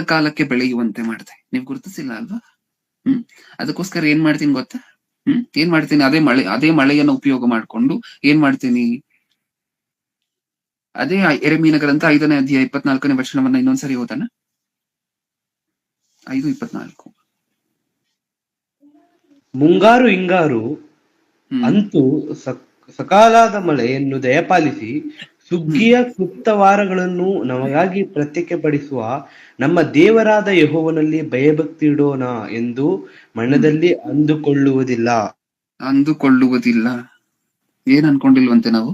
ಕಾಲಕ್ಕೆ ಬೆಳೆಯುವಂತೆ ಮಾಡಿದೆ. ನೀವು ಗುರ್ತಿಸಿಲ್ಲ ಅಲ್ವಾ? ಅದಕ್ಕೋಸ್ಕರ ಏನ್ ಮಾಡ್ತೀನಿ ಗೊತ್ತಾ? ಏನ್ ಮಾಡ್ತೀನಿ? ಅದೇ ಮಳೆಯನ್ನ ಉಪಯೋಗ ಮಾಡ್ಕೊಂಡು ಏನ್ ಮಾಡ್ತೀನಿ? ಅದೇ ಯೆರೆಮೀಯನ ಗ್ರಂಥ 5ನೇ ಅಧ್ಯಾಯ 24ನೇ ವಚನವನ್ನ ಇನ್ನೊಂದ್ಸರಿ ಓದೋಣ. 5:24. ಮುಂಗಾರು ಹಿಂಗಾರು ಅಂತೂ ಸಕಾಲದ ಮಳೆಯನ್ನು ದಯಪಾಲಿಸಿ ಸುಗ್ಗಿಯ ಕ್ಲುಪ್ತವಾರಗಳನ್ನು ನಮಗಾಗಿ ಪ್ರತ್ಯೇಕಪಡಿಸುವ ನಮ್ಮ ದೇವರಾದ ಯೆಹೋವನಲ್ಲಿ ಭಯಭಕ್ತಿ ಇಡೋಣ ಎಂದು ಮನದಲ್ಲಿ ಅಂದುಕೊಳ್ಳುವುದಿಲ್ಲ. ಏನ್ ಅನ್ಕೊಂಡಿಲ್ವಂತೆ ನಾವು?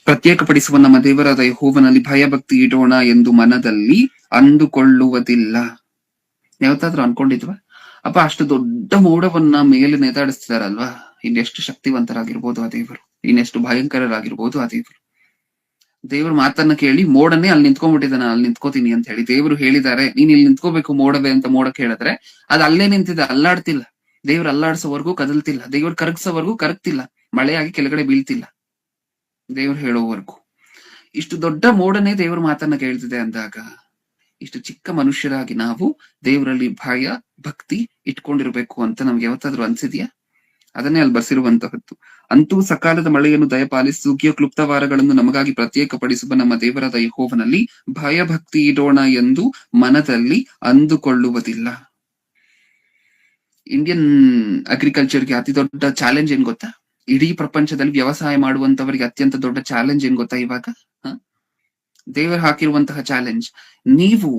ಪ್ರತ್ಯೇಕಪಡಿಸುವ ನಮ್ಮ ದೇವರಾದ ಯೆಹೋವನಲ್ಲಿ ಭಯಭಕ್ತಿ ಇಡೋಣ ಎಂದು ಮನದಲ್ಲಿ ಅಂದುಕೊಳ್ಳುವುದಿಲ್ಲ. ಯಾವತ್ತಾದ್ರೂ ಅನ್ಕೊಂಡಿದ್ವಾ? ಅಪ್ಪ, ಅಷ್ಟು ದೊಡ್ಡ ಮೋಡವನ್ನ ಮೇಲೆ ನೇತಾಡಿಸ್ತಿದಾರಲ್ವಾ, ಇನ್ನೆಷ್ಟು ಶಕ್ತಿವಂತರಾಗಿರ್ಬೋದು ಆ ದೇವರು, ಇನ್ನೆಷ್ಟು ಭಯಂಕರರಾಗಿರ್ಬೋದು ಆ ದೇವರು. ದೇವ್ರ ಮಾತನ್ನ ಕೇಳಿ ಮೋಡನೇ ಅಲ್ಲಿ ನಿಂತ್ಕೊಂಡ್ಬಿಟ್ಟಿದ್ದಾನೆ, ಅಲ್ಲಿ ನಿಂತ್ಕೋತೀನಿ ಅಂತ ಹೇಳಿ ದೇವ್ರು ಹೇಳಿದ್ದಾರೆ, ನೀನ್ ಇಲ್ಲಿ ನಿಂತ್ಕೋಬೇಕು ಮೋಡವೇ ಅಂತ ಮೋಡ ಕೇಳಿದ್ರೆ ಅದ್ ಅಲ್ಲೇ ನಿಂತಿದೆ, ಅಲ್ಲಾಡ್ತಿಲ್ಲ. ದೇವ್ರು ಅಲ್ಲಾಡ್ಸೋವರೆಗೂ ಕದಲ್ತಿಲ್ಲ, ದೇವ್ರು ಕರಗ್ಸೋವರೆಗೂ ಕರಗ್ತಿಲ್ಲ, ಮಳೆಯಾಗಿ ಕೆಳಗಡೆ ಬೀಳ್ತಿಲ್ಲ ದೇವ್ರು ಹೇಳೋವರೆಗೂ. ಇಷ್ಟು ದೊಡ್ಡ ಮೋಡನೇ ದೇವ್ರ ಮಾತನ್ನ ಕೇಳ್ತಿದೆ ಅಂದಾಗ, ಇಷ್ಟು ಚಿಕ್ಕ ಮನುಷ್ಯರಾಗಿ ನಾವು ದೇವರಲ್ಲಿ ಭಯ ಭಕ್ತಿ ಇಟ್ಕೊಂಡಿರ್ಬೇಕು ಅಂತ ನಮ್ಗೆ ಯಾವತ್ತಾದ್ರೂ ಅನ್ಸಿದ್ಯಾ? ಅದನ್ನೇ ಅಲ್ಲಿ ಬರ್ಸಿರುವಂತಹದ್ದು. ಅಂತೂ ಸಕಾಲದ ಮಳೆಯನ್ನು ದಯಪಾಲಿಸಿ ಸುಗ್ಗಿಯ ಕ್ಲುಪ್ತವಾರಗಳನ್ನು ನಮಗಾಗಿ ಪ್ರತ್ಯೇಕಪಡಿಸುವ ನಮ್ಮ ದೇವರಾದ ಯೆಹೋವನಲ್ಲಿ ಭಯ ಭಕ್ತಿ ಇಡೋಣ ಎಂದು ಮನದಲ್ಲಿ ಅಂದುಕೊಳ್ಳುವುದಿಲ್ಲ. ಇಂಡಿಯನ್ ಅಗ್ರಿಕಲ್ಚರ್ಗೆ ಅತಿ ದೊಡ್ಡ ಚಾಲೆಂಜ್ ಏನ್ ಗೊತ್ತಾ? ಇಡೀ ಪ್ರಪಂಚದಲ್ಲಿ ವ್ಯವಸಾಯ ಮಾಡುವಂತವರಿಗೆ ಅತ್ಯಂತ ದೊಡ್ಡ ಚಾಲೆಂಜ್ ಏನ್ ಗೊತ್ತಾ ಇವಾಗ? ದೇವರು ಹಾಕಿರುವಂತಹ ಚಾಲೆಂಜ್. ನೀವು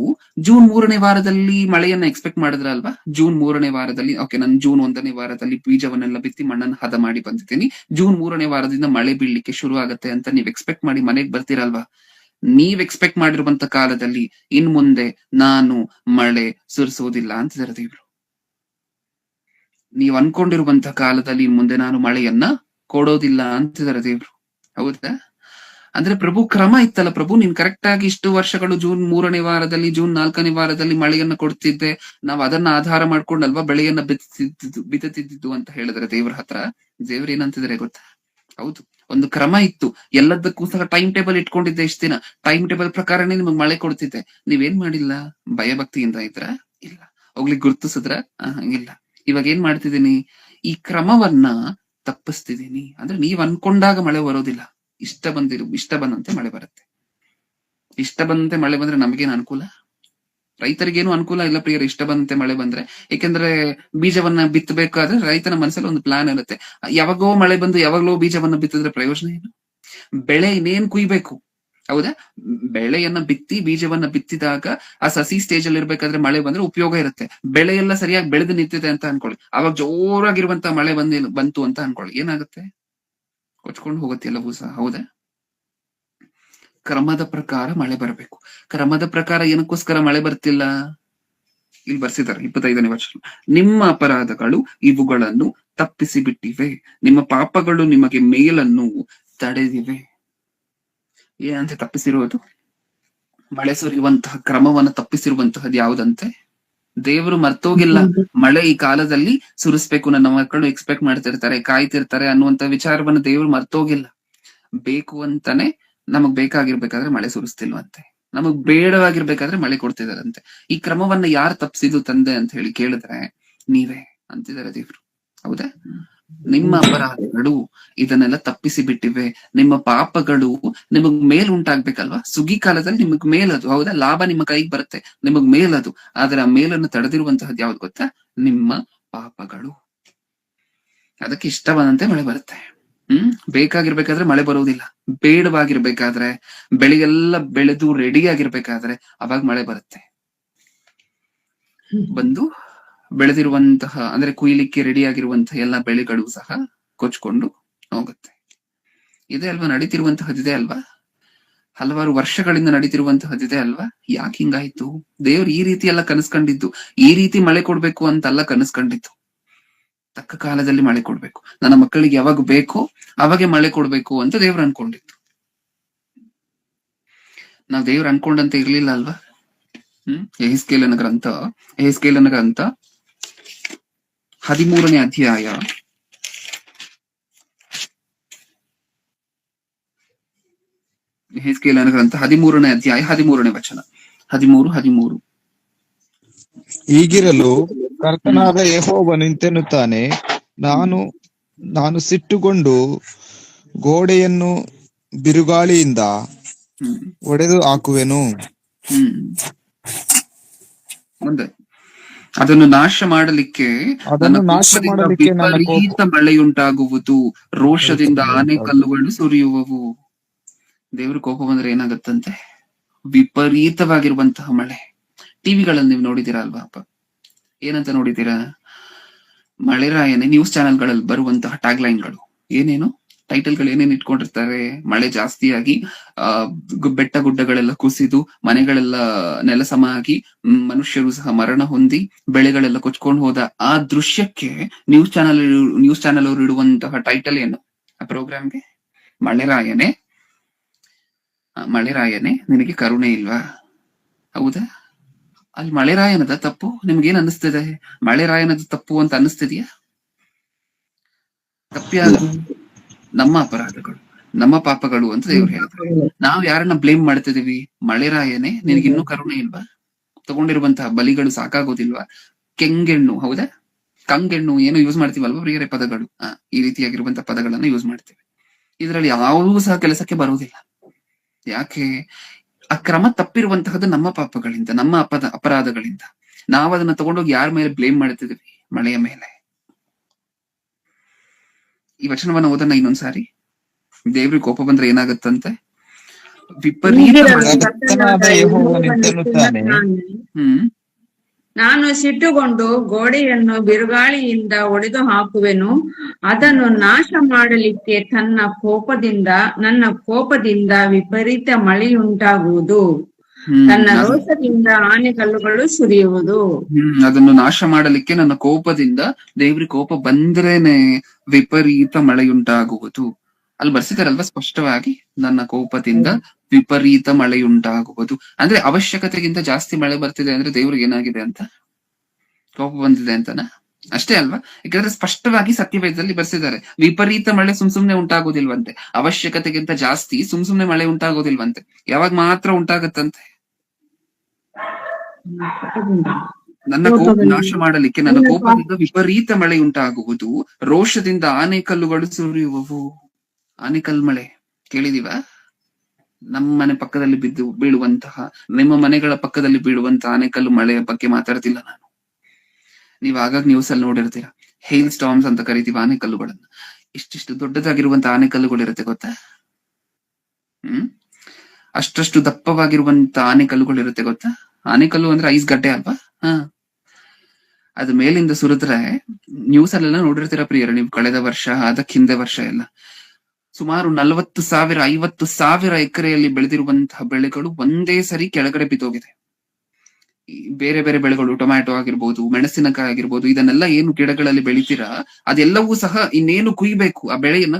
ಜೂನ್ 3ನೇ ವಾರದಲ್ಲಿ ಮಳೆಯನ್ನ ಎಕ್ಸ್ಪೆಕ್ಟ್ ಮಾಡಿದ್ರ ಅಲ್ವಾ? ಜೂನ್ 3ನೇ ವಾರದಲ್ಲಿ, ಓಕೆ, ನಾನು ಜೂನ್ 1ನೇ ವಾರದಲ್ಲಿ ಬೀಜವನ್ನೆಲ್ಲ ಬಿತ್ತಿ ಮಣ್ಣನ್ನು ಹದ ಮಾಡಿ ಬಂದಿದ್ದೀನಿ, ಜೂನ್ 3ನೇ ವಾರದಿಂದ ಮಳೆ ಬೀಳ್ಲಿಕ್ಕೆ ಶುರು ಆಗತ್ತೆ ಅಂತ ನೀವ್ ಎಕ್ಸ್ಪೆಕ್ಟ್ ಮಾಡಿ ಮನೆಗ್ ಬರ್ತೀರಲ್ವಾ? ನೀವ್ ಎಕ್ಸ್ಪೆಕ್ಟ್ ಮಾಡಿರುವಂತ ಕಾಲದಲ್ಲಿ ಇನ್ ಮುಂದೆ ನಾನು ಮಳೆ ಸುರಿಸೋದಿಲ್ಲ ಅಂತಿದ್ದಾರೆ ದೇವ್ರು. ನೀವ್ ಅನ್ಕೊಂಡಿರುವಂತ ಕಾಲದಲ್ಲಿ ಇನ್ ಮುಂದೆ ನಾನು ಮಳೆಯನ್ನ ಕೊಡೋದಿಲ್ಲ ಅಂತಿದ್ದಾರೆ ದೇವ್ರು. ಹೌದಾ? ಅಂದ್ರೆ ಪ್ರಭು ಕ್ರಮ ಇತ್ತಲ್ಲ, ಪ್ರಭು ನೀನ್ ಕರೆಕ್ಟ್ ಆಗಿ ಇಷ್ಟು ವರ್ಷಗಳು ಜೂನ್ 3ನೇ ವಾರದಲ್ಲಿ, ಜೂನ್ 4ನೇ ವಾರದಲ್ಲಿ ಮಳೆಯನ್ನ ಕೊಡ್ತಿದ್ದೆ, ನಾವ್ ಅದನ್ನ ಆಧಾರ ಮಾಡ್ಕೊಂಡಲ್ವಾ ಬೆಳೆಯನ್ನ ಬಿತ್ತುತ್ತಿದ್ದು ಅಂತ ಹೇಳಿದ್ರೆ ದೇವ್ರ ಹತ್ರ. ದೇವ್ರ ಏನಂತಿದ್ರೆ ಗೊತ್ತಾ? ಹೌದು, ಒಂದು ಕ್ರಮ ಇತ್ತು, ಎಲ್ಲದಕ್ಕೂ ಸಹ ಟೈಮ್ ಟೇಬಲ್ ಇಟ್ಕೊಂಡಿದ್ದೆ. ಇಷ್ಟ ದಿನ ಟೈಮ್ ಟೇಬಲ್ ಪ್ರಕಾರನೇ ನಿಮಗ್ ಮಳೆ ಕೊಡ್ತಿದ್ದೆ. ನೀವೇನ್ ಮಾಡಿಲ್ಲ, ಭಯಭಕ್ತಿಯಿಂದ ಇದ್ರ ಇಲ್ಲ, ಹೋಗ್ಲಿ ಗುರ್ತಿಸಿದ್ರ ಇಲ್ಲ. ಇವಾಗ ಏನ್ ಮಾಡ್ತಿದೀನಿ, ಈ ಕ್ರಮವನ್ನ ತಪ್ಪಿಸ್ತಿದೀನಿ. ಅಂದ್ರೆ ನೀವ್ ಅನ್ಕೊಂಡಾಗ ಮಳೆ ಬರೋದಿಲ್ಲ, ಇಷ್ಟ ಬಂದಂತೆ ಮಳೆ ಬರುತ್ತೆ. ಇಷ್ಟ ಬಂದಂತೆ ಮಳೆ ಬಂದ್ರೆ ನಮಗೇನು ಅನುಕೂಲ? ರೈತರಿಗೇನು ಅನುಕೂಲ ಇಲ್ಲ ಪ್ರಿಯರ, ಇಷ್ಟ ಬಂದಂತೆ ಮಳೆ ಬಂದ್ರೆ. ಯಾಕೆಂದ್ರೆ ಬೀಜವನ್ನ ಬಿತ್ತಬೇಕಾದ್ರೆ ರೈತನ ಮನಸ್ಸಲ್ಲಿ ಒಂದು ಪ್ಲಾನ್ ಇರುತ್ತೆ. ಯಾವಾಗೋ ಮಳೆ ಬಂದು ಯಾವಾಗ್ಲೋ ಬೀಜವನ್ನ ಬಿತ್ತಿದ್ರೆ ಪ್ರಯೋಜನ ಏನು? ಬೆಳೆ ಇನ್ನೇನ್ ಕುಯ್ಬೇಕು, ಹೌದಾ? ಬೆಳೆಯನ್ನ ಬಿತ್ತಿ ಬೀಜವನ್ನ ಬಿತ್ತಿದಾಗ ಆ ಸಸಿ ಸ್ಟೇಜ್ ಅಲ್ಲಿ ಇರ್ಬೇಕಾದ್ರೆ ಮಳೆ ಬಂದ್ರೆ ಉಪಯೋಗ ಇರುತ್ತೆ. ಬೆಳೆ ಎಲ್ಲ ಸರಿಯಾಗಿ ಬೆಳೆದು ನಿಂತಿದೆ ಅಂತ ಅನ್ಕೊಳ್ಳಿ, ಅವಾಗ ಜೋರಾಗಿರುವಂತ ಮಳೆ ಬಂತು ಅಂತ ಅನ್ಕೊಳ್ಳಿ, ಏನಾಗುತ್ತೆ? ಕೊಚ್ಕೊಂಡು ಹೋಗುತ್ತೆ ಎಲ್ಲವೂ ಸಹ, ಹೌದಾ? ಕ್ರಮದ ಪ್ರಕಾರ ಮಳೆ ಬರಬೇಕು. ಕ್ರಮದ ಪ್ರಕಾರ ಏನಕ್ಕೋಸ್ಕರ ಮಳೆ ಬರ್ತಿಲ್ಲ? ಇಲ್ಲಿ ಬರ್ಸಿದ್ದಾರೆ 25ನೇ ವಚನ. ನಿಮ್ಮ ಅಪರಾಧಗಳು ಇವುಗಳನ್ನು ತಪ್ಪಿಸಿ ಬಿಟ್ಟಿವೆ, ನಿಮ್ಮ ಪಾಪಗಳು ನಿಮಗೆ ಮೇಲನ್ನು ತಡೆದಿವೆ. ಏನಂತೆ ತಪ್ಪಿಸಿರುವುದು? ಮಳೆ ಸುರಿಯುವಂತಹ ಕ್ರಮವನ್ನು ತಪ್ಪಿಸಿರುವಂತಹದ್ದು ಯಾವುದಂತೆ? ದೇವರು ಮರ್ತೋಗಿಲ್ಲ. ಮಳೆ ಈ ಕಾಲದಲ್ಲಿ ಸುರಿಸ್ಬೇಕು, ನನ್ನ ಮಕ್ಕಳು ಎಕ್ಸ್ಪೆಕ್ಟ್ ಮಾಡ್ತಿರ್ತಾರೆ, ಕಾಯ್ತಿರ್ತಾರೆ ಅನ್ನುವಂತ ವಿಚಾರವನ್ನು ದೇವರು ಮರ್ತೋಗಿಲ್ಲ. ಬೇಕು ಅಂತಾನೆ ನಮಗ್ ಬೇಕಾಗಿರ್ಬೇಕಾದ್ರೆ ಮಳೆ ಸುರಿಸ್ತಿಲ್ವಂತೆ, ನಮಗ್ ಬೇಡವಾಗಿರ್ಬೇಕಾದ್ರೆ ಮಳೆ ಕೊಡ್ತಿದಾರಂತೆ. ಈ ಕ್ರಮವನ್ನ ಯಾರು ತಪ್ಪಿಸಿದು ತಂದೆ ಅಂತ ಹೇಳಿ ಕೇಳಿದ್ರೆ ನೀವೇ ಅಂತಿದ್ದಾರೆ ದೇವ್ರು, ಹೌದಾ? ನಿಮ್ಮ ಅಪರಾಧಗಳು ಇದನ್ನೆಲ್ಲ ತಪ್ಪಿಸಿ ಬಿಟ್ಟಿವೆ, ನಿಮ್ಮ ಪಾಪಗಳು ನಿಮಗ್ ಮೇಲ್ ಉಂಟಾಗ್ಬೇಕಲ್ವಾ? ಸುಗ್ಗಿ ಕಾಲದಲ್ಲಿ ನಿಮಗ್ ಮೇಲದು, ಹೌದಾ? ಲಾಭ ನಿಮ್ಮ ಕೈಗೆ ಬರುತ್ತೆ, ನಿಮಗ್ ಮೇಲದು. ಆದ್ರೆ ಆ ಮೇಲನ್ನು ತಡೆದಿರುವಂತಹದ್ದು ಯಾವ್ದು ಗೊತ್ತಾ? ನಿಮ್ಮ ಪಾಪಗಳು. ಅದಕ್ಕೆ ಇಷ್ಟ ಬಂದಂತೆ ಮಳೆ ಬರುತ್ತೆ. ಬೇಕಾಗಿರ್ಬೇಕಾದ್ರೆ ಮಳೆ ಬರುವುದಿಲ್ಲ, ಬೇಡವಾಗಿರ್ಬೇಕಾದ್ರೆ, ಬೆಳೆಗೆಲ್ಲ ಬೆಳೆದು ರೆಡಿ ಆಗಿರ್ಬೇಕಾದ್ರೆ ಅವಾಗ ಮಳೆ ಬರುತ್ತೆ. ಬಂದು ಬೆಳೆದಿರುವಂತಹ, ಅಂದ್ರೆ ಕುಯ್ಲಿಕ್ಕೆ ರೆಡಿ ಆಗಿರುವಂತಹ ಎಲ್ಲ ಬೆಳೆಗಳು ಸಹ ಕೊಚ್ಕೊಂಡು ಹೋಗುತ್ತೆ. ಇದೇ ಅಲ್ವಾ ನಡೀತಿರುವಂತಹದ್ದಿದೆ ಅಲ್ವಾ? ಹಲವಾರು ವರ್ಷಗಳಿಂದ ನಡೀತಿರುವಂತಹದ್ದಿದೆ ಅಲ್ವಾ? ಯಾಕೆ ಹಿಂಗಾಯ್ತು? ದೇವ್ರು ಈ ರೀತಿ ಎಲ್ಲ ಕನಸ್ಕೊಂಡಿದ್ದು, ಈ ರೀತಿ ಮಳೆ ಕೊಡ್ಬೇಕು ಅಂತಲ್ಲ ಕನಸ್ಕೊಂಡಿದ್ದು. ತಕ್ಕ ಕಾಲದಲ್ಲಿ ಮಳೆ ಕೊಡ್ಬೇಕು, ನನ್ನ ಮಕ್ಕಳಿಗೆ ಯಾವಾಗ ಬೇಕೋ ಅವಾಗೆ ಮಳೆ ಕೊಡ್ಬೇಕು ಅಂತ ದೇವ್ರು ಅನ್ಕೊಂಡಿತ್ತು. ನಾವ್ ದೇವ್ರು ಅನ್ಕೊಂಡಂತೆ ಇರ್ಲಿಲ್ಲ ಅಲ್ವಾ? ಯೆಹೆಜ್ಕೇಲನ ಗ್ರಂಥ 13ನೇ ಅಧ್ಯಾಯ 13ನೇ ವಚನ, 13. ಹೀಗಿರಲು ಕರ್ತನಾದ ಯೆಹೋವನು ಇಂತೆನ್ನುತ್ತಾನೆ, ನಾನು ಸಿಟ್ಟುಗೊಂಡು ಗೋಡೆಯನ್ನು ಬಿರುಗಾಳಿಯಿಂದ ಒಡೆದು ಹಾಕುವೆನು. ಮುಂದೆ ಅದನ್ನು ನಾಶ ಮಾಡಲಿಕ್ಕೆ ವಿಪರೀತ ಮಳೆಯುಂಟಾಗುವುದು, ರೋಷದಿಂದ ಆನೆಕಲ್ಲುಗಳು ಸುರಿಯುವವು. ದೇವ್ರ ಕೋಪ ಬಂದ್ರೆ ಏನಾಗತ್ತಂತೆ? ವಿಪರೀತವಾಗಿರುವಂತಹ ಮಳೆ. ಟಿವಿಗಳಲ್ಲಿ ನೀವು ನೋಡಿದೀರಾ ಅಲ್ವಾ ಅಪ್ಪ? ಏನಂತ ನೋಡಿದೀರಾ? ಮಳೆರಾಯನೆ ನ್ಯೂಸ್ ಚಾನೆಲ್ಗಳಲ್ಲಿ ಬರುವಂತಹ ಟ್ಯಾಗ್ ಲೈನ್ಗಳು ಏನೇನು, ಟೈಟಲ್ಗಳು ಏನೇನು ಇಟ್ಕೊಂಡಿರ್ತಾರೆ? ಮಳೆ ಜಾಸ್ತಿಯಾಗಿ ಬೆಟ್ಟ ಗುಡ್ಡಗಳೆಲ್ಲ ಕುಸಿದು, ಮನೆಗಳೆಲ್ಲ ನೆಲಸಮ ಆಗಿ, ಮನುಷ್ಯರು ಸಹ ಮರಣ ಹೊಂದಿ, ಬೆಳೆಗಳೆಲ್ಲ ಕೊಚ್ಕೊಂಡು ಹೋದ ಆ ದೃಶ್ಯಕ್ಕೆ ನ್ಯೂಸ್ ಚಾನೆಲ್ ಅವರು ಇಡುವಂತಹ ಟೈಟಲ್ ಏನು ಆ ಪ್ರೋಗ್ರಾಮ್ಗೆ? ಮಳೆರಾಯನೆ ನಿನಗೆ ಕರುಣೆ ಇಲ್ವಾ? ಹೌದಾ? ಅಲ್ಲಿ ಮಳೆರಾಯನದ ತಪ್ಪು ನಿಮ್ಗೇನ್ ಅನ್ನಿಸ್ತಿದೆ? ಮಳೆರಾಯನದ ತಪ್ಪು ಅಂತ ಅನ್ನಿಸ್ತಿದ್ಯಾ? ತಪ್ಪ್ಯಾರು? ನಮ್ಮ ಅಪರಾಧಗಳು, ನಮ್ಮ ಪಾಪಗಳು ಅಂತ ದೇವ್ರು ಹೇಳ್ತಾರೆ. ನಾವ್ ಯಾರನ್ನ ಬ್ಲೇಮ್ ಮಾಡ್ತಿದೀವಿ? ಮಳೆರಾಯನೇ ನಿನಗಿನ್ನೂ ಕರುಣೆ ಇಲ್ವಾ? ತಗೊಂಡಿರುವಂತಹ ಬಲಿಗಳು ಸಾಕಾಗೋದಿಲ್ವಾ? ಕೆಂಗೆಣ್ಣು, ಹೌದಾ? ಕಂಗೆಣ್ಣು ಏನು ಯೂಸ್ ಮಾಡ್ತೀವಲ್ವಾ ಪ್ರಿಯರೇ ಪದಗಳು? ಈ ರೀತಿಯಾಗಿರುವಂತಹ ಪದಗಳನ್ನ ಯೂಸ್ ಮಾಡ್ತೀವಿ. ಇದರಲ್ಲಿ ಯಾವುದೂ ಸಹ ಕೆಲಸಕ್ಕೆ ಬರುವುದಿಲ್ಲ. ಯಾಕೆ? ಆ ಕ್ರಮ ತಪ್ಪಿರುವಂತಹದ್ದು ನಮ್ಮ ಪಾಪಗಳಿಂದ, ನಮ್ಮ ಅಪರಾಧಗಳಿಂದ. ನಾವು ಅದನ್ನ ತಗೊಂಡೋಗಿ ಯಾರ ಮೇಲೆ ಬ್ಲೇಮ್ ಮಾಡ್ತಿದೀವಿ? ಮಳೆಯ ಮೇಲೆ. ಈ ವಚನವನ್ನ ಓದೋಣ ಇನ್ನೊಂದ್ಸಾರಿ. ದೇವ್ರಿಗೆ ಕೋಪ ಬಂದ್ರೆ ಏನಾಗತ್ತಂತೆ? ವಿಪರೀತ ನಾನು ಸಿಟ್ಟುಗೊಂಡು ಗೋಡೆಯನ್ನು ಬಿರುಗಾಳಿಯಿಂದ ಒಡೆದು ಹಾಕುವೆನು, ಅದನ್ನು ನಾಶ ಮಾಡಲಿಕ್ಕೆ ನನ್ನ ಕೋಪದಿಂದ ವಿಪರೀತ ಮಳೆಯುಂಟಾಗುವುದು, ತನ್ನ ರೋಷದಿಂದ ಆನೆಕಲ್ಲುಗಳು ಸುರಿಯುವುದು. ಅದನ್ನು ನಾಶ ಮಾಡಲಿಕ್ಕೆ ನನ್ನ ಕೋಪದಿಂದ, ದೇವ್ರಿಗೆ ಕೋಪ ಬಂದ್ರೇನೆ ವಿಪರೀತ ಮಳೆಯುಂಟಾಗುವುದು. ಅಲ್ಲಿ ಬರ್ಸಿದಾರಲ್ವಾ ಸ್ಪಷ್ಟವಾಗಿ, ನನ್ನ ಕೋಪದಿಂದ ವಿಪರೀತ ಮಳೆಯುಂಟಾಗುವುದು. ಅಂದ್ರೆ ಅವಶ್ಯಕತೆಗಿಂತ ಜಾಸ್ತಿ ಮಳೆ ಬರ್ತಿದೆ ಅಂದ್ರೆ ದೇವ್ರಿಗೆ ಏನಾಗಿದೆ ಅಂತ? ಕೋಪ ಬಂದಿದೆ ಅಂತನಾ? ಅಷ್ಟೇ ಅಲ್ವಾ? ಯಾಕಂದ್ರೆ ಸ್ಪಷ್ಟವಾಗಿ ಸತ್ಯವೇದದಲ್ಲಿ ಬರ್ಸಿದ್ದಾರೆ, ವಿಪರೀತ ಮಳೆ ಸುಮ್ನೆ ಉಂಟಾಗೋದಿಲ್ವಂತೆ, ಅವಶ್ಯಕತೆಗಿಂತ ಜಾಸ್ತಿ ಸುಮ್ನೆ ಮಳೆ ಉಂಟಾಗೋದಿಲ್ವಂತೆ. ಯಾವಾಗ ಮಾತ್ರ ಉಂಟಾಗತ್ತಂತೆ? ನನ್ನ ಕೋಪ ನಾಶ ಮಾಡಲಿಕ್ಕೆ, ನನ್ನ ಕೋಪದಿಂದ ವಿಪರೀತ ಮಳೆ ಉಂಟಾಗುವುದು, ರೋಷದಿಂದ ಆನೆಕಲ್ಲುಗಳು ಸುರಿಯುವವು. ಆನೆಕಲ್ಲು ಮಳೆ ಕೇಳಿದೀವ? ನಮ್ಮ ಮನೆ ಪಕ್ಕದಲ್ಲಿ ಬೀಳುವಂತಹ, ನಿಮ್ಮ ಮನೆಗಳ ಪಕ್ಕದಲ್ಲಿ ಬೀಳುವಂತಹ ಆನೆಕಲ್ಲು ಮಳೆಯ ಬಗ್ಗೆ ಮಾತಾಡ್ತಿಲ್ಲ ನಾನು. ನೀವ್ ಆಗಾಗ ನ್ಯೂಸ್ ಅಲ್ಲಿ ನೋಡಿರ್ತೀರ, ಹೇಲ್ ಸ್ಟಾರ್ಮ್ಸ್ ಅಂತ ಕರಿತೀವಿ ಆನೆಕಲ್ಲುಗಳನ್ನ. ಇಷ್ಟಿಷ್ಟು ದೊಡ್ಡದಾಗಿರುವಂತ ಆನೆಕಲ್ಲುಗಳು ಇರುತ್ತೆ ಗೊತ್ತಾ? ಅಷ್ಟಷ್ಟು ದಪ್ಪವಾಗಿರುವಂತ ಆನೆಕಲ್ಲುಗಳು ಇರುತ್ತೆ ಗೊತ್ತಾ? ಆನೆಕಲ್ಲು ಅಂದ್ರೆ ಐಸ್ ಗಡ್ಡೆ ಅಲ್ವಾ? ಅದು ಮೇಲಿಂದ ಸುರಿದ್ರೆ, ನ್ಯೂಸ್ ಅಲ್ಲೆಲ್ಲ ನೋಡಿರ್ತೀರ ಪ್ರಿಯರ ನೀವು, ಕಳೆದ ವರ್ಷ ಅದಕ್ಕೆ ಹಿಂದೆ ವರ್ಷ ಎಲ್ಲ ಸುಮಾರು 40,000 50,000 ಎಕರೆಯಲ್ಲಿ ಬೆಳೆದಿರುವಂತಹ ಬೆಳೆಗಳು ಒಂದೇ ಸರಿ ಕೆಳಗಡೆ ಬಿದ್ದೋಗಿದೆ. ಬೇರೆ ಬೇರೆ ಬೆಳೆಗಳು, ಟೊಮ್ಯಾಟೊ ಆಗಿರ್ಬೋದು, ಮೆಣಸಿನಕಾಯಿ ಆಗಿರ್ಬೋದು, ಇದನ್ನೆಲ್ಲ ಏನು ಗಿಡಗಳಲ್ಲಿ ಬೆಳಿತೀರಾ ಅದೆಲ್ಲವೂ ಸಹ ಇನ್ನೇನು ಕುಯ್ಬೇಕು, ಆ ಬೆಳೆಯನ್ನ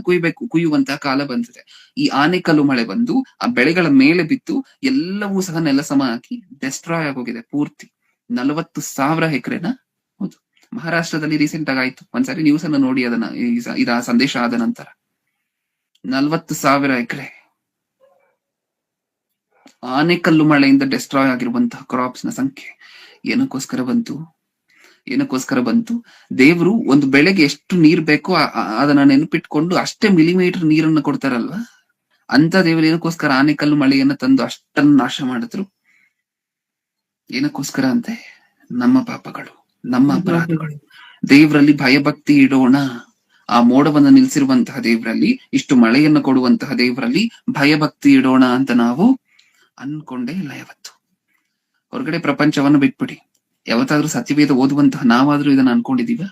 ಕುಯ್ಯುವಂತಹ ಕಾಲ ಬಂದಿದೆ. ಈ ಆನೆಕಲ್ಲು ಮಳೆ ಬಂದು ಆ ಬೆಳೆಗಳ ಮೇಲೆ ಬಿದ್ದು ಎಲ್ಲವೂ ಸಹ ನೆಲ ಸಮ ಹಾಕಿ ಡೆಸ್ಟ್ರಾಯ್ ಆಗೋಗಿದೆ ಪೂರ್ತಿ. 40,000 ಎಕರೆನ. ಹೌದು, ಮಹಾರಾಷ್ಟ್ರದಲ್ಲಿ ರೀಸೆಂಟ್ ಆಗಿ ಆಯ್ತು. ಒಂದ್ಸರಿ ನ್ಯೂಸ್ ಅನ್ನು ನೋಡಿ ಅದನ್ನ, ಇದ ಸಂದೇಶ ಆದ ನಂತರ 40,000 ಎಕರೆ ಆನೆಕಲ್ಲು ಮಳೆಯಿಂದ ಡೆಸ್ಟ್ರಾಯ್ ಆಗಿರುವಂತಹ ಕ್ರಾಪ್ಸ್ ನ ಸಂಖ್ಯೆ. ಏನಕ್ಕೋಸ್ಕರ ಬಂತು? ದೇವ್ರು ಒಂದು ಬೆಳೆಗೆ ಎಷ್ಟು ನೀರ್ ಬೇಕೋ ಅದನ್ನ ನೆನಪಿಟ್ಕೊಂಡು ಅಷ್ಟೇ ಮಿಲಿಮೀಟರ್ ನೀರನ್ನ ಕೊಡ್ತಾರಲ್ವಾ, ಅಂತ ದೇವರು ಏನಕ್ಕೋಸ್ಕರ ಆನೆಕಲ್ಲು ಮಳೆಯನ್ನ ತಂದು ಅಷ್ಟನ್ನು ನಾಶ ಮಾಡಿದ್ರು? ಏನಕ್ಕೋಸ್ಕರ ಅಂತೆ? ನಮ್ಮ ಪಾಪಗಳು, ನಮ್ಮ ಅಪರಾಧಗಳು. ದೇವರಲ್ಲಿ ಭಯಭಕ್ತಿ ಇಡೋಣ. ಆ ಮೋಡವನ್ನು ನಿಲ್ಸಿರುವಂತಹ ದೇವರಲ್ಲಿ, ಇಷ್ಟು ಮಳೆಯನ್ನು ಕೊಡುವಂತಹ ದೇವರಲ್ಲಿ ಭಯಭಕ್ತಿ ಇಡೋಣ ಅಂತ ನಾವು ಅನ್ಕೊಂಡೇ ಇಲ್ಲ ಯಾವತ್ತು. ಹೊರಗಡೆ ಪ್ರಪಂಚವನ್ನು ಬಿಟ್ಬಿಡಿ. ಯಾವತ್ತಾದ್ರೂ ಸತ್ಯವೇದ ಓದುವಂತಹ ನಾವಾದ್ರೂ ಇದನ್ನ ಅನ್ಕೊಂಡಿದೀವ?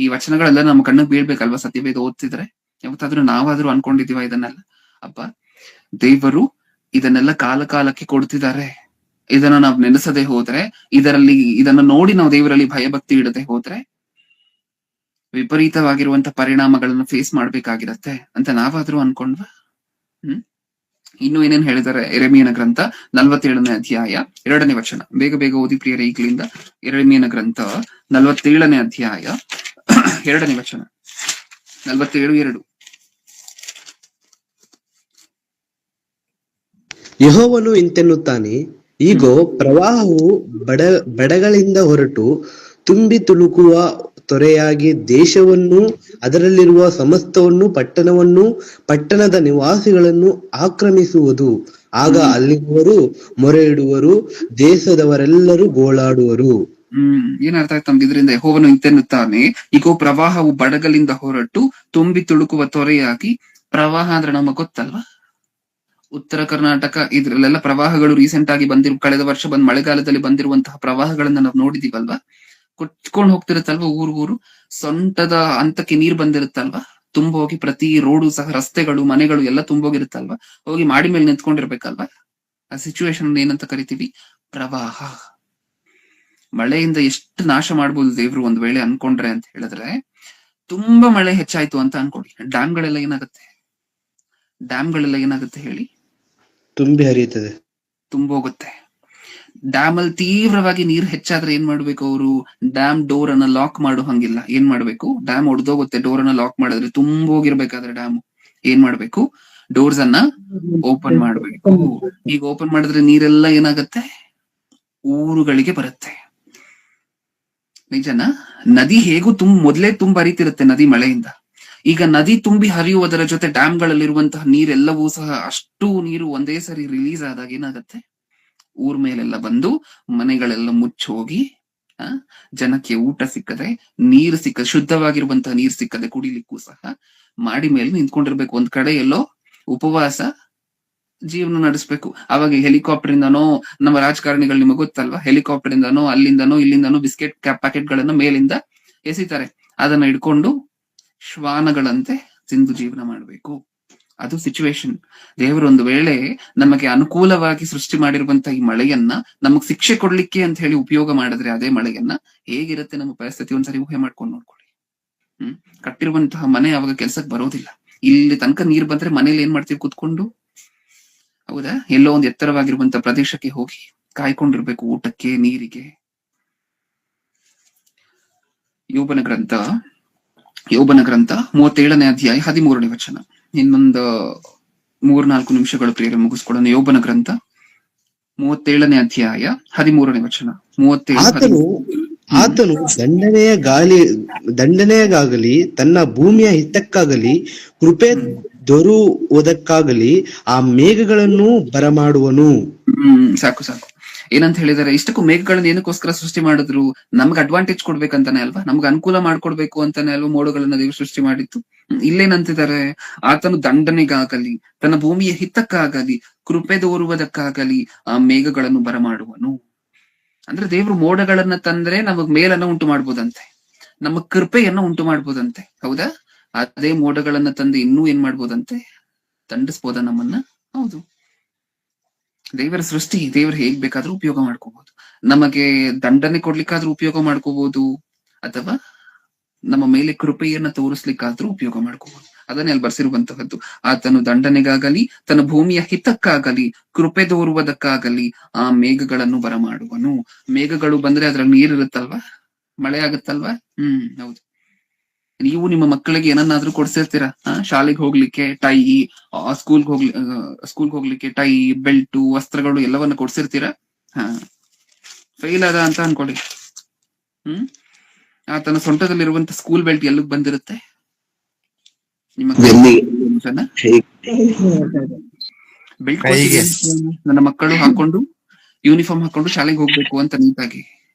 ಈ ವಚನಗಳೆಲ್ಲ ನಮ್ಮ ಕಣ್ಣಿಗೆ ಬೀಳ್ಬೇಕಲ್ವಾ ಸತ್ಯವೇದ ಓದ್ತಿದ್ರೆ? ಯಾವತ್ತಾದ್ರೂ ನಾವಾದ್ರೂ ಅನ್ಕೊಂಡಿದೀವ ಇದನ್ನೆಲ್ಲ? ಅಪ್ಪ, ದೇವರು ಇದನ್ನೆಲ್ಲ ಕಾಲಕ್ಕೆ ಕೊಡ್ತಿದ್ದಾರೆ. ಇದನ್ನ ನಾವು ನೆನೆಸದೆ ಹೋದ್ರೆ, ಇದನ್ನ ನೋಡಿ ನಾವು ದೇವರಲ್ಲಿ ಭಯಭಕ್ತಿ ಇಡದೆ ಹೋದ್ರೆ ವಿಪರೀತವಾಗಿರುವಂತ ಪರಿಣಾಮಗಳನ್ನ ಫೇಸ್ ಮಾಡ್ಬೇಕಾಗಿರತ್ತೆ ಅಂತ ನಾವಾದ್ರೂ ಅನ್ಕೊಂಡ್ವಾ? ಇನ್ನು ಏನೇನ್ ಹೇಳಿದ್ದಾರೆ ಯೆರೆಮೀಯನ ಗ್ರಂಥ 47ನೇ ಅಧ್ಯಾಯ 2ನೇ ವಚನ. ಬೇಗ ಓದಿ ಪ್ರಿಯರೇ ಈಗಲಿಂದ. ಯೆರೆಮೀಯನ ಗ್ರಂಥ 47ನೇ ಅಧ್ಯಾಯ 2ನೇ ವಚನ. 47:2. ಯೆಹೋವನು ಇಂತೆನ್ನುತ್ತಾನೆ, ಈಗೋ ಪ್ರವಾಹವು ಬಡಗಳಿಂದ ಹೊರಟು ತುಂಬಿ ತುಳುಕುವ ತೊರೆಯಾಗಿ ದೇಶವನ್ನು, ಅದರಲ್ಲಿರುವ ಸಮಸ್ತವನ್ನು, ಪಟ್ಟಣದ ನಿವಾಸಿಗಳನ್ನು ಆಕ್ರಮಿಸುವುದು. ಆಗ ಅಲ್ಲಿರುವವರು ಮೊರೆ ಇಡುವರು, ದೇಶದವರೆಲ್ಲರೂ ಗೋಳಾಡುವರು. ಏನ್ ಅರ್ಥ ಆಯ್ತು ನಮ್ಗೆ ಇದರಿಂದ? ಯೆಹೋವನು ಇಂತೆನ್ನುತ್ತಾನೆ, ಈಗೋ ಪ್ರವಾಹವು ಬಡಗಳಿಂದ ಹೊರಟು ತುಂಬಿ ತುಳುಕುವ ತೊರೆಯಾಗಿ. ಪ್ರವಾಹ ಅಂದ್ರೆ ನಮಗ್ ಗೊತ್ತಲ್ವಾ? ಉತ್ತರ ಕರ್ನಾಟಕ ಇದ್ರಲ್ಲೆಲ್ಲ ಪ್ರವಾಹಗಳು ರೀಸೆಂಟ್ ಆಗಿ ಕಳೆದ ವರ್ಷ ಮಳೆಗಾಲದಲ್ಲಿ ಬಂದಿರುವಂತಹ ಪ್ರವಾಹಗಳನ್ನ ನಾವು ನೋಡಿದೀವಲ್ವಾ? ಕೊಚ್ಕೊಂಡ್ ಹೋಗ್ತಿರುತ್ತಲ್ವಾ ಊರು. ಸೊಂಟದ ಹಂತಕ್ಕೆ ನೀರ್ ಬಂದಿರುತ್ತಲ್ವಾ? ತುಂಬೋಗಿ ಪ್ರತಿ ರೋಡು ಸಹ, ರಸ್ತೆಗಳು, ಮನೆಗಳು ಎಲ್ಲ ತುಂಬೋಗಿರುತ್ತಲ್ವಾ? ಹೋಗಿ ಮಾಡಿ ಮೇಲೆ ನಿಂತ್ಕೊಂಡಿರ್ಬೇಕಲ್ವಾ? ಆ ಸಿಚುವೇಶನ್ ಏನಂತ ಕರಿತೀವಿ? ಪ್ರವಾಹ. ಮಳೆಯಿಂದ ಎಷ್ಟು ನಾಶ ಮಾಡ್ಬೋದು ದೇವ್ರು ಒಂದ್ ವೇಳೆ ಅನ್ಕೊಂಡ್ರೆ ಅಂತ ಹೇಳಿದ್ರೆ. ತುಂಬಾ ಮಳೆ ಹೆಚ್ಚಾಯ್ತು ಅಂತ ಅನ್ಕೊಳ್ಳಿ, ಡ್ಯಾಮ್ಗಳೆಲ್ಲ ಏನಾಗುತ್ತೆ ಹೇಳಿ? ತುಂಬಿ ಹರಿಯುತ್ತದೆ, ತುಂಬೋಗುತ್ತೆ. ಡ್ಯಾಮ್ ಅಲ್ಲಿ ತೀವ್ರವಾಗಿ ನೀರ್ ಹೆಚ್ಚಾದ್ರೆ ಏನ್ ಮಾಡ್ಬೇಕು ಅವರು? ಡ್ಯಾಮ್ ಡೋರ್ ಅನ್ನ ಲಾಕ್ ಮಾಡೋ ಹಂಗಿಲ್ಲ. ಏನ್ ಮಾಡ್ಬೇಕು? ಡ್ಯಾಮ್ ಒಡೆದೋಗುತ್ತೆ, ಡೋರ್ ಅನ್ನ ಲಾಕ್ ಮಾಡಿದ್ರೆ. ತುಂಬೋಗಿರ್ಬೇಕಾದ್ರೆ ಡ್ಯಾಮ್ ಏನ್ ಮಾಡ್ಬೇಕು? ಡೋರ್ಸ್ ಅನ್ನ ಓಪನ್ ಮಾಡ್ಬೇಕು. ಈಗ ಓಪನ್ ಮಾಡಿದ್ರೆ ನೀರೆಲ್ಲ ಏನಾಗತ್ತೆ? ಊರುಗಳಿಗೆ ಬರುತ್ತೆ. ನಿಜನಾ? ನದಿ ಹೇಗೂ ಮೊದ್ಲೇ ತುಂಬ ಹರಿತಿರುತ್ತೆ ನದಿ ಮಳೆಯಿಂದ. ಈಗ ನದಿ ತುಂಬಿ ಹರಿಯುವುದರ ಜೊತೆ ಡ್ಯಾಮ್ಗಳಲ್ಲಿರುವಂತಹ ನೀರೆಲ್ಲವೂ ಸಹ, ಅಷ್ಟು ನೀರು ಒಂದೇ ಸರಿ ರಿಲೀಸ್ ಆದಾಗ ಏನಾಗತ್ತೆ? ಊರ್ ಮೇಲೆಲ್ಲ ಬಂದು ಮನೆಗಳೆಲ್ಲ ಮುಚ್ಚೋಗಿ, ಜನಕ್ಕೆ ಊಟ ಸಿಕ್ಕದೆ, ನೀರು ಶುದ್ಧವಾಗಿರುವಂತಹ ನೀರು ಸಿಕ್ಕದೆ ಕುಡಿಲಿಕ್ಕೂ ಸಹ ಮಾಡಿ ಮೇಲೆ ನಿಂತ್ಕೊಂಡಿರ್ಬೇಕು. ಒಂದ್ ಕಡೆ ಎಲ್ಲೋ ಉಪವಾಸ ಜೀವನ ನಡೆಸ್ಬೇಕು. ಅವಾಗ ಹೆಲಿಕಾಪ್ಟರ್ ಇಂದನೋ, ನಮ್ಮ ರಾಜಕಾರಣಿಗಳು ನಿಮಗೆ ಗೊತ್ತಲ್ವಾ, ಹೆಲಿಕಾಪ್ಟರ್ ಇಂದನೋ ಅಲ್ಲಿಂದನೋ ಇಲ್ಲಿಂದನೋ ಬಿಸ್ಕೆಟ್ ಪ್ಯಾಕೆಟ್ ಗಳನ್ನ ಮೇಲಿಂದ ಎಸಿತಾರೆ. ಅದನ್ನ ಹಿಡ್ಕೊಂಡು ಶ್ವಾನಗಳಂತೆ ತಿಂದು ಜೀವನ ಮಾಡ್ಬೇಕು. ಅದು ಸಿಚುವೇಶನ್. ದೇವರು ಒಂದು ವೇಳೆ ನಮಗೆ ಅನುಕೂಲವಾಗಿ ಸೃಷ್ಟಿ ಮಾಡಿರುವಂತಹ ಈ ಮಳೆಯನ್ನ ನಮಗ್ ಶಿಕ್ಷೆ ಕೊಡ್ಲಿಕ್ಕೆ ಅಂತ ಹೇಳಿ ಉಪಯೋಗ ಮಾಡಿದ್ರೆ, ಅದೇ ಮಳೆಯನ್ನ ಹೇಗಿರುತ್ತೆ ನಮ್ಮ ಪರಿಸ್ಥಿತಿ ಒಂದ್ಸರಿ ಊಹೆ ಮಾಡ್ಕೊಂಡು ನೋಡ್ಕೊಳ್ಳಿ. ಕಟ್ಟಿರುವಂತಹ ಮನೆ ಅವಾಗ ಕೆಲ್ಸಕ್ಕೆ ಬರೋದಿಲ್ಲ. ಇಲ್ಲಿ ತನಕ ನೀರ್ ಬಂದ್ರೆ ಮನೇಲಿ ಏನ್ ಮಾಡ್ತೀವಿ? ಕುತ್ಕೊಂಡು, ಹೌದಾ? ಎಲ್ಲೋ ಒಂದು ಎತ್ತರವಾಗಿರುವಂತಹ ಪ್ರದೇಶಕ್ಕೆ ಹೋಗಿ ಕಾಯ್ಕೊಂಡಿರ್ಬೇಕು ಊಟಕ್ಕೆ, ನೀರಿಗೆ. ಯೋಬನ ಗ್ರಂಥ 37ನೇ ಅಧ್ಯಾಯ 13ನೇ ವಚನ. ಇನ್ನೊಂದು 3-4 ನಿಮಿಷಗಳು ಪ್ರಿಯರೇ ಮುಗಿಸ್ಕೊಳ್ಳೋಣ. ಯೋಬನ ಗ್ರಂಥ 37ನೇ ಅಧ್ಯಾಯ 13ನೇ ವಚನ. 37 ಆತನು ದಂಡನೆಯಾಗಲಿ ತನ್ನ ಭೂಮಿಯ ಹಿತಕ್ಕಾಗಲಿ ಕೃಪೆ ದೊರುವುದಕ್ಕಾಗಲಿ ಆ ಮೇಘಗಳನ್ನು ಬರಮಾಡುವನು. ಸಾಕು. ಏನಂತ ಹೇಳಿದಾರೆ? ಇಷ್ಟಕ್ಕೂ ಮೇಘಗಳನ್ನ ಏನಕ್ಕೋಸ್ಕರ ಸೃಷ್ಟಿ ಮಾಡಿದ್ರು? ನಮ್ಗೆ ಅಡ್ವಾಂಟೇಜ್ ಕೊಡ್ಬೇಕಂತಾನೆ ಅಲ್ವಾ? ನಮ್ಗೆ ಅನುಕೂಲ ಮಾಡ್ಕೊಡ್ಬೇಕು ಅಂತಾನೆ ಅಲ್ವಾ ಮೋಡಗಳನ್ನ ದೇವರು ಸೃಷ್ಟಿ ಮಾಡಿತ್ತು. ಇಲ್ಲೇನಂತಿದ್ದಾರೆ? ಆತನು ದಂಡನೆಗಾಗಲಿ ತನ್ನ ಭೂಮಿಯ ಹಿತಕ್ಕಾಗಲಿ ಕೃಪೆ ದೋರುವುದಕ್ಕಾಗಲಿ ಆ ಮೇಘಗಳನ್ನು ಬರಮಾಡುವನು. ಅಂದ್ರೆ ದೇವ್ರು ಮೋಡಗಳನ್ನ ತಂದ್ರೆ ನಮಗ್ ಮೇಲನ್ನ ಉಂಟು ಮಾಡ್ಬೋದಂತೆ, ನಮ್ಮ ಕೃಪೆಯನ್ನ ಉಂಟು ಮಾಡ್ಬೋದಂತೆ. ಹೌದಾ? ಅದೇ ಮೋಡಗಳನ್ನ ತಂದು ಇನ್ನೂ ಏನ್ ಮಾಡ್ಬೋದಂತೆ? ದಂಡಿಸ್ಬೋದ ನಮ್ಮನ್ನ? ಹೌದು. ದೇವರ ಸೃಷ್ಟಿ, ದೇವರು ಹೇಗ್ ಬೇಕಾದ್ರೂ ಉಪಯೋಗ ಮಾಡ್ಕೋಬಹುದು. ನಮಗೆ ದಂಡನೆ ಕೊಡ್ಲಿಕ್ಕಾದ್ರೂ ಉಪಯೋಗ ಮಾಡ್ಕೋಬಹುದು, ಅಥವಾ ನಮ್ಮ ಮೇಲೆ ಕೃಪೆಯನ್ನ ತೋರಿಸ್ಲಿಕ್ಕಾದ್ರೂ ಉಪಯೋಗ ಮಾಡ್ಕೋಬಹುದು. ಅದನ್ನೇ ಅಲ್ಲಿ ಬರ್ಸಿರುವಂತಹದ್ದು. ಆತನು ದಂಡನೆಗಾಗಲಿ ತನ್ನ ಭೂಮಿಯ ಹಿತಕ್ಕಾಗಲಿ ಕೃಪೆ ತೋರುವುದಕ್ಕಾಗಲಿ ಆ ಮೇಘಗಳನ್ನು ಬರಮಾಡುವನು. ಮೇಘಗಳು ಬಂದ್ರೆ ಅದ್ರಲ್ಲಿ ನೀರಿರುತ್ತಲ್ವಾ, ಮಳೆ ಆಗುತ್ತಲ್ವಾ? ಹೌದು. ನೀವು ನಿಮ್ಮ ಮಕ್ಕಳಿಗೆ ಏನನ್ನಾದ್ರೂ ಕೊಡ್ಸಿರ್ತೀರಾ? ಶಾಲೆಗೆ ಹೋಗ್ಲಿಕ್ಕೆ ಟೈ, ಸ್ಕೂಲ್ಗೆ ಹೋಗ್ಲಿಕ್ಕೆ ಟೈ, ಬೆಲ್ಟು, ವಸ್ತ್ರಗಳು ಎಲ್ಲವನ್ನ ಕೊಡ್ಸಿರ್ತೀರಾ? ಫೇಲ್ ಆದ ಅಂತ ಅನ್ಕೊಳ್ಳಿ. ಆತನ ಸೊಂಟದಲ್ಲಿರುವಂತ ಸ್ಕೂಲ್ ಬೆಲ್ಟ್ ಎಲ್ಲಿಗೆ ಬಂದಿರುತ್ತೆ? ನಿಮ್ಮ ಬೆಲ್ಟ್ ನನ್ನ ಮಕ್ಕಳು ಹಾಕೊಂಡು ಯೂನಿಫಾರ್ಮ್ ಹಾಕೊಂಡು ಶಾಲೆಗೆ ಹೋಗ್ಬೇಕು ಅಂತ ನೀಟಾಗಿ.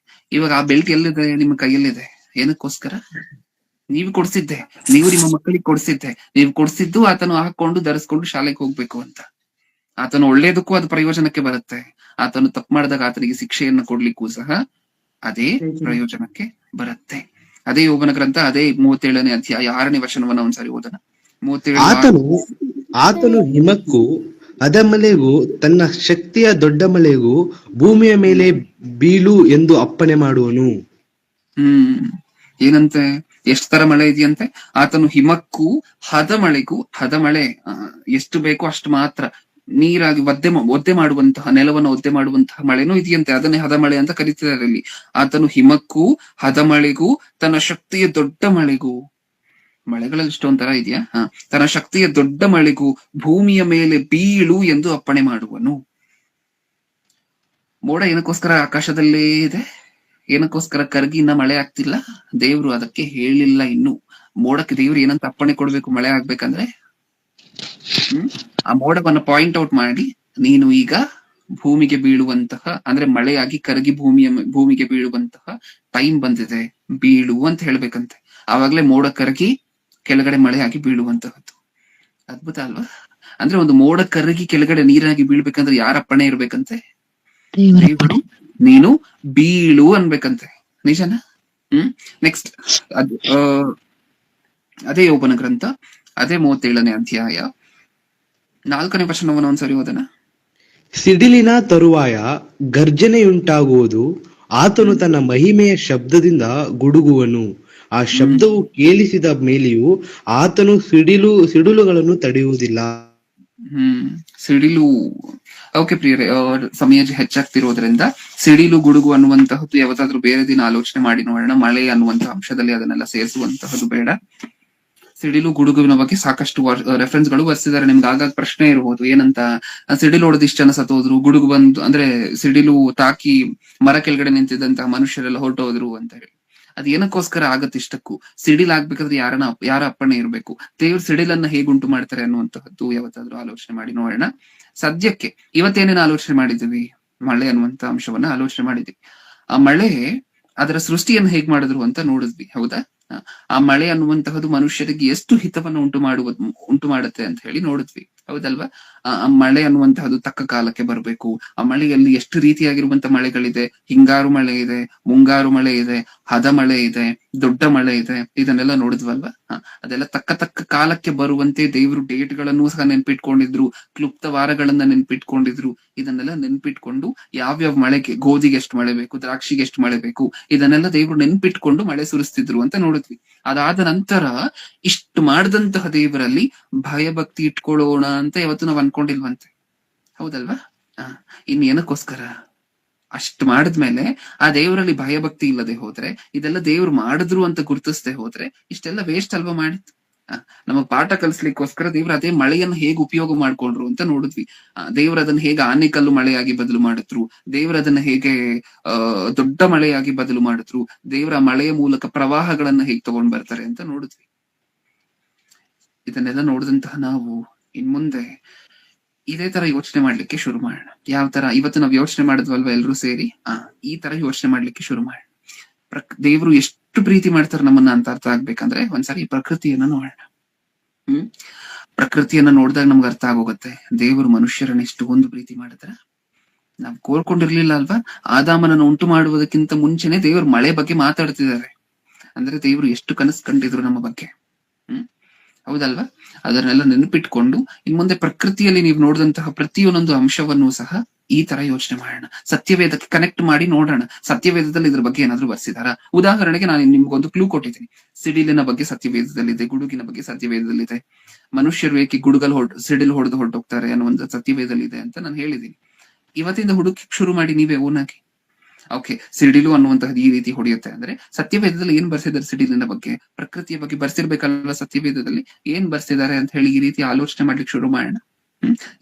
ಇವಾಗ ಆ ಬೆಲ್ಟ್ ಎಲ್ಲಿದೆ? ನಿಮ್ಮ ಕೈಯಲ್ಲಿದೆ. ಏನಕ್ಕೋಸ್ಕರ? ನೀವು ಕೊಡ್ಸಿದ್ದೆ, ನೀವು ನಿಮ್ಮ ಮಕ್ಕಳಿಗೆ ಕೊಡ್ಸಿದ್ದೆ. ನೀವು ಕೊಡ್ಸಿದ್ದು ಆತನು ಹಾಕೊಂಡು ಧರಿಸ್ಕೊಂಡು ಶಾಲೆಗೆ ಹೋಗ್ಬೇಕು ಅಂತ. ಆತನು ಒಳ್ಳೇದಕ್ಕೂ ಅದು ಪ್ರಯೋಜನಕ್ಕೆ ಬರುತ್ತೆ. ಆತನು ತಪ್ಪು ಮಾಡಿದಾಗ ಆತನಿಗೆ ಶಿಕ್ಷೆಯನ್ನು ಕೊಡ್ಲಿಕ್ಕೂ ಸಹ ಅದೇ ಪ್ರಯೋಜನಕ್ಕೆ ಬರುತ್ತೆ. ಅದೇ ಯೋಬನ ಗ್ರಂಥ ಅದೇ 37ನೇ ಅಧ್ಯಾಯ 6ನೇ ವಚನವನ್ನ ಒಂದ್ಸರಿ ಓದೋಣ. 37. ಆತನು ಹಿಮಕ್ಕೂ ಹದಮಳೆಗೂ ತನ್ನ ಶಕ್ತಿಯ ದೊಡ್ಡ ಮಳೆಗೂ ಭೂಮಿಯ ಮೇಲೆ ಬೀಳು ಎಂದು ಅಪ್ಪಣೆ ಮಾಡುವನು. ಏನಂತೆ? ಎಷ್ಟು ತರ ಮಳೆ ಇದೆಯಂತೆ? ಆತನು ಹಿಮಕ್ಕೂ ಹದಮಳೆಗೂ, ಹದಮಳೆ ಎಷ್ಟು ಬೇಕೋ ಅಷ್ಟು ಮಾತ್ರ ನೀರಾಗಿ ಒದ್ದೆ ಮಾಡುವಂತಹ, ನೆಲವನ್ನು ಒದ್ದೆ ಮಾಡುವಂತಹ ಮಳೆನೂ ಇದೆಯಂತೆ. ಅದನ್ನೇ ಹದಮಳೆ ಅಂತ ಕರೀತಿದ್ದಾರೆ ಇಲ್ಲಿ. ಆತನು ಹಿಮಕ್ಕೂ ಹದಮಳೆಗೂ ತನ್ನ ಶಕ್ತಿಯ ದೊಡ್ಡ ಮಳೆಗೂ, ಮಳೆಗಳಲ್ಲಿ ಇಷ್ಟೊಂಥರ ಇದೆಯಾ? ತನ್ನ ಶಕ್ತಿಯ ದೊಡ್ಡ ಮಳೆಗೂ ಭೂಮಿಯ ಮೇಲೆ ಬೀಳು ಎಂದು ಅಪ್ಪಣೆ ಮಾಡುವನು. ಮೋಡ ಏನಕ್ಕೋಸ್ಕರ ಆಕಾಶದಲ್ಲೇ ಇದೆ? ಏನಕ್ಕೋಸ್ಕರ ಕರಗಿ ಇನ್ನ ಮಳೆ ಆಗ್ತಿಲ್ಲ? ದೇವ್ರು ಅದಕ್ಕೆ ಹೇಳಿಲ್ಲ ಇನ್ನು. ಮೋಡಕ್ಕೆ ದೇವ್ರು ಏನಂತ ಅಪ್ಪಣೆ ಕೊಡ್ಬೇಕು ಮಳೆ ಆಗ್ಬೇಕಂದ್ರೆ? ಆ ಮೋಡವನ್ನ ಪಾಯಿಂಟ್ ಔಟ್ ಮಾಡಿ, ನೀನು ಈಗ ಭೂಮಿಗೆ ಬೀಳುವಂತಹ, ಅಂದ್ರೆ ಮಳೆಯಾಗಿ ಕರಗಿ ಭೂಮಿಗೆ ಬೀಳುವಂತಹ ಟೈಮ್ ಬಂದಿದೆ, ಬೀಳು ಅಂತ ಹೇಳ್ಬೇಕಂತೆ. ಆವಾಗ್ಲೇ ಮೋಡ ಕರಗಿ ಕೆಳಗಡೆ ಮಳೆಯಾಗಿ ಬೀಳುವಂತಹದ್ದು. ಅದ್ಭುತ ಅಲ್ವಾ? ಅಂದ್ರೆ ಒಂದು ಮೋಡ ಕರಗಿ ಕೆಳಗಡೆ ನೀರಾಗಿ ಬೀಳ್ಬೇಕಂದ್ರೆ ಯಾರ ಅಪ್ಪಣೆ ಇರ್ಬೇಕಂತೆ? ದೇವರು ನೀನು ಬೀಳು ಅನ್ಬೇಕಂತೆ. ನಿಜನಾ? ನೆಕ್ಸ್ಟ್ ಅದೇ ಯೋಬನ ಗ್ರಂಥ ಅದೇ 37ನೇ ಅಧ್ಯಾಯ 4ನೇ ವಚನವನ್ನು ಒಂದ್ಸರಿ ಓದೋಣ. ಸಿಡಿಲಿನ ತರುವಾಯ ಗರ್ಜನೆಯುಂಟಾಗುವುದು, ಆತನು ತನ್ನ ಮಹಿಮೆಯ ಶಬ್ದದಿಂದ ಗುಡುಗುವನು. ಆ ಶಬ್ದವು ಕೇಳಿಸಿದ ಮೇಲೆಯೂ ಆತನು ಸಿಡಿಲುಗಳನ್ನು ತಡೆಯುವುದಿಲ್ಲ. ಸಿಡಿಲು. ಓಕೆ ಪ್ರಿಯರೇ, ಸಮಯ ಹೆಚ್ಚಾಗ್ತಿರೋದ್ರಿಂದ ಸಿಡಿಲು ಗುಡುಗು ಅನ್ನುವಂತಹದ್ದು ಯಾವತ್ತಾದ್ರೂ ಬೇರೆ ದಿನ ಆಲೋಚನೆ ಮಾಡಿ ನೋಡೋಣ. ಮಳೆ ಅನ್ನುವಂತಹ ಅಂಶದಲ್ಲಿ ಅದನ್ನೆಲ್ಲ ಸೇರಿಸುವಂತಹದ್ದು ಬೇಡ. ಸಿಡಿಲು ಗುಡುಗುವಿನ ಬಗ್ಗೆ ಸಾಕಷ್ಟು ರೆಫರೆನ್ಸ್ ಗಳು ಬರ್ಸಿದ್ದಾರೆ. ನಿಮ್ಗೆ ಆಗಾಗ ಪ್ರಶ್ನೆ ಇರಬಹುದು, ಏನಂತ? ಸಿಡಿಲು ಹೊಡೆದು ಇಷ್ಟು ಜನ ಸತ್ತೋದ್ರು, ಗುಡುಗು ಬಂದು ಅಂದ್ರೆ ಸಿಡಿಲು ತಾಕಿ ಮರ ಕೆಳಗಡೆ ನಿಂತಿದ್ದಂತಹ ಮನುಷ್ಯರೆಲ್ಲ ಹೊರಟೋದ್ರು ಅಂತ ಹೇಳಿ. ಅದ್ ಏನಕ್ಕೋಸ್ಕರ ಆಗತ್ತೆ? ಇಷ್ಟಕ್ಕೂ ಸಿಡಿಲ್ ಆಗ್ಬೇಕಾದ್ರೆ ಯಾರ ಅಪ್ಪಣೆ ಇರ್ಬೇಕು? ದೇವ್ರು ಸಿಡಿಲನ್ನ ಹೇಗುಂಟು ಮಾಡ್ತಾರೆ ಅನ್ನುವಂತಹದ್ದು ಯಾವತ್ತಾದ್ರೂ ಆಲೋಚನೆ ಮಾಡಿ ನೋಡೋಣ. ಸದ್ಯಕ್ಕೆ ಇವತ್ತೇನೇನು ಆಲೋಚನೆ ಮಾಡಿದ್ವಿ? ಮಳೆ ಅನ್ನುವಂತ ಅಂಶವನ್ನ ಆಲೋಚನೆ ಮಾಡಿದ್ವಿ. ಆ ಮಳೆ ಅದರ ಸೃಷ್ಟಿಯನ್ನು ಹೇಗ್ ಮಾಡಿದ್ರು ಅಂತ ನೋಡಿದ್ವಿ. ಹೌದಾ? ಆ ಮಳೆ ಅನ್ನುವಂತಹದ್ದು ಮನುಷ್ಯರಿಗೆ ಎಷ್ಟು ಹಿತವನ್ನು ಉಂಟು ಮಾಡುತ್ತೆ ಅಂತ ಹೇಳಿ ನೋಡಿದ್ವಿ. ಹೌದಲ್ವಾ? ಆ ಮಳೆ ಅನ್ನುವಂತಹದ್ದು ತಕ್ಕ ಕಾಲಕ್ಕೆ ಬರಬೇಕು. ಆ ಮಳೆಯಲ್ಲಿ ಎಷ್ಟು ರೀತಿಯಾಗಿರುವಂತ ಮಳೆಗಳಿದೆ. ಹಿಂಗಾರು ಮಳೆ ಇದೆ, ಮುಂಗಾರು ಮಳೆ ಇದೆ, ಹದ ಮಳೆ ಇದೆ, ದೊಡ್ಡ ಮಳೆ ಇದೆ. ಇದನ್ನೆಲ್ಲ ನೋಡಿದ್ವಲ್ವಾ? ಅದೆಲ್ಲ ತಕ್ಕ ಕಾಲಕ್ಕೆ ಬರುವಂತೆ ದೇವರು ಡೇಟ್ ಗಳನ್ನು ಸಹ ನೆನ್ಪಿಟ್ಕೊಂಡಿದ್ರು, ಕ್ಲುಪ್ತ ವಾರಗಳನ್ನ ನೆನ್ಪಿಟ್ಕೊಂಡಿದ್ರು. ಇದನ್ನೆಲ್ಲ ನೆನ್ಪಿಟ್ಕೊಂಡು ಯಾವ್ಯಾವ ಮಳೆಗೆ, ಗೋಧಿಗೆ ಎಷ್ಟು ಮಳೆ ಬೇಕು, ದ್ರಾಕ್ಷಿಗೆ ಎಷ್ಟು ಮಳೆ ಬೇಕು, ಇದನ್ನೆಲ್ಲ ದೇವರು ನೆನ್ಪಿಟ್ಕೊಂಡು ಮಳೆ ಸುರಿಸ್ತಿದ್ರು ಅಂತ ನೋಡಿದ್ವಿ. ಅದಾದ ನಂತರ ಇಷ್ಟು ಮಾಡಿದಂತಹ ದೇವರಲ್ಲಿ ಭಯಭಕ್ತಿ ಇಟ್ಕೊಳ್ಳೋಣ ಅಂತ ಯಾವತ್ತು ನಾವ್ ಅನ್ಕೊಂಡಿಲ್ವಂತೆ. ಹೌದಲ್ವಾ? ಇನ್ ಏನಕ್ಕೋಸ್ಕರ? ಅಷ್ಟು ಮಾಡಿದ್ಮೇಲೆ ಆ ದೇವರಲ್ಲಿ ಭಯಭಕ್ತಿ ಇಲ್ಲದೆ ಹೋದ್ರೆ, ಇದೆಲ್ಲ ದೇವ್ರು ಮಾಡಿದ್ರು ಅಂತ ಗುರುತಿಸದೆ ಹೋದ್ರೆ ಇಷ್ಟೆಲ್ಲ ವೇಸ್ಟ್ ಅಲ್ವಾ ಮಾಡಿತ್ತು. ನಮಗ್ ಪಾಠ ಕಲಿಸ್ಲಿಕ್ಕೋಸ್ಕರ ದೇವ್ರ ಅದೇ ಮಳೆಯನ್ನು ಹೇಗೆ ಉಪಯೋಗ ಮಾಡ್ಕೊಂಡ್ರು ಅಂತ ನೋಡಿದ್ವಿ. ದೇವ್ರ ಅದನ್ನ ಹೇಗೆ ಆನೆಕಲ್ಲು ಮಳೆಯಾಗಿ ಬದಲು ಮಾಡಿದ್ರು, ದೇವ್ರ ಅದನ್ನ ಹೇಗೆ ದೊಡ್ಡ ಮಳೆಯಾಗಿ ಬದಲು ಮಾಡಿದ್ರು, ದೇವ್ರ ಮಳೆಯ ಮೂಲಕ ಪ್ರವಾಹಗಳನ್ನ ಹೇಗೆ ತಗೊಂಡ್ ಬರ್ತಾರೆ ಅಂತ ನೋಡಿದ್ವಿ. ಇದನ್ನೆಲ್ಲ ನೋಡಿದಂತಹ ನಾವು ಇನ್ಮುಂದೆ ಇದೇ ತರ ಯೋಚನೆ ಮಾಡ್ಲಿಕ್ಕೆ ಶುರು ಮಾಡೋಣ. ಯಾವ ತರ ಇವತ್ತು ನಾವು ಯೋಚನೆ ಮಾಡಿದ್ವಲ್ವಾ ಎಲ್ರೂ ಸೇರಿ, ಈ ತರ ಯೋಚನೆ ಮಾಡ್ಲಿಕ್ಕೆ ಶುರು ಮಾಡೋಣ. ದೇವ್ರು ಎಷ್ಟು ಪ್ರೀತಿ ಮಾಡ್ತಾರೆ ನಮ್ಮನ್ನ ಅಂತ ಅರ್ಥ ಆಗ್ಬೇಕಂದ್ರೆ ಒಂದ್ಸರಿ ಪ್ರಕೃತಿಯನ್ನ ನೋಡೋಣ. ಪ್ರಕೃತಿಯನ್ನ ನೋಡಿದಾಗ ನಮ್ಗೆ ಅರ್ಥ ಆಗೋಗುತ್ತೆ ದೇವರು ಮನುಷ್ಯರನ್ನ ಎಷ್ಟೊಂದು ಪ್ರೀತಿ ಮಾಡಿದ್ರ. ನಾವ್ ಕೋರ್ಕೊಂಡಿರ್ಲಿಲ್ಲ ಅಲ್ವಾ, ಆದಾಮನನ್ನು ಉಂಟು ಮಾಡುವುದಕ್ಕಿಂತ ಮುಂಚೆನೆ ದೇವ್ರು ಮಳೆ ಬಗ್ಗೆ ಮಾತಾಡ್ತಿದ್ದಾರೆ. ಅಂದ್ರೆ ದೇವ್ರು ಎಷ್ಟು ಕನಸು ಕಂಡಿದ್ರು ನಮ್ಮ ಬಗ್ಗೆ. ಹೌದಲ್ವಾ? ಅದನ್ನೆಲ್ಲ ನೆನಪಿಟ್ಕೊಂಡು ಇನ್ ಮುಂದೆ ಪ್ರಕೃತಿಯಲ್ಲಿ ನೀವು ನೋಡಿದಂತಹ ಪ್ರತಿಯೊಂದೊಂದು ಅಂಶವನ್ನು ಸಹ ಈ ತರ ಯೋಚನೆ ಮಾಡೋಣ. ಸತ್ಯವೇದಕ್ಕೆ ಕನೆಕ್ಟ್ ಮಾಡಿ ನೋಡೋಣ. ಸತ್ಯವೇದದಲ್ಲಿ ಇದ್ರ ಬಗ್ಗೆ ಏನಾದ್ರು ಬರ್ಸಿದಾರ? ಉದಾಹರಣೆಗೆ ನಾನು ನಿಮ್ಗೊಂದು ಕ್ಲೂ ಕೊಟ್ಟಿದ್ದೀನಿ. ಸಿಡಿಲಿನ ಬಗ್ಗೆ ಸತ್ಯವೇದದಲ್ಲಿದೆ, ಗುಡುಗಿನ ಬಗ್ಗೆ ಸತ್ಯವೇದದಲ್ಲಿದೆ, ಮನುಷ್ಯರು ಏಕೆ ಸಿಡಿಲು ಹೊಡೆದು ಹೊರಟೋಗ್ತಾರೆ ಅನ್ನುವಂಥ ಸತ್ಯವೇದದಲ್ಲಿದೆ ಅಂತ ನಾನು ಹೇಳಿದ್ದೀನಿ. ಇವತ್ತಿಂದ ಹುಡುಕಿ ಶುರು ಮಾಡಿ ನೀವೇ ಓನಾಗಿ. ಓಕೆ, ಸಿಡಿಲು ಅನ್ನುವಂತಹದ್ದು ಈ ರೀತಿ ಹೊಡೆಯುತ್ತೆ ಅಂದ್ರೆ ಸತ್ಯವೇದದಲ್ಲಿ ಏನ್ ಬರ್ಸಿದ್ದಾರೆ ಸಿಡಿಲಿನ ಬಗ್ಗೆ, ಪ್ರಕೃತಿಯ ಬಗ್ಗೆ ಬರ್ಸಿರ್ಬೇಕಲ್ವಾ ಸತ್ಯವೇದದಲ್ಲಿ, ಏನ್ ಬರ್ಸಿದ್ದಾರೆ ಅಂತ ಹೇಳಿ ಈ ರೀತಿ ಆಲೋಚನೆ ಮಾಡ್ಲಿಕ್ಕೆ ಶುರು ಮಾಡೋಣ.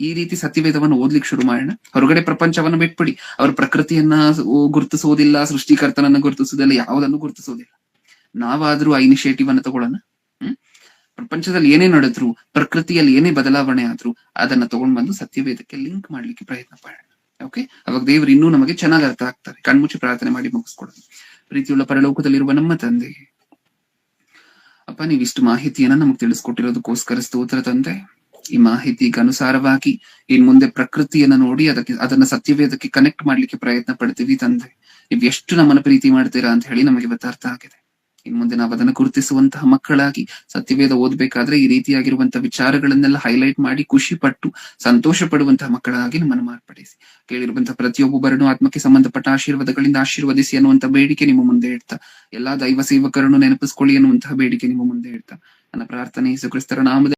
ಈ ರೀತಿ ಸತ್ಯವೇದವನ್ನು ಓದ್ಲಿಕ್ಕೆ ಶುರು ಮಾಡೋಣ. ಹೊರಗಡೆ ಪ್ರಪಂಚವನ್ನು ಬಿಟ್ಬಿಡಿ. ಅವ್ರ ಪ್ರಕೃತಿಯನ್ನ ಗುರುತಿಸೋದಿಲ್ಲ, ಸೃಷ್ಟಿಕರ್ತನನ್ನ ಗುರುತಿಸೋದಿಲ್ಲ, ಯಾವುದನ್ನು ಗುರುತಿಸೋದಿಲ್ಲ. ನಾವಾದ್ರೂ ಆ ಇನಿಷಿಯೇಟಿವ್ ಅನ್ನು ತಗೊಳ್ಳೋಣ. ಪ್ರಪಂಚದಲ್ಲಿ ಏನೇ ನಡೆದ್ರು, ಪ್ರಕೃತಿಯಲ್ಲಿ ಏನೇ ಬದಲಾವಣೆ ಆದ್ರೂ ಅದನ್ನ ತಗೊಂಡ್ ಬಂದು ಸತ್ಯವೇದಕ್ಕೆ ಲಿಂಕ್ ಮಾಡ್ಲಿಕ್ಕೆ ಪ್ರಯತ್ನ ಪಡೋಣ. ಓಕೆ, ಅವಾಗ ದೇವ್ರು ಇನ್ನೂ ನಮಗೆ ಚೆನ್ನಾಗಿ ಅರ್ಥ ಆಗ್ತಾರೆ. ಕಣ್ಮುಚ್ಚಿ ಪ್ರಾರ್ಥನೆ ಮಾಡಿ ಮುಗಿಸ್ಕೊಡೋದು. ಪ್ರೀತಿಯುಳ್ಳ ಪರಲೋಕದಲ್ಲಿರುವ ನಮ್ಮ ತಂದೆ, ಅಪ್ಪ, ನೀವಿಷ್ಟು ಮಾಹಿತಿಯನ್ನ ನಮಗ್ ತಿಳಿಸ್ಕೊಟ್ಟಿರೋದಕ್ಕೋಸ್ಕರ ಸ್ತೋತ್ರ ತಂದೆ. ಈ ಮಾಹಿತಿಗೆ ಅನುಸಾರವಾಗಿ ಇನ್ ಮುಂದೆ ಪ್ರಕೃತಿಯನ್ನ ನೋಡಿ ಅದನ್ನ ಸತ್ಯವೇದಕ್ಕೆ ಕನೆಕ್ಟ್ ಮಾಡ್ಲಿಕ್ಕೆ ಪ್ರಯತ್ನ ಪಡ್ತೀವಿ ತಂದೆ. ನೀವ್ ಎಷ್ಟು ನಮ್ಮನ್ನ ಪ್ರೀತಿ ಮಾಡ್ತೀರಾ ಅಂತ ಹೇಳಿ ನಮಗೆ ಇವತ್ತು ಅರ್ಥ ಆಗಿದೆ. ಇನ್ ಮುಂದೆ ನಾವು ಅದನ್ನ ಗುರುತಿಸುವಂತಹ ಮಕ್ಕಳಾಗಿ ಸತ್ಯವೇದ ಓದ್ಬೇಕಾದ್ರೆ ಈ ರೀತಿಯಾಗಿರುವಂತಹ ವಿಚಾರಗಳನ್ನೆಲ್ಲ ಹೈಲೈಟ್ ಮಾಡಿ ಖುಷಿ ಪಟ್ಟು ಸಂತೋಷ ಪಡುವಂತಹ ಮಕ್ಕಳಾಗಿ ನಮ್ಮನ್ನು ಮಾರ್ಪಡಿಸಿ. ಕೇಳಿರುವಂತಹ ಪ್ರತಿಯೊಬ್ಬರನ್ನು ಆತ್ಮಕ್ಕೆ ಸಂಬಂಧಪಟ್ಟ ಆಶೀರ್ವಾದಗಳಿಂದ ಆಶೀರ್ವದಿಸಿ ಅನ್ನುವಂತಹ ಬೇಡಿಕೆ ನಿಮ್ಮ ಮುಂದೆ ಇಡ್ತಾ, ಎಲ್ಲಾ ದೈವ ಸೇವಕರನ್ನು ನೆನಪಿಸ್ಕೊಳ್ಳಿ ಅನ್ನುವಂತಹ ಬೇಡಿಕೆ ನಿಮ್ಮ ಮುಂದೆ ಇಡ್ತಾ ನನ್ನ ಪ್ರಾರ್ಥನೆ ಯೇಸು ಕ್ರಿಸ್ತರ ನಾಮದಲ್ಲಿ